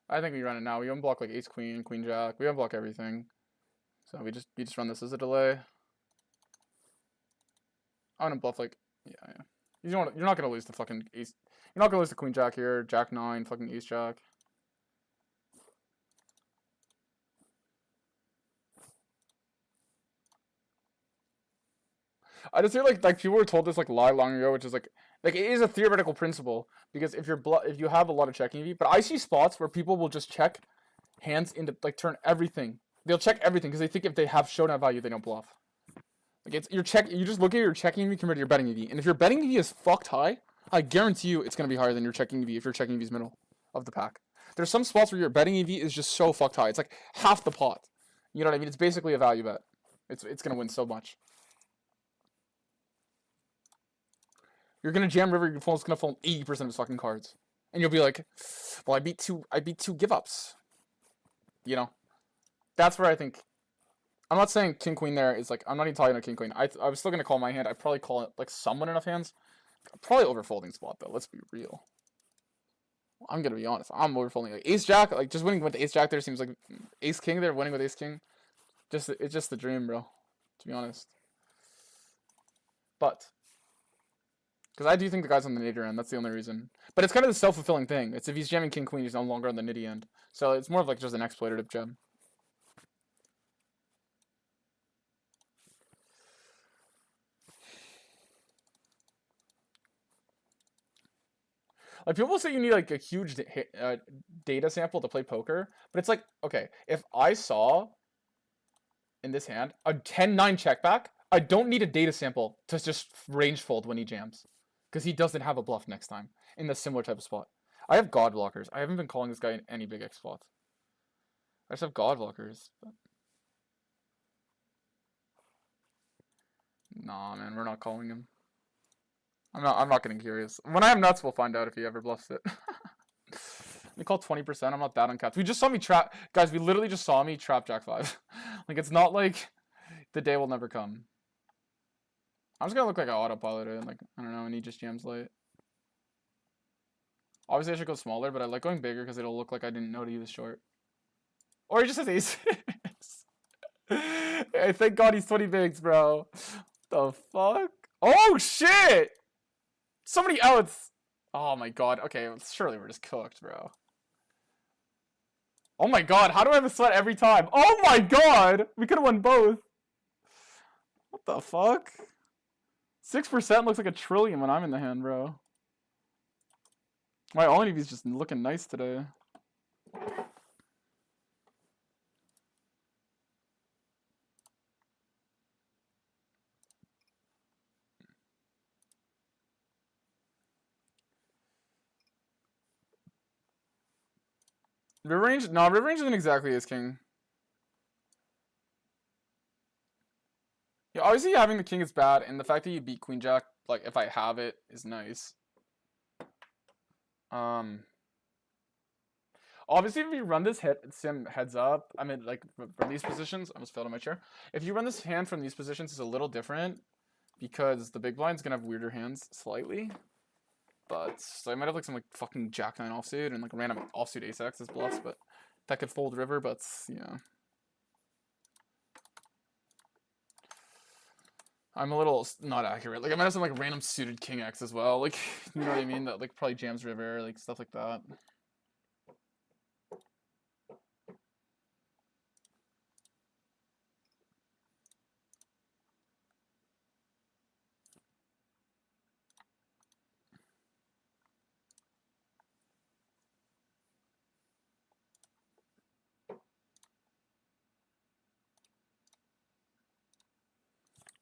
I think we run it now. We unblock like ace queen, queen jack. We unblock everything. So we just run this as a delay. I'm gonna bluff like yeah. You're not gonna lose the fucking ace. You're not gonna lose the queen jack here. Jack 9, fucking ace jack. I just feel like people were told this like lie long ago, which is like it is a theoretical principle because if you have a lot of checking EV, but I see spots where people will just check hands into like turn everything. They'll check everything because they think if they have showdown value, they don't bluff. Like it's you just look at your checking EV compared to your betting EV, and if your betting EV is fucked high, I guarantee you it's gonna be higher than your checking EV if your checking EV is middle of the pack. There's some spots where your betting EV is just so fucked high. It's like half the pot. You know what I mean? It's basically a value bet. It's gonna win so much. You're gonna jam river. Your opponent's gonna fold 80% of his fucking cards, and you'll be like, "Well, I beat two give ups." You know, that's where I think. I'm not saying king queen there is like I'm not even talking about king queen. I was still gonna call my hand. I'd probably call it like somewhat enough hands. Probably overfolding spot though. Let's be real. I'm gonna be honest. I'm overfolding. Like ace jack, like just winning with ace jack there seems like ace king there, winning with ace king. It's just the dream, bro. To be honest. But because I do think the guy's on the nadir end. That's the only reason. But it's kind of the self-fulfilling thing. It's if he's jamming king queen, he's no longer on the nitty end. So it's more of like just an exploitative jam. Like people say you need like a huge data sample to play poker, but it's like, okay, if I saw in this hand a 10-9 check back, I don't need a data sample to just range fold when he jams, because he doesn't have a bluff next time in the similar type of spot. I have god blockers. I haven't been calling this guy in any big X spots. I just have god blockers. But... Nah, man, we're not calling him. I'm not getting curious. When I have nuts, we'll find out if he ever bluffs it. We call 20%. I'm not that uncapped. We just saw me trap, guys. We literally just saw me trap Jack 5. Like it's not like the day will never come. I'm just gonna look like I autopiloted. Like I don't know, and he just jams late. Obviously, I should go smaller, but I like going bigger because it'll look like I didn't know he was short. Or he just has aces. Hey, thank God he's 20 bigs, bro. The fuck? Oh shit! So many outs. Oh my god. Okay, surely we're just cooked, bro. Oh my god, how do I have a sweat every time? Oh my god! We could have won both. What the fuck? 6% looks like a trillion when I'm in the hand, bro. My all NEV's just looking nice today. Mid-range? No, mid-range isn't exactly as king. Yeah, obviously having the king is bad, and the fact that you beat queen jack, like if I have it, is nice. Obviously if you run this sim heads up, I mean like from these positions, I almost fell on my chair. If you run this hand from these positions, it's a little different because the big blind's gonna have weirder hands slightly. But so I might have like some like fucking jack 9 offsuit and like random offsuit ace x as bluffs, but that could fold river, but yeah. I'm a little not accurate. Like I might have some like random suited king x as well. Like you know what I mean? That like probably jams river, like stuff like that.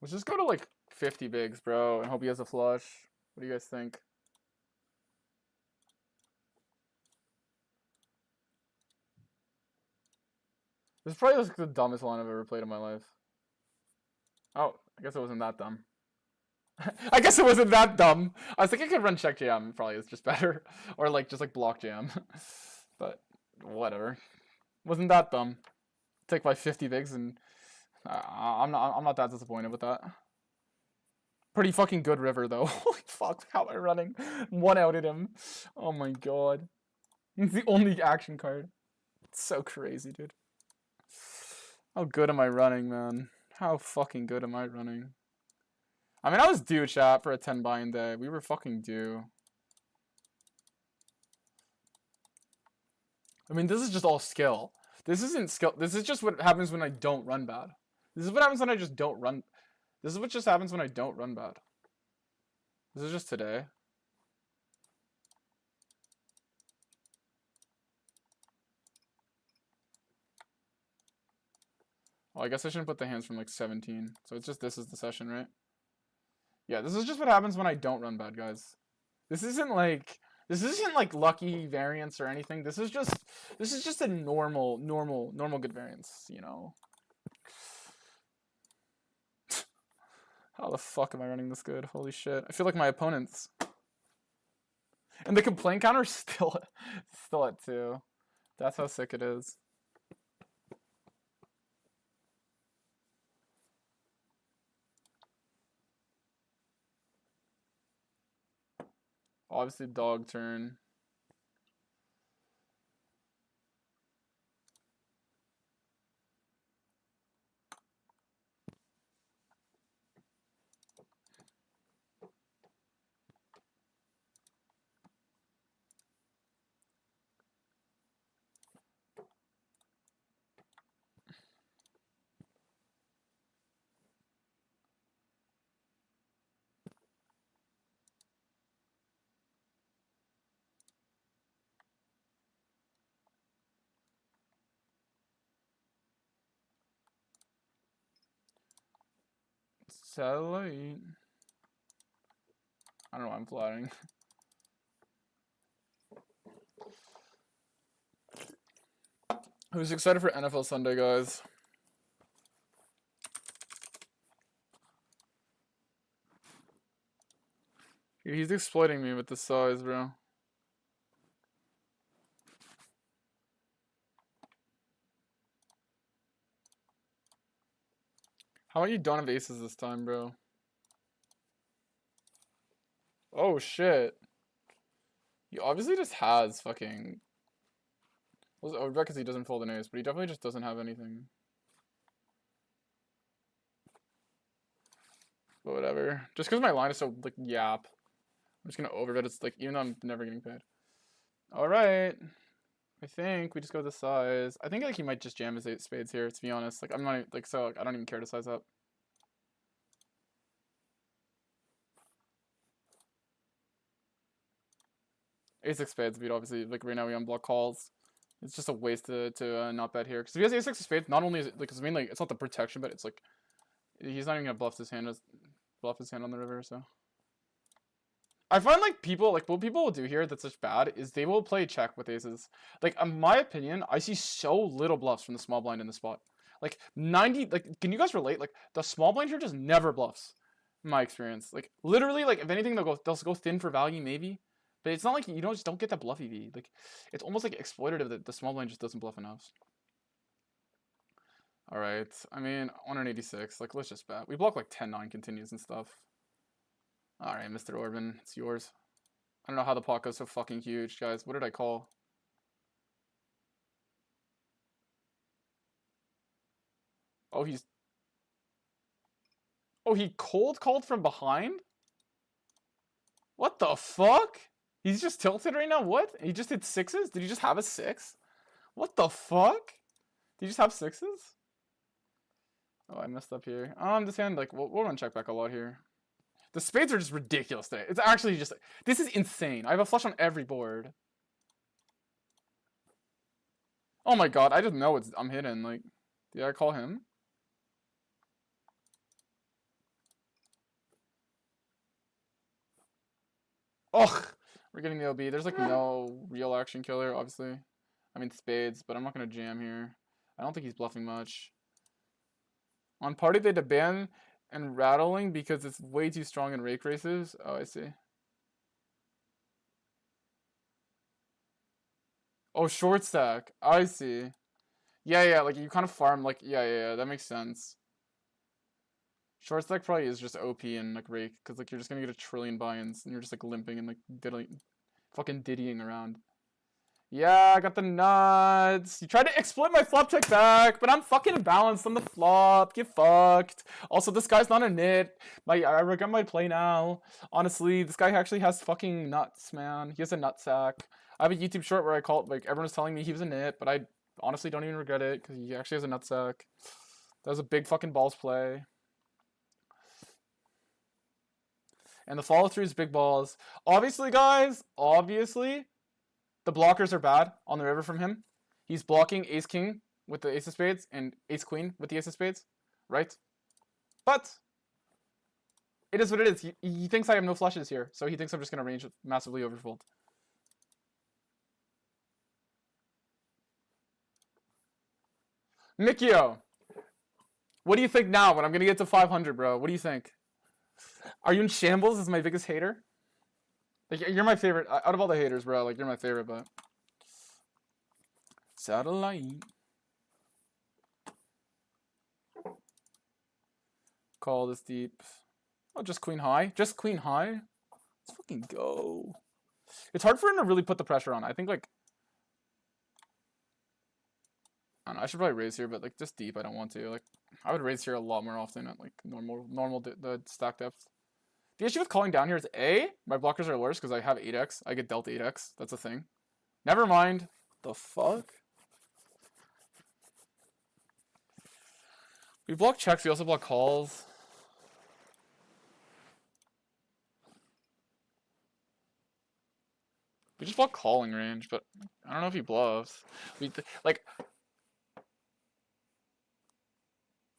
Let's just go to like 50 bigs, bro, and hope he has a flush. What do you guys think? This is probably like the dumbest line I've ever played in my life. Oh, I guess it wasn't that dumb. I guess it wasn't that dumb. I was thinking I could run check jam, probably is just better. Or like just like block jam. But whatever. Wasn't that dumb. Take my 50 bigs and I'm not that disappointed with that. Pretty fucking good river though. Holy fuck, how am I running? One outed him. Oh my god. He's the only action card. It's so crazy, dude. How good am I running, man? How fucking good am I running? I mean, I was due, chat, for a 10 buy-in day. We were fucking due. I mean, this is just all skill. This isn't skill. This is just what happens when I don't run bad. This is what happens when I just don't run. This is what just happens when I don't run bad. This is just today. Well, I guess I shouldn't put the hands from like 17. So it's just this is the session, right? Yeah, this is just what happens when I don't run bad, guys. This isn't like lucky variance or anything. This is just a normal good variance, you know. How the fuck am I running this good? Holy shit. I feel like my opponents. And the complaint counter is still at 2. That's how sick it is. Obviously dog turn. Satellite. I don't know why I'm flatting. Who's excited for NFL Sunday, guys? He's exploiting me with the size, bro. How about you don't have aces this time, bro? Oh, shit. He obviously just has fucking... Well, I would bet because he doesn't fold an ace, but he definitely just doesn't have anything. But whatever. Just because my line is so, like, yap. I'm just gonna overbet. It's like, even though I'm never getting paid. Alright. I think we just go with the size. I think like he might just jam his 8 spades here, to be honest. Like, I'm not, like, so, like, I don't even care to size up. Ace-6 spades beat, obviously. Like, right now we unblock calls. It's just a waste to not bet here. Because if he has ace-6 spades, not only is it, like, because mainly it's not the protection, but it's like, he's not even gonna bluff his hand on the river, so. I find like people, like what people will do here that's just bad is they will play check with aces. Like in my opinion, I see so little bluffs from the small blind in the spot. Like 90, like can you guys relate? Like the small blind here just never bluffs, in my experience. Like literally, like if anything, they'll go thin for value maybe, but it's not like you just don't get that bluff EV. Like it's almost like exploitative that the small blind just doesn't bluff enough. All right, I mean 186. Like let's just bet. We block like 10-9 continues and stuff. Alright, Mr. Orban, it's yours. I don't know how the pot goes so fucking huge, guys. What did I call? Oh, he cold called from behind? What the fuck? He's just tilted right now? What? He just hit 6s? Did he just have a 6? What the fuck? Did he just have 6s? Oh, I messed up here. This hand, like, we'll run check back a lot here. The spades are just ridiculous today. It's actually just... This is insane. I have a flush on every board. Oh my god, I just know I'm hidden. Like, did I call him? Ugh! We're getting the OB. There's like no real action killer, obviously. I mean spades, but I'm not gonna jam here. I don't think he's bluffing much. On party they ban and rattling because it's way too strong in rake races. Oh, I see. Oh, short stack. I see. Yeah, like you kind of farm like yeah, that makes sense. Short stack probably is just OP and like rake because like you're just gonna get a trillion buy-ins and you're just like limping and like fucking diddying around. Yeah, I got the nuts. You tried to exploit my flop check back, but I'm fucking balanced on the flop. Get fucked. Also, this guy's not a nit. I regret my play now. Honestly, this guy actually has fucking nuts, man. He has a nut sack. I have a YouTube short where I call it, like, everyone's telling me he was a nit, but I honestly don't even regret it because he actually has a nut sack. That was a big fucking balls play. And the follow through is big balls. Obviously, guys, the blockers are bad on the river from him. He's blocking ace king with the ace of spades and ace queen with the ace of spades, right? But it is what it is. He thinks I have no flushes here, so he thinks I'm just gonna range massively overfold. Mikio, what do you think now when I'm gonna get to 500, bro? What do you think? Are you in shambles as my biggest hater? Like, you're my favorite out of all the haters, bro. Like, you're my favorite, but satellite. Call this deep. Oh, just queen high. Just queen high. Let's fucking go. It's hard for him to really put the pressure on. I think like I don't know. I should probably raise here, but like just deep, I don't want to. Like I would raise here a lot more often at like normal the stack depth. The issue with calling down here is A, my blockers are worse because I have 8x. I get dealt 8x. That's a thing. Never mind. The fuck? We block checks, we also block calls. We just block calling range, but I don't know if he bluffs. Like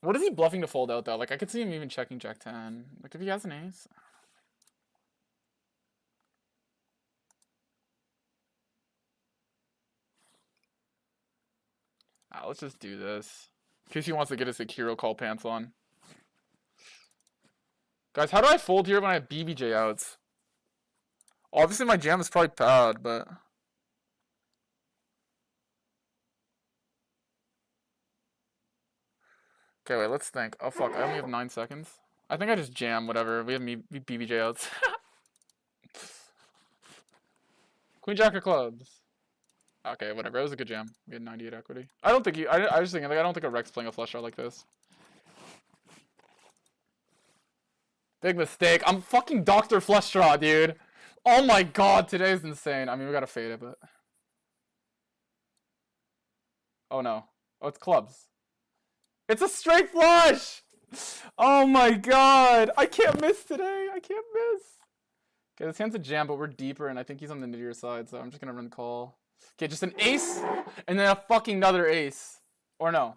What is he bluffing to fold out though? Like I could see him even checking Jack 10. Like if he has an ace. Let's just do this. In case he wants to get his hero call pants on. Guys, how do I fold here when I have BBJ outs? Obviously my jam is probably bad, but... Okay, wait, let's think. Oh fuck, I only have 9 seconds. I think I just jam, whatever. We have me BBJ outs. Queen Jack of clubs. Okay, whatever. It was a good jam. We had 98 equity. I don't think I was thinking, like, I don't think a Rex playing a flush draw like this. Big mistake. I'm fucking Dr. Flush Draw, dude. Oh my god, today's insane. I mean, we gotta fade it, but... Oh no. Oh, it's clubs. It's a straight flush! Oh my god. I can't miss today. I can't miss. Okay, this hand's a jam, but we're deeper, and I think he's on the nittier side, so I'm just gonna run call. Okay, just an ace, and then a fucking another ace. Or no.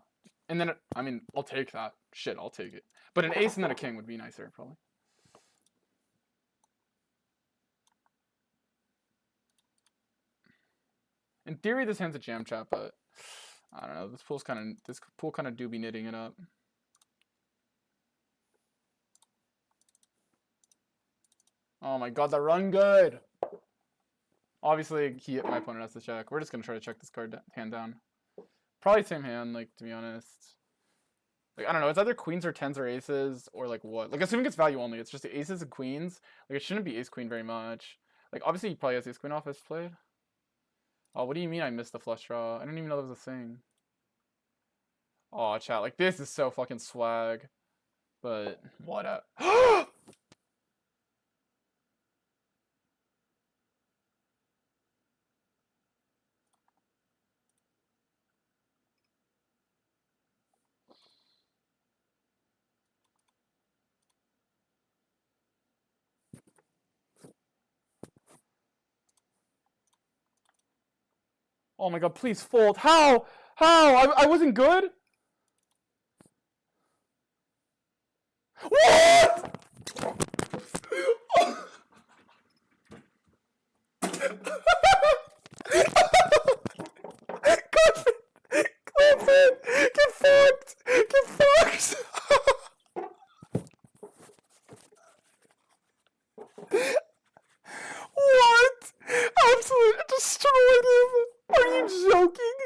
And then, I mean, I'll take that. Shit, I'll take it. But an ace and then a king would be nicer, probably. In theory, this hand's a jam chat, but I don't know. This pool kind of do be knitting it up. Oh my god, that run good. Obviously, my opponent has to check. We're just gonna try to check this hand down. Probably same hand, like, to be honest. Like, I don't know. It's either queens or tens or aces, or like what? Like, assuming it's value only. It's just the aces and queens. Like, it shouldn't be ace queen very much. Like, obviously, he probably has ace queen off as played. Oh, what do you mean I missed the flush draw? I didn't even know that was a thing. Oh, chat, like, this is so fucking swag. But, what up? Oh my god, please fold. How? How? I wasn't good? What? Clifford! Get fucked! Get fucked! What? Absolutely destroyed him! Are you joking?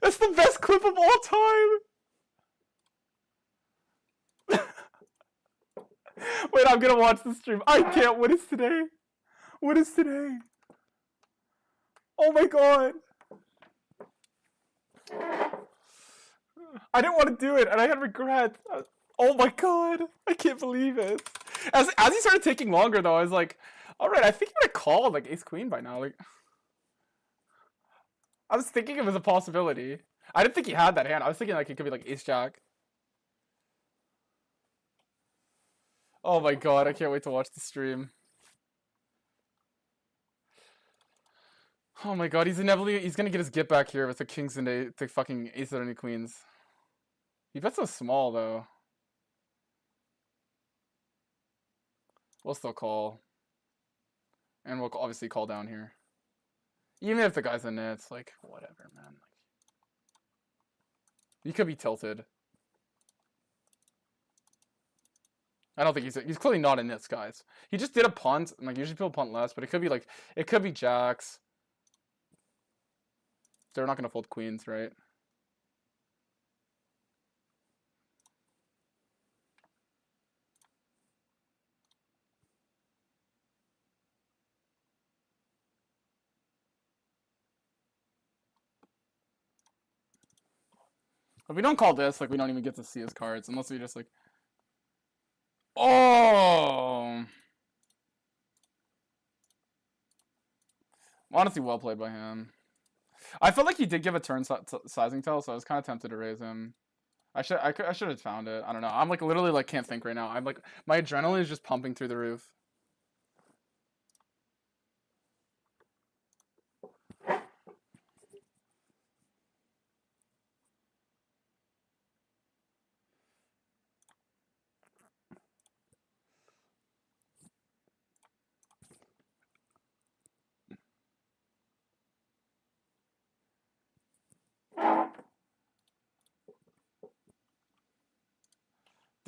That's the best clip of all time! Wait, I'm gonna watch the stream. I can't. What is today? What is today? Oh my god. I didn't want to do it, and I had regret. Oh my god. I can't believe it. As he started taking longer, though, I was like, alright, I think he would have called, like, ace-queen by now. Like, I was thinking it was a possibility. I didn't think he had that hand. I was thinking, like, it could be, like, ace-jack. Oh my god, I can't wait to watch the stream. Oh my god, he's gonna get his get back here with the kings and the fucking ace and queens. He bets so small, though. We'll still call. And we'll obviously call down here. Even if the guy's in it, it's like, whatever, man. Like, he could be tilted. I don't think he's clearly not in this, guys. He just did a punt, and like usually people punt less, but it could be like, it could be jacks. They're not gonna fold queens, right? If we don't call this, like, we don't even get to see his cards, unless we just, like... Oh! Honestly, well played by him. I felt like he did give a turn sizing tell, so I was kind of tempted to raise him. I should have found it. I don't know. I'm, like, literally, like, can't think right now. I'm, like, my adrenaline is just pumping through the roof.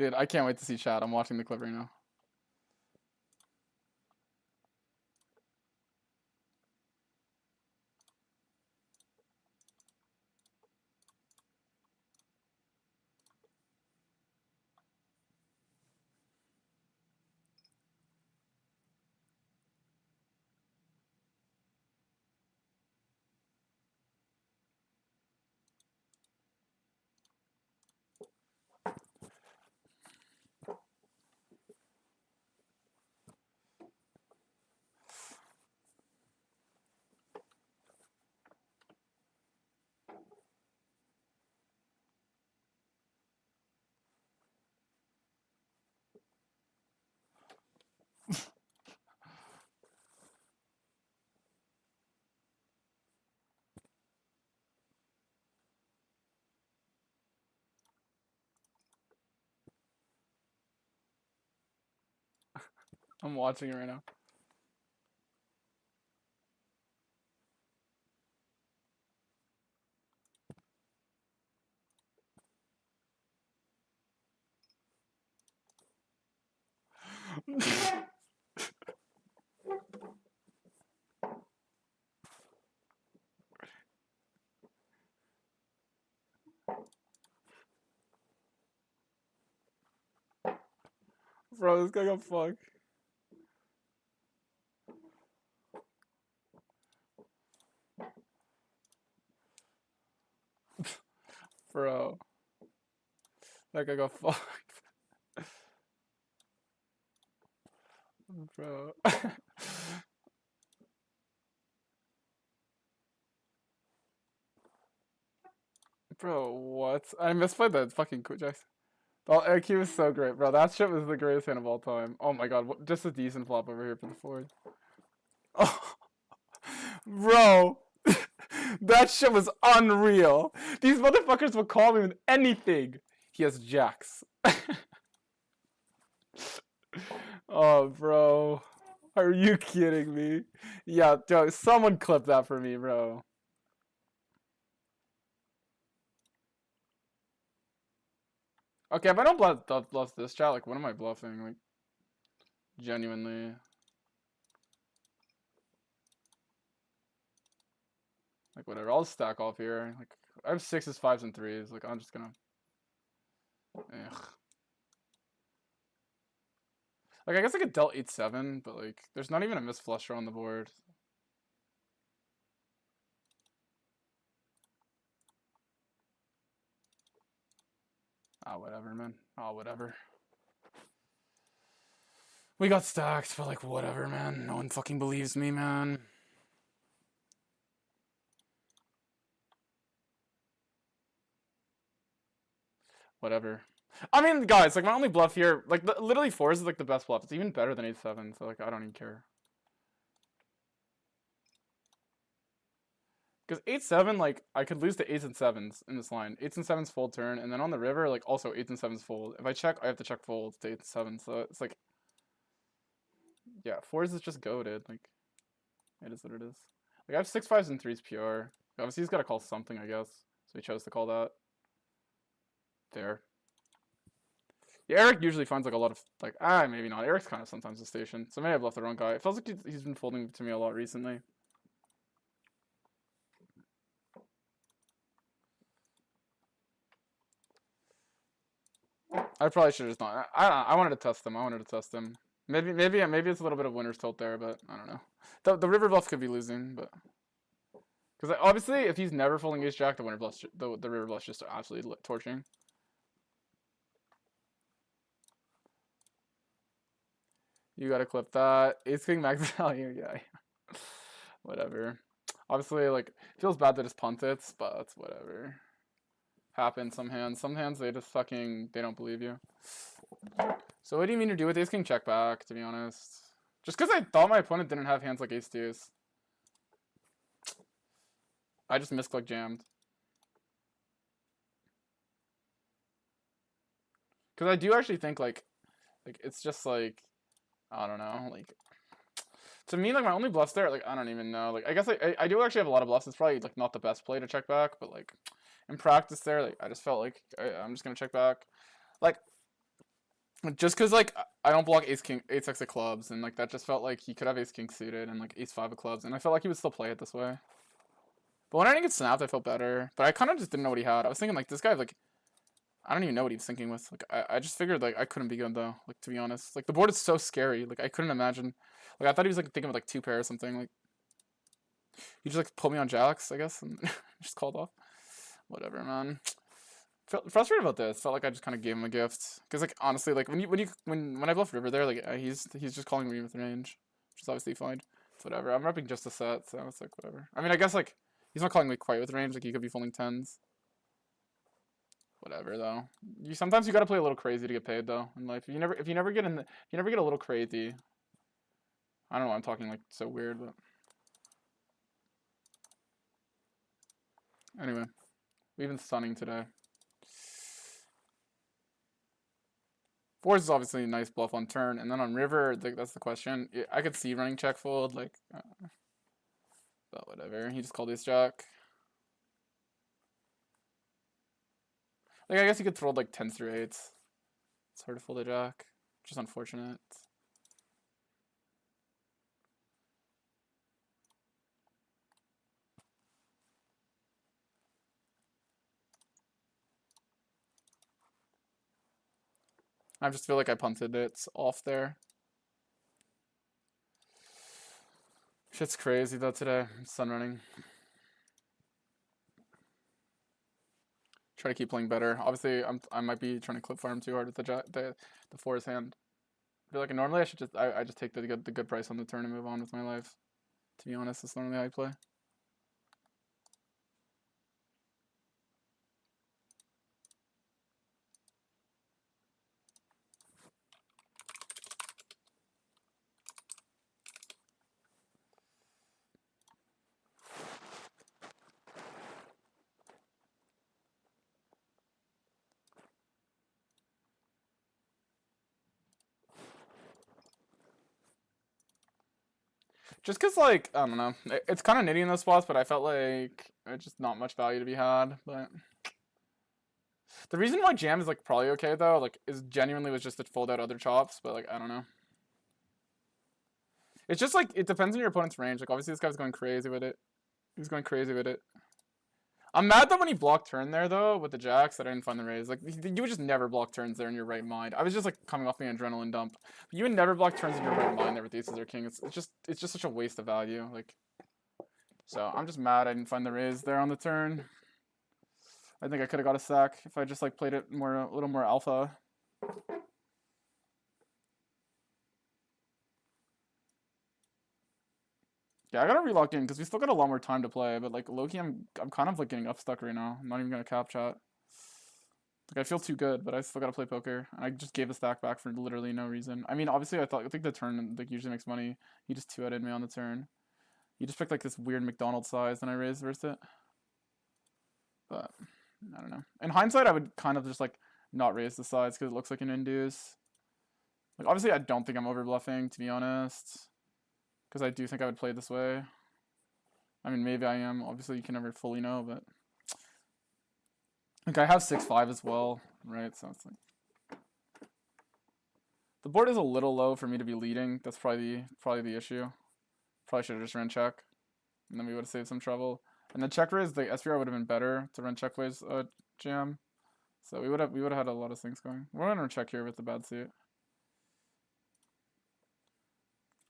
Dude, I can't wait to see chat. I'm watching the clip right now. I'm watching it right now. Bro, this guy got fucked. Bro. That guy got fucked. Bro. Bro, what? I misplayed that fucking Jackson. The IQ was so great, bro. That shit was the greatest hand of all time. Oh my god, just a decent flop over here for the fourth. Oh, bro. That shit was unreal. These motherfuckers will call me with anything. He has jacks. Oh, bro. Are you kidding me? Yeah, Joe, someone clip that for me, bro. Okay, if I don't bluff this chat, like, what am I bluffing? Like, genuinely. Like, whatever. I'll stack off here. Like, I have 6s, 5s, and 3s. Like, I'm just gonna... Ugh. Like, I guess I could dealt 8-7, but, like, there's not even a missed flush draw on the board. Ah, whatever, man. Ah, whatever. We got stacked, but, like, whatever, man. No one fucking believes me, man. Whatever. I mean, guys, like, my only bluff here, like, literally 4s is, like, the best bluff. It's even better than 8-7, so, like, I don't even care. Because 8-7, like, I could lose to 8s and 7s in this line. 8s and 7s fold turn, and then on the river, like, also 8s and 7s fold. If I check, I have to check folds to 8s and 7s, so it's like... Yeah, 4s is just goated, like... It is what it is. Like, I have 6 5s and 3s PR. Obviously, he's got to call something, I guess. So he chose to call that. Fair. Yeah, Eric usually finds, like, a lot of... Like, maybe not. Eric's kind of sometimes a station. So maybe I've left the wrong guy. It feels like he's been folding to me a lot recently. I probably should have just not. I wanted to test him. Maybe it's a little bit of winner's tilt there, but I don't know. The river bluff could be losing, but because obviously if he's never folding ace jack, the winner bluff, the river bluff's just absolutely torching. You gotta clip that. Ace king max value, yeah. Whatever. Obviously, like, feels bad that it's punt it, but it's whatever. Happens some hands. Some hands they just fucking they don't believe you. So what do you mean to do with ace king check back, to be honest? Just because I thought my opponent didn't have hands like ace deuce. I just misclick jammed. Because I do actually think like it's just like I don't know, like to me like my only bluffs there, like I don't even know. Like I guess I do actually have a lot of bluffs. It's probably like not the best play to check back, but like in practice there, like I just felt like I'm just gonna check back. Like Just because, like, I don't block ace king, ace x of clubs, and like that just felt like he could have ace king suited and like ace five of clubs, and I felt like he would still play it this way. But when I didn't get snapped, I felt better. But I kind of just didn't know what he had. I was thinking like this guy, like, I don't even know what he was thinking with. Like I just figured like I couldn't be good though. Like, to be honest, like the board is so scary. Like I couldn't imagine. Like I thought he was like thinking of like two pair or something. Like he just like put me on jacks, I guess, and just called off. Whatever, man. Felt frustrated about this. Felt like I just kind of gave him a gift. Cause like honestly, like when I bluff river there, like he's just calling me with range, which is obviously fine. It's whatever. I'm repping just a set, so it's like whatever. I mean, I guess like he's not calling me quite with range. Like he could be folding tens. Whatever though. Sometimes you gotta play a little crazy to get paid though in life. If you never get in the, you never get a little crazy. I don't know. I'm talking like so weird, but anyway, we've been sunning today. Fours is obviously a nice bluff on turn, and then on river, that's the question. I could see running check fold, like, but whatever. He just called ace jack. Like, I guess you could throw like tens through eights. It's hard to fold a jack, which is unfortunate. I just feel like I punted it off there. Shit's crazy though today. Sun running. Try to keep playing better. Obviously, I might be trying to clip farm too hard with the fours hand. I feel like normally I just take the good price on the turn and move on with my life. To be honest, that's normally how I play. Just cause like I don't know, it's kind of nitty in those spots, but I felt like it's just not much value to be had. But the reason why jam is like probably okay though, like is genuinely was just to fold out other chops, but like I don't know. It's just like it depends on your opponent's range. Like obviously this guy's going crazy with it. He's going crazy with it. I'm mad that when he blocked turn there though with the jacks that I didn't find the raise. Like you would just never block turns there in your right mind. I was just like coming off the adrenaline dump. But you would never block turns in your right mind there with aces or king. It's just such a waste of value. Like so I'm just mad I didn't find the raise there on the turn. I think I could have got a sack if I just like played it more a little more alpha. Yeah, I gotta relock in because we still got a lot more time to play. But like Loki, I'm kind of like getting up stuck right now. I'm not even gonna cap chat. Like I feel too good, but I still gotta play poker. And I just gave the stack back for literally no reason. I mean, obviously I think the turn like usually makes money. He just 2-headed me on the turn. He just picked like this weird McDonald's size, and I raised versus it. But I don't know. In hindsight, I would kind of just like not raise the size because it looks like an induce. Like obviously, I don't think I'm over bluffing to be honest, because I do think I would play this way. I mean, maybe I am. Obviously, you can never fully know, but like I have 6-5 as well, right? So it's like the board is a little low for me to be leading. That's probably the issue. Probably should have just ran check, and then we would have saved some trouble. And the check raise, the SPR would have been better to run check raise jam. So we would have had a lot of things going. We're gonna check here with the bad suit.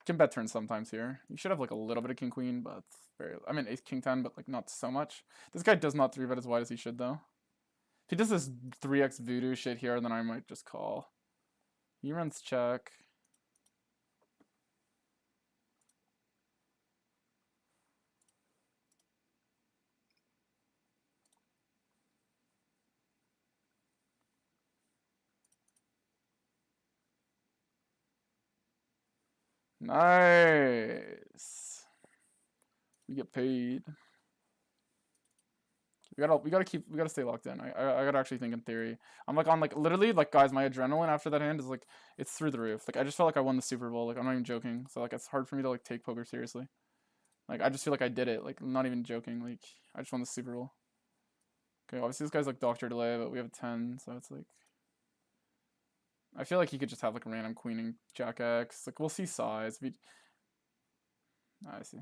Can bet turn sometimes here. You should have like a little bit of king queen, but very. I mean ace king 10, but like not so much. This guy does not 3-bet as wide as he should though. If he does this 3x voodoo shit here, then I might just call. He runs check. Nice. We get paid. We gotta stay locked in. I gotta actually think in theory. I'm like on like literally like guys, my adrenaline after that hand is like it's through the roof. Like I just felt like I won the Super Bowl. Like I'm not even joking. So like it's hard for me to like take poker seriously. Like I just feel like I did it. Like I'm not even joking. Like I just won the Super Bowl. Okay, obviously this guy's like Dr. Delay, but we have a 10, so it's like I feel like he could just have like random queening jack X. Like we'll see size. I see.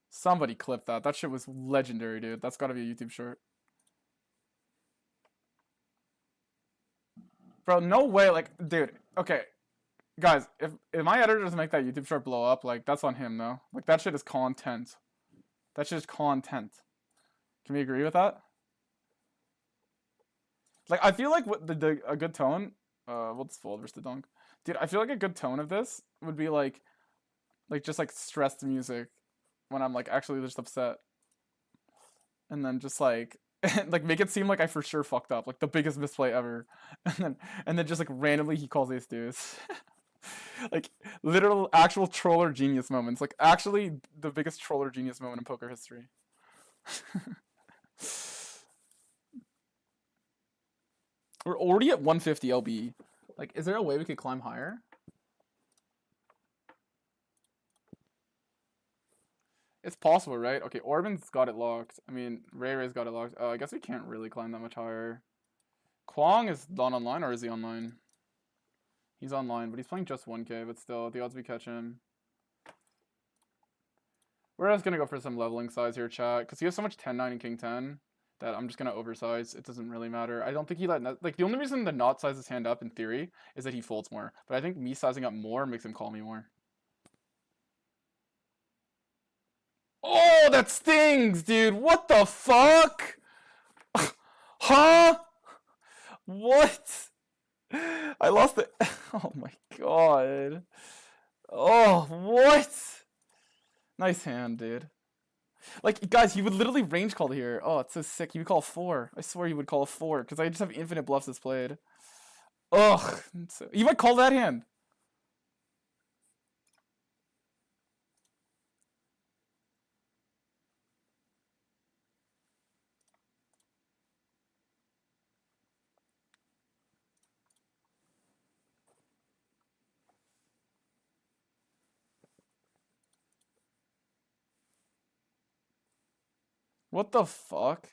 Somebody clip that. That shit was legendary, dude. That's gotta be a YouTube short. Bro, no way. Like, dude. Okay, guys. If my editor doesn't make that YouTube short blow up, like that's on him, though. Like that shit is content. That shit is content. Can we agree with that? Like, I feel like what a good tone. We'll just fold versus the dunk, dude. I feel like a good tone of this would be like just like stressed music when I'm like actually just upset, and then just like like make it seem like I for sure fucked up, like the biggest misplay ever, and then just like randomly he calls ace deuce. Like literal actual troller genius moments, like actually the biggest troller genius moment in poker history. We're already at 150 LB. Like, is there a way we could climb higher? It's possible, right? Okay, Orban's got it locked. I mean, Ray's got it locked. I guess we can't really climb that much higher. Kwong is not online, or is he online? He's online, but he's playing just 1k, but still, the odds we catch him. We're just gonna go for some leveling size here, chat, because he has so much 10-9 and king 10 that I'm just gonna oversize. It doesn't really matter. I don't think he like the only reason the not size his hand up in theory is that he folds more, but I think me sizing up more makes him call me more. Oh, that stings, dude. What the fuck? Huh? What? I lost it. Oh my god. Oh, what? Nice hand, dude. Like, guys, he would literally range call here. Oh, it's so sick. He would call 4. I swear he would call 4, because I just have infinite bluffs that's played. Ugh. He might call that hand. What the fuck?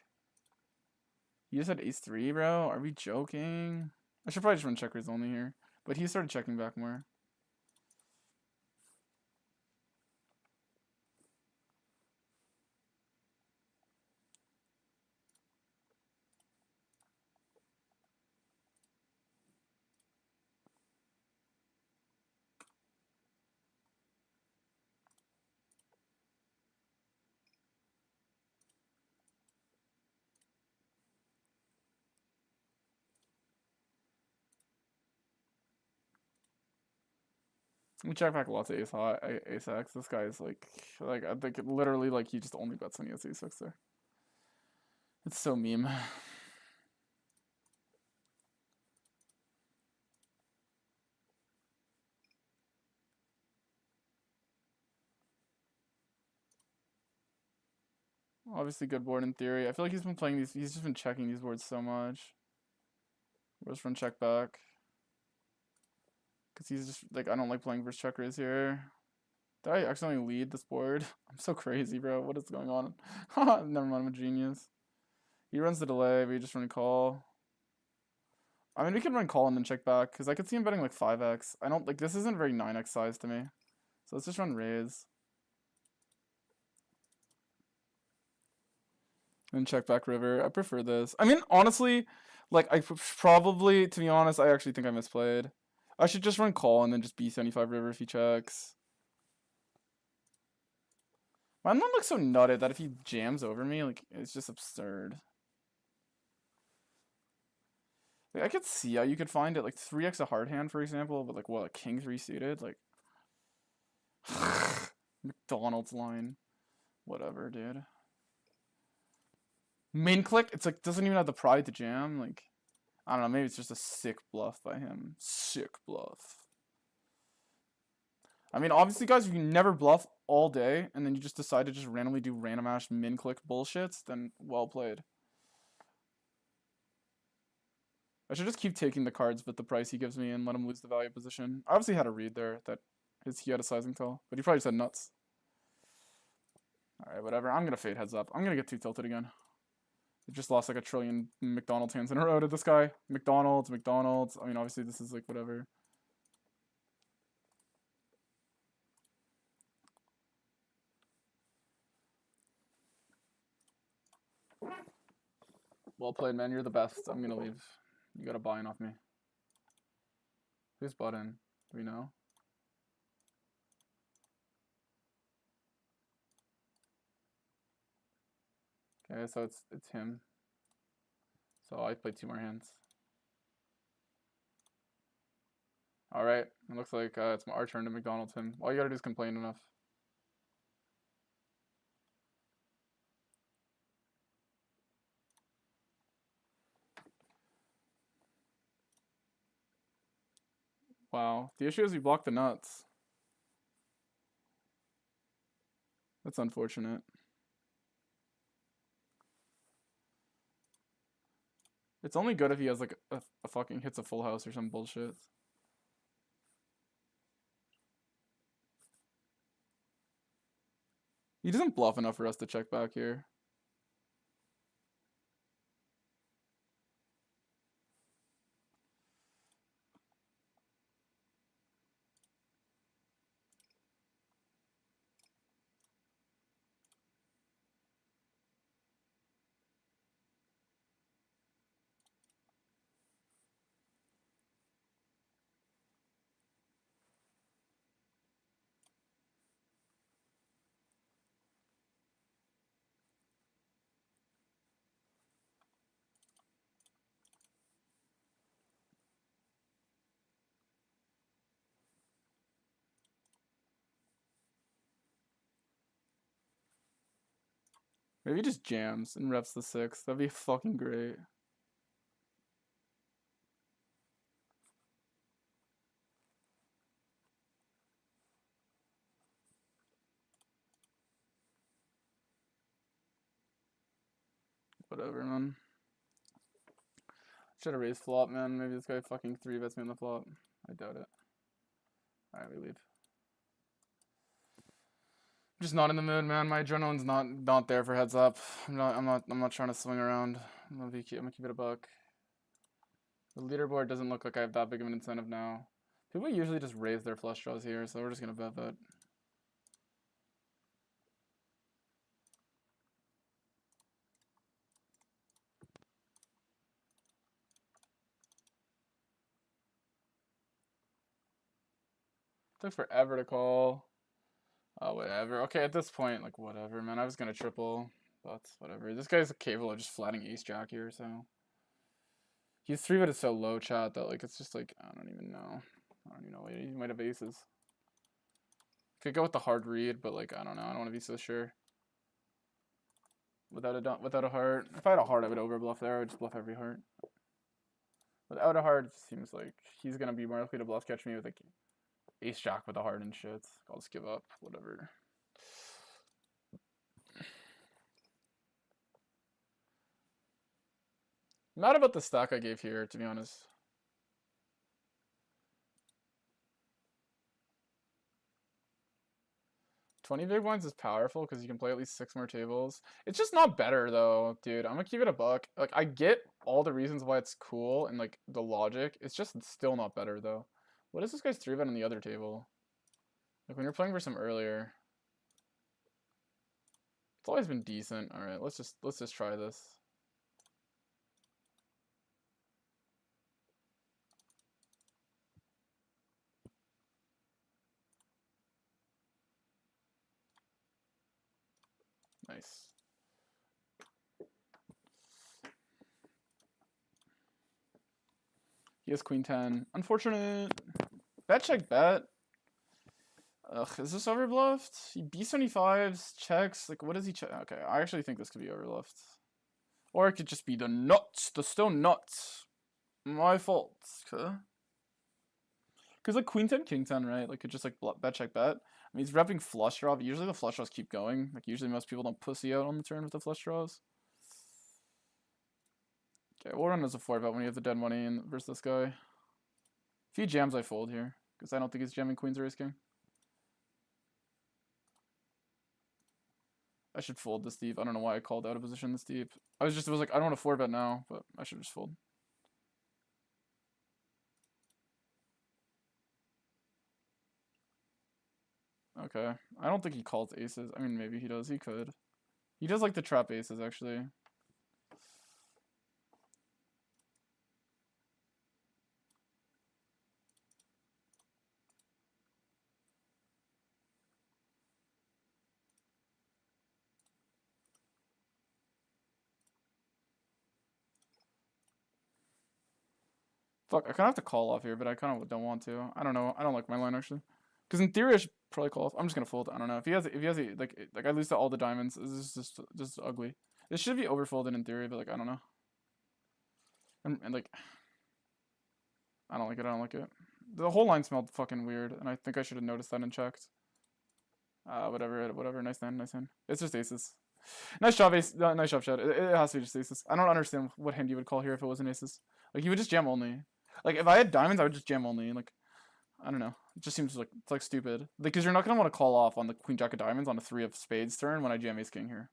You just had ace 3, bro? Are we joking? I should probably just run check raise only here. But he started checking back more. We check back lots of ace high, ace x. This guy is like I think literally like he just only bets when he has ace x there. It's so meme. Obviously good board in theory. I feel like he's been playing these. He's just been checking these boards so much. We'll just run check back. Because he's just like, I don't like playing versus check raise here. Did I accidentally lead this board? I'm so crazy, bro. What is going on? Never mind, I'm a genius. He runs the delay, we just run call. I mean, we can run call and then check back, because I could see him betting like 5x. I don't, like, this isn't very 9x size to me. So let's just run raise. And check back river. I prefer this. I mean, honestly, like, I probably, to be honest, I actually think I misplayed. I should just run call and then just B75 river if he checks. My mom looks so nutted that if he jams over me, like, it's just absurd. Like, I could see how you could find it, like, 3x a hard hand, for example, but, like, what, a king 3 suited? Like, McDonald's line. Whatever, dude. Main click, it's like, doesn't even have the pride to jam, like, I don't know, maybe it's just a sick bluff by him. Sick bluff. I mean, obviously, guys, if you never bluff all day, and then you just decide to just randomly do random ash min click bullshits, then well played. I should just keep taking the cards with the price he gives me and let him lose the value position. I obviously had a read there that he had a sizing call, but he probably just had nuts. Alright, whatever. I'm gonna fade heads up. I'm gonna get too tilted again. just lost like a trillion McDonald's hands in a row to this guy. McDonald's. I mean, obviously this is like whatever. Well played, man. You're the best. I'm gonna leave. You got a buy-in off me. Who's bought in? Do we know? Okay, so it's him. So I played 2 more hands. All right, it looks like it's our turn to McDonald's him. All you gotta do is complain enough. Wow, the issue is we blocked the nuts. That's unfortunate. It's only good if he has like a fucking hits a full house or some bullshit. He doesn't bluff enough for us to check back here. Maybe he just jams and reps the 6. That'd be fucking great. Whatever, man. Should have raised flop, man. Maybe this guy fucking 3-bets me on the flop. I doubt it. Alright, we leave. Just not in the mood, man. My adrenaline's not there for heads up. I'm not trying to swing around. I'm gonna keep it a buck. The leaderboard doesn't look like I have that big of an incentive now. People usually just raise their flush draws here, so we're just gonna bet that. Took forever to call. Oh, whatever. Okay, at this point, like, whatever, man. I was gonna triple, but whatever. This guy's capable of just flatting ace-jack here, so. He's 3-betted so low, chat, that, like, it's just, like, I don't even know. I don't even know. He might have aces. Could go with the hard read, but, like, I don't know. I don't want to be so sure. Without a heart. If I had a heart, I would overbluff there. I would just bluff every heart. Without a heart, it seems like he's gonna be more likely to bluff catch me with, like, ace-jack with a heart and shit. I'll just give up. Whatever. I'm mad about the stack I gave here, to be honest. $20 big blinds is powerful because you can play at least 6 more tables. It's just not better though, dude. I'm gonna keep it a buck. Like, I get all the reasons why it's cool and like the logic. It's just still not better though. What is this guy's 3-bet on the other table? Like when you're playing for some earlier. It's always been decent. All right, let's just try this. Nice. He has queen 10. Unfortunate. Bet check bet. Ugh, is this overbluffed? He B75s, checks. Like, what does he check? Okay, I actually think this could be overbluffed. Or it could just be the nuts. The stone nuts. My fault. Okay. Because like queen 10, king 10, right? Like, it just like bet check bet. I mean, he's repping flush draw, but usually the flush draws keep going. Like, usually most people don't pussy out on the turn with the flush draws. Okay, we'll run as a 4-bet when you have the dead money and versus this guy. If he jams, I fold here. Because I don't think he's jamming queens or ace king. I should fold this deep. I don't know why I called out of position this deep. I was like, I don't want to 4-bet now, but I should just fold. Okay. I don't think he calls aces. I mean, maybe he does. He could. He does like the trap aces, actually. Fuck, I kind of have to call off here, but I kind of don't want to. I don't know. I don't like my line, actually. Because in theory, I should probably call off. I'm just going to fold. I don't know. If he has like I lose to all the diamonds. This is just ugly. This should be overfolded in theory, but, like, I don't know. And like, I don't like it. I don't like it. The whole line smelled fucking weird, and I think I should have noticed that and checked. Whatever. Nice hand, nice hand. It's just aces. Nice job, ace. Nice job, Chad. It has to be just aces. I don't understand what hand you would call here if it wasn't aces. Like, you would just jam only. Like, if I had diamonds, I would just jam only. Like, I don't know. It just seems like it's like stupid. Because you're not gonna want to call off on the queen jack of diamonds on a 3 of spades turn when I jam ace king here.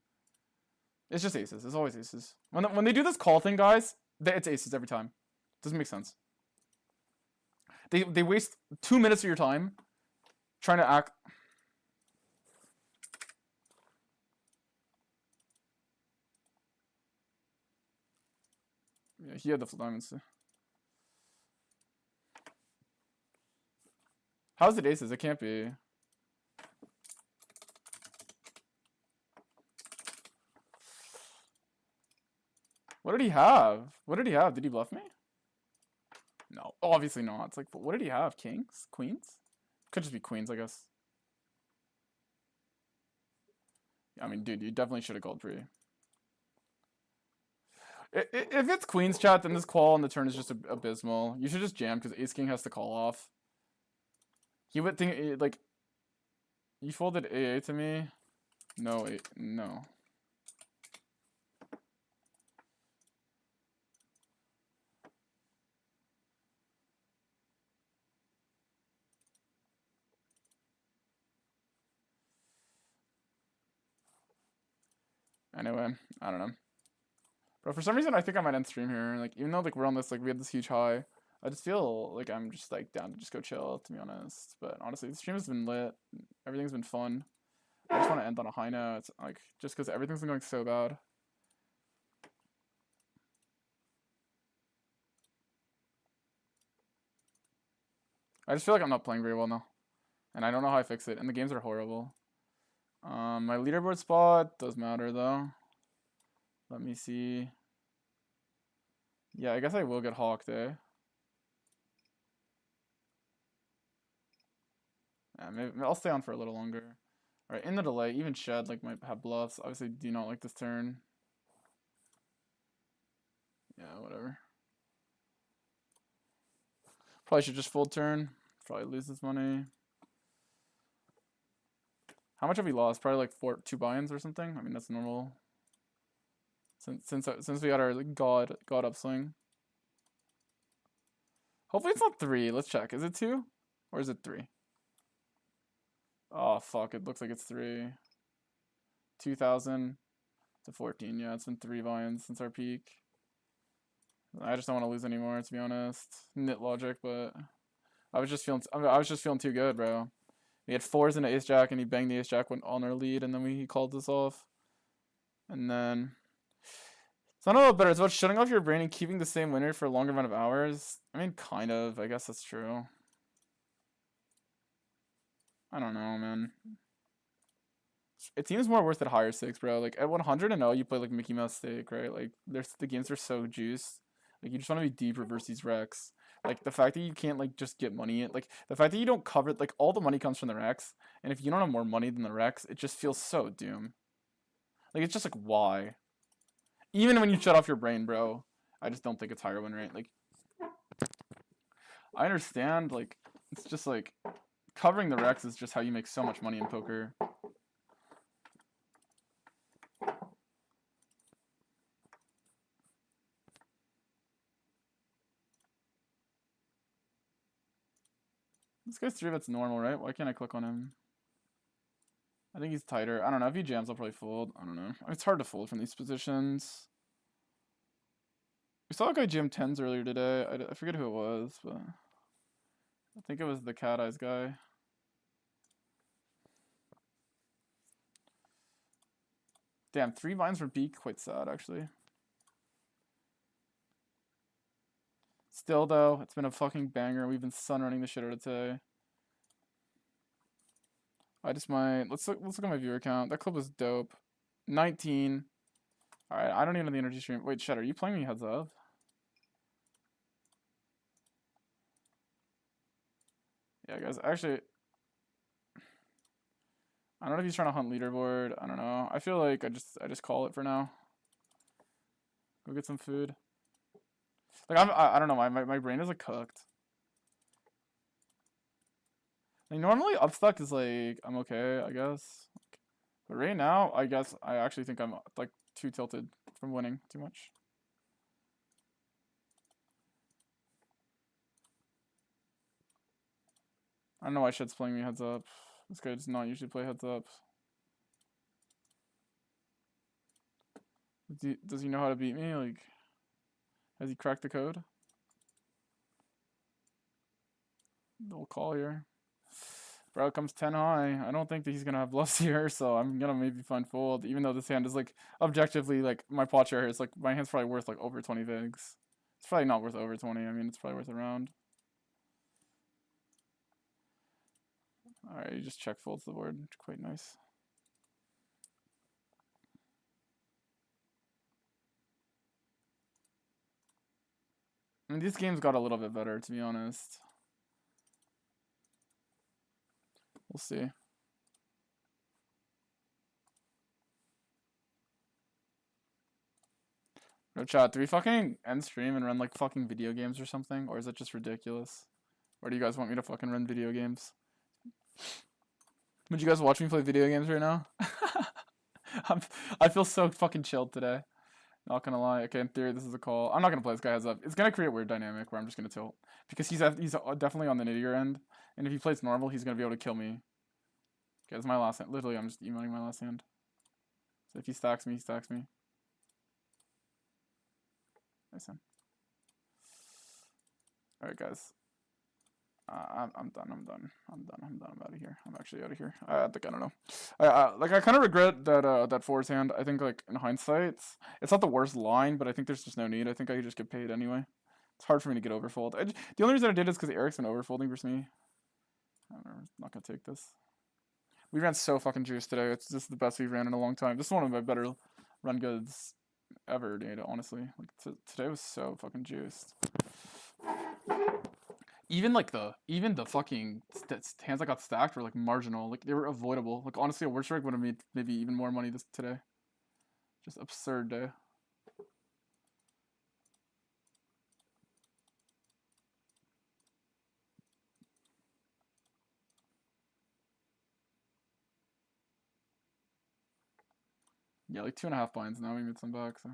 It's just aces. It's always aces. When they do this call thing, guys, it's aces every time. Doesn't make sense. They waste 2 minutes of your time trying to act. Yeah, he had the full diamonds too. How's it aces? It can't be. What did he have? What did he have? Did he bluff me? No, obviously not. It's like, what did he have? Kings? Queens? Could just be queens, I guess. I mean, dude, you definitely should have called pre. If it's queens, chat, then this call on the turn is just abysmal. You should just jam because ace king has to call off. He would think, like, you folded AA to me? No, no. Anyway, I don't know. But for some reason, I think I might end stream here. Like, even though, like, we're on this, like, we had this huge high, I just feel like I'm just, like, down to just go chill, to be honest. But honestly, the stream has been lit. Everything's been fun. I just want to end on a high note. It's, like, just because everything's been going so bad. I just feel like I'm not playing very well now. And I don't know how I fix it. And the games are horrible. My leaderboard spot does matter, though. Let me see. Yeah, I guess I will get hawked, eh? Yeah, maybe I'll stay on for a little longer. Alright, in the delay, even Shed like might have bluffs. Obviously, do not like this turn. Yeah, whatever. Probably should just fold turn. Probably lose this money. How much have we lost? Probably like 2 buy-ins or something. I mean, that's normal. Since we got our god upswing. Hopefully it's not 3. Let's check. Is it 2? Or is it 3? Oh, fuck. It looks like it's 3. 2,000 to 14. Yeah, it's been 3 buy-ins since our peak. I just don't want to lose anymore, to be honest. Nit logic, but I was just feeling too good, bro. We had 4s into ace jack, and he banged the ace jack on our lead, and then he called this off. And then it's not about better. It's about shutting off your brain and keeping the same winner for a longer amount of hours. I mean, kind of. I guess that's true. I don't know, man. It seems more worth at higher stakes, bro. Like at 100-0, you play like Mickey Mouse stake, right? Like the games are so juiced. Like you just want to be deep reverse these wrecks. Like the fact that you can't like just get money, like the fact that you don't cover like all the money comes from the wrecks, and if you don't have more money than the wrecks, it just feels so doom. Like it's just like why? Even when you shut off your brain, bro, I just don't think it's higher win rate. Like I understand, like it's just like covering the wrecks is just how you make so much money in poker. This guy's 3-bet's normal, right? Why can't I click on him? I think he's tighter. I don't know. If he jams, I'll probably fold. I don't know. It's hard to fold from these positions. We saw a guy jam 10s earlier today. I forget who it was, but I think it was the cat eyes guy. Damn, 3 vines from peak. Quite sad, actually. Still, though, it's been a fucking banger. We've been sun running the shit out of today. I just might... Let's look at my viewer count. That clip was dope. 19. Alright, I don't even know the energy stream. Wait, Shed, are you playing me heads up? Yeah, guys, actually... I don't know if he's trying to hunt leaderboard. I don't know. I feel like I just call it for now. Go get some food. Like I don't know. My brain is like cooked. Like normally upstuck is like I'm okay, I guess. But right now, I guess I actually think I'm like too tilted from winning too much. I don't know why Shed's playing me heads up. This guy does not usually play heads up. Does he know how to beat me? Like, has he cracked the code? No call here. Bro comes 10 high. I don't think that he's gonna have bluffs here, so I'm gonna maybe find fold. Even though this hand is like objectively like my pot share is like my hand's probably worth like over 20 vigs. It's probably not worth over 20. I mean, it's probably worth around. Alright, you just check folds the board. Quite nice. I mean, these games got a little bit better, to be honest. We'll see. No chat, do we fucking end stream and run like fucking video games or something? Or is it just ridiculous? Or do you guys want me to fucking run video games? Would you guys watch me play video games right now? I feel so fucking chilled today. Not gonna lie. Okay, in theory, this is a call. I'm not gonna play this guy heads up. It's gonna create a weird dynamic where I'm just gonna tilt. Because he's definitely on the nittier end. And if he plays normal, he's gonna be able to kill me. Okay, that's my last hand. Literally, I'm just emoting my last hand. So if he stacks me, he stacks me. Nice hand. Alright, guys. I'm done. I'm out of here. I'm actually out of here. I think I don't know. I kind of regret that that fours hand. I think like in hindsight, it's not the worst line, but I think there's just no need. I think I could just get paid anyway. It's hard for me to get overfold. The only reason I did is because Eric's been overfolding versus me. I'm not gonna take this. We ran so fucking juiced today. It's just the best we've ran in a long time. This is one of my better run goods ever, dude. Honestly, like today was so fucking juiced. Even the fucking hands that got stacked were like marginal. Like they were avoidable. Like honestly, a word strike would have made maybe even more money today. Just absurd day. Yeah, like 2.5 blinds now. We made some back. So.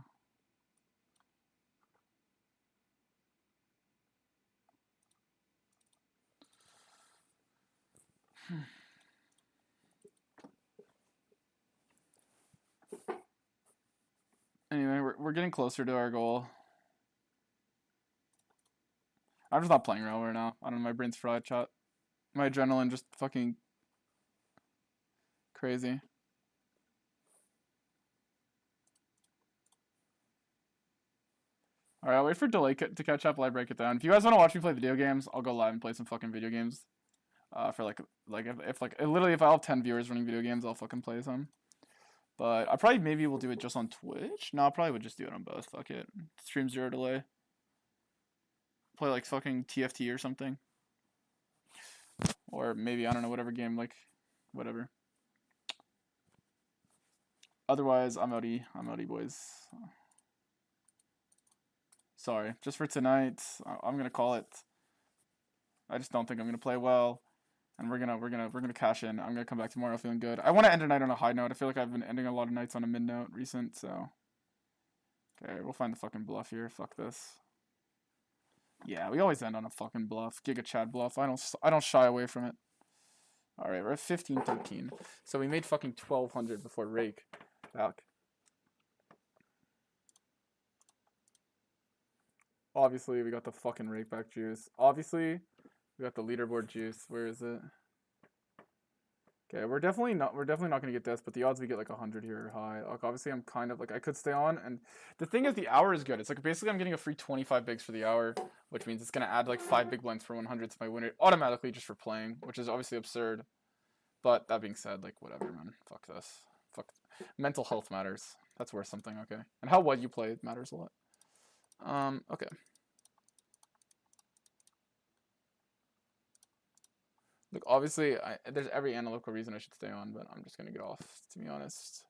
Anyway, we're getting closer to our goal. I'm just not playing real right now. I don't know, my brain's fried, chat. My adrenaline just fucking crazy. Alright, I'll wait for delay to catch up while I break it down. If you guys want to watch me play video games, I'll go live and play some fucking video games. For like if literally if I have 10 viewers running video games, I'll fucking play some. But I probably maybe will do it just on Twitch. No, I probably would just do it on both. Fuck it. Stream 0 delay. Play like fucking TFT or something. Or maybe, I don't know, whatever game, like, whatever. Otherwise, I'm outie. I'm outie, boys. Sorry. Just for tonight, I'm gonna call it. I just don't think I'm gonna play well. And we're gonna cash in. I'm gonna come back tomorrow feeling good. I want to end a night on a high note. I feel like I've been ending a lot of nights on a mid note recent, so. Okay, we'll find the fucking bluff here. Fuck this. Yeah, we always end on a fucking bluff. Giga Chad bluff. I don't shy away from it. All right, we're at 15-13. So we made fucking 1,200 before rake back. Obviously, we got the fucking rake back juice. Obviously, we got the leaderboard juice. Where is it? Okay, we're definitely not gonna get this, but the odds we get like 100 here are high. Like obviously, I'm kind of like I could stay on, and the thing is, the hour is good. It's like basically I'm getting a free 25 bigs for the hour, which means it's gonna add like 5 big blinds for 100 to my win rate automatically just for playing, which is obviously absurd. But that being said, like whatever, man. Fuck this. Fuck. Mental health matters. That's worth something. Okay, and how well you play matters a lot. Okay. Look, obviously, there's every analytical reason I should stay on, but I'm just gonna get off, to be honest.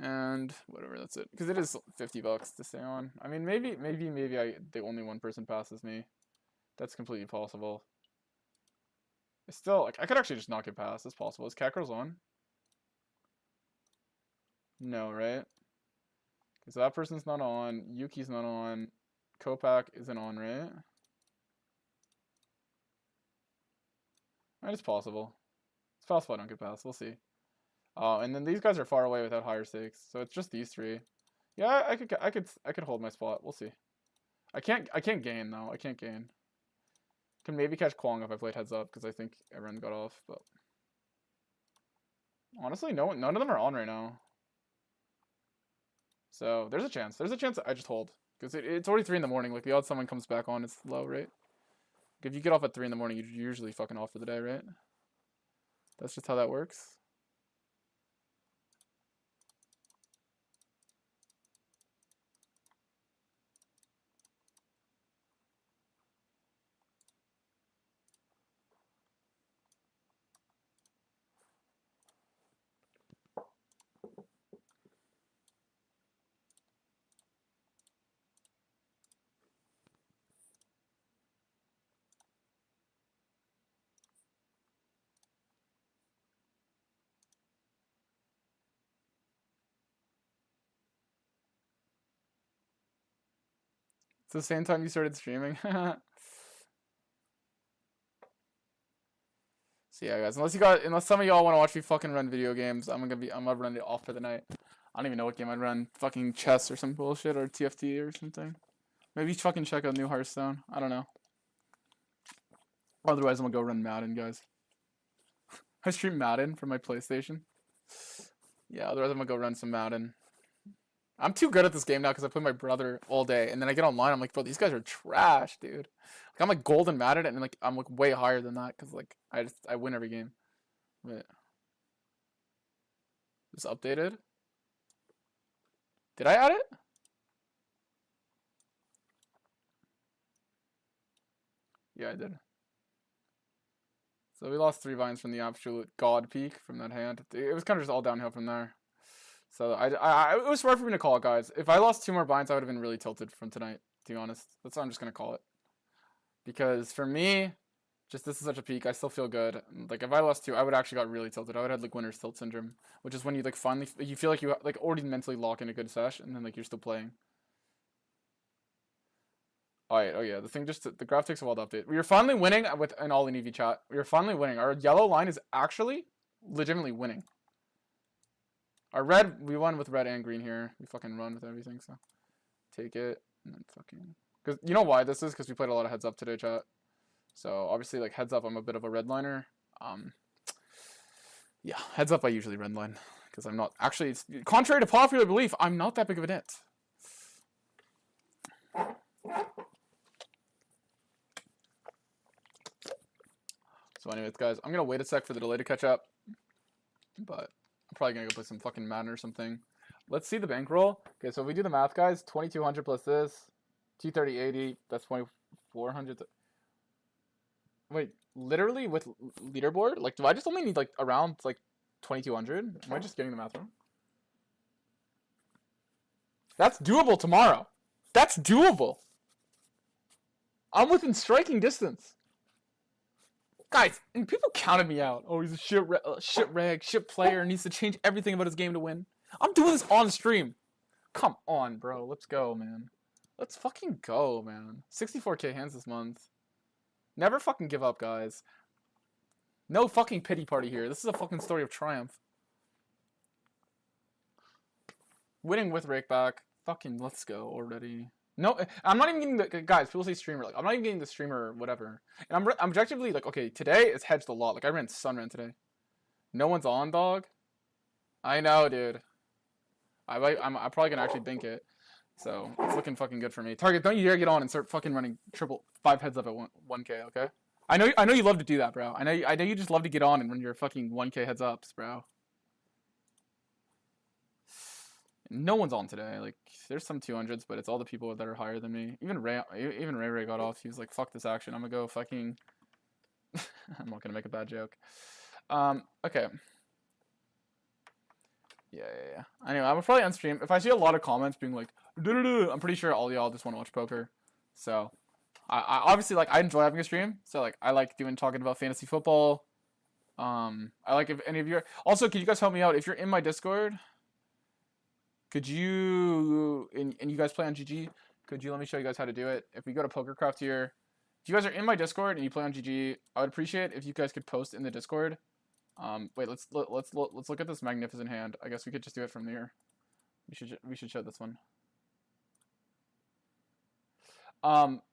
And whatever, that's it. Because it is $50 to stay on. I mean, maybe the only one person passes me. That's completely possible. It's still, like, I could actually just not get past. It's possible. Is Kakarot's on? No, right? Because that person's not on. Yuki's not on. Kopak isn't on, right? It's possible. It's possible I don't get past. We'll see. And then these guys are far away without higher stakes, so it's just these three. Yeah, I could hold my spot. We'll see. I can't gain though. I can't gain. Can maybe catch Kwong if I played heads up because I think everyone got off. But honestly, none of them are on right now. So there's a chance. There's a chance I just hold because it's already 3 in the morning. Like the odds someone comes back on is low, right? If you get off at 3 in the morning, you're usually fucking off for the day, right? That's just how that works. It's the same time you started streaming. So yeah, guys, unless some of y'all want to watch me fucking run video games, I'm gonna run it off for the night. I don't even know what game I'd run. Fucking chess or some bullshit or TFT or something. Maybe fucking check out New Hearthstone. I don't know. Otherwise, I'm gonna go run Madden, guys. I stream Madden from my PlayStation. Yeah, otherwise I'm gonna go run some Madden. I'm too good at this game now because I play my brother all day, and then I get online. I'm like, bro, these guys are trash, dude. Like, I'm like golden Madden, and like I'm like way higher than that because like I win every game. Wait, this updated? Did I add it? Yeah, I did. So we lost 3 vines from the absolute god peak from that hand. It was kind of just all downhill from there. So it was smart for me to call it, guys. If I lost 2 more binds, I would have been really tilted from tonight, to be honest. That's why I'm just going to call it. Because for me, just this is such a peak. I still feel good. Like, if I lost 2, I would actually got really tilted. I would have like winner's tilt syndrome, which is when you like finally, you feel like you like already mentally lock in a good sesh, and then like you're still playing. Alright, oh yeah, the graph takes a while to update. We are finally winning with an all-in EV chat. We are finally winning. Our yellow line is actually legitimately winning. Our red, we won with red and green here. We fucking run with everything, so take it and then fucking. Because you know why this is? Because we played a lot of heads up today, chat. So obviously, like heads up, I'm a bit of a red liner. Yeah, heads up, I usually red line because I'm not actually. It's, contrary to popular belief, I'm not that big of a nit. So anyways, guys, I'm gonna wait a sec for the delay to catch up, but I'm probably gonna go play some fucking Madden or something. Let's see the bankroll. Okay, so if we do the math, guys, 2,200 plus this, 230.80, that's 2,400. Wait, literally with leaderboard? Like, do I just only need like around like 2,200? Am I just getting the math wrong? That's doable tomorrow. That's doable. I'm within striking distance. Guys, and people counted me out. Oh, he's a shit player, needs to change everything about his game to win. I'm doing this on stream. Come on, bro. Let's go, man. Let's fucking go, man. 64k hands this month. Never fucking give up, guys. No fucking pity party here. This is a fucking story of triumph. Winning with rakeback. Fucking let's go already. No, I'm not even getting the guys. People say streamer. Like I'm not even getting the streamer whatever. And I'm objectively like okay. Today it's hedged a lot. Like I ran Sunran today. No one's on, dog. I know, dude. I'm probably gonna actually think it. So it's looking fucking good for me. Target, don't you dare get on and start fucking running triple 5 heads up at 1K. Okay. I know you love to do that, bro. I know you just love to get on and run your fucking 1K heads ups, bro. No one's on today. Like, there's some 200s, but it's all the people that are higher than me. Even Ray got off. He was like, "Fuck this action. I'm gonna go fucking." I'm not gonna make a bad joke. Okay. Yeah. Anyway, I would probably unstream if I see a lot of comments being like, "Duh-duh-duh," I'm pretty sure all y'all just want to watch poker. So, I obviously like I enjoy having a stream. So like I like talking about fantasy football. I like if any of you also could you guys help me out if you're in my Discord. Could you and you guys play on GG? Could you let me show you guys how to do it? If we go to PokerCraft here, if you guys are in my Discord and you play on GG, I would appreciate if you guys could post in the Discord. Wait, let's look at this magnificent hand. I guess we could just do it from here. We should show this one.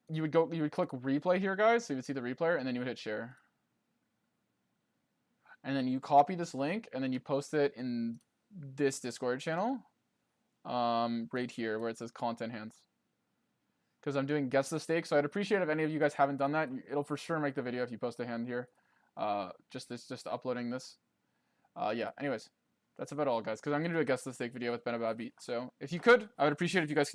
You would click replay here, guys, so you would see the replayer, and then you would hit share. And then you copy this link, and then you post it in this Discord channel. Right here where it says content hands. Because I'm doing guess the stake, so I'd appreciate if any of you guys haven't done that. It'll for sure make the video if you post a hand here. Just uploading this. Yeah. Anyways, that's about all, guys. Because I'm gonna do a guess the stake video with Ben About Beat. So if you could, I would appreciate if you guys.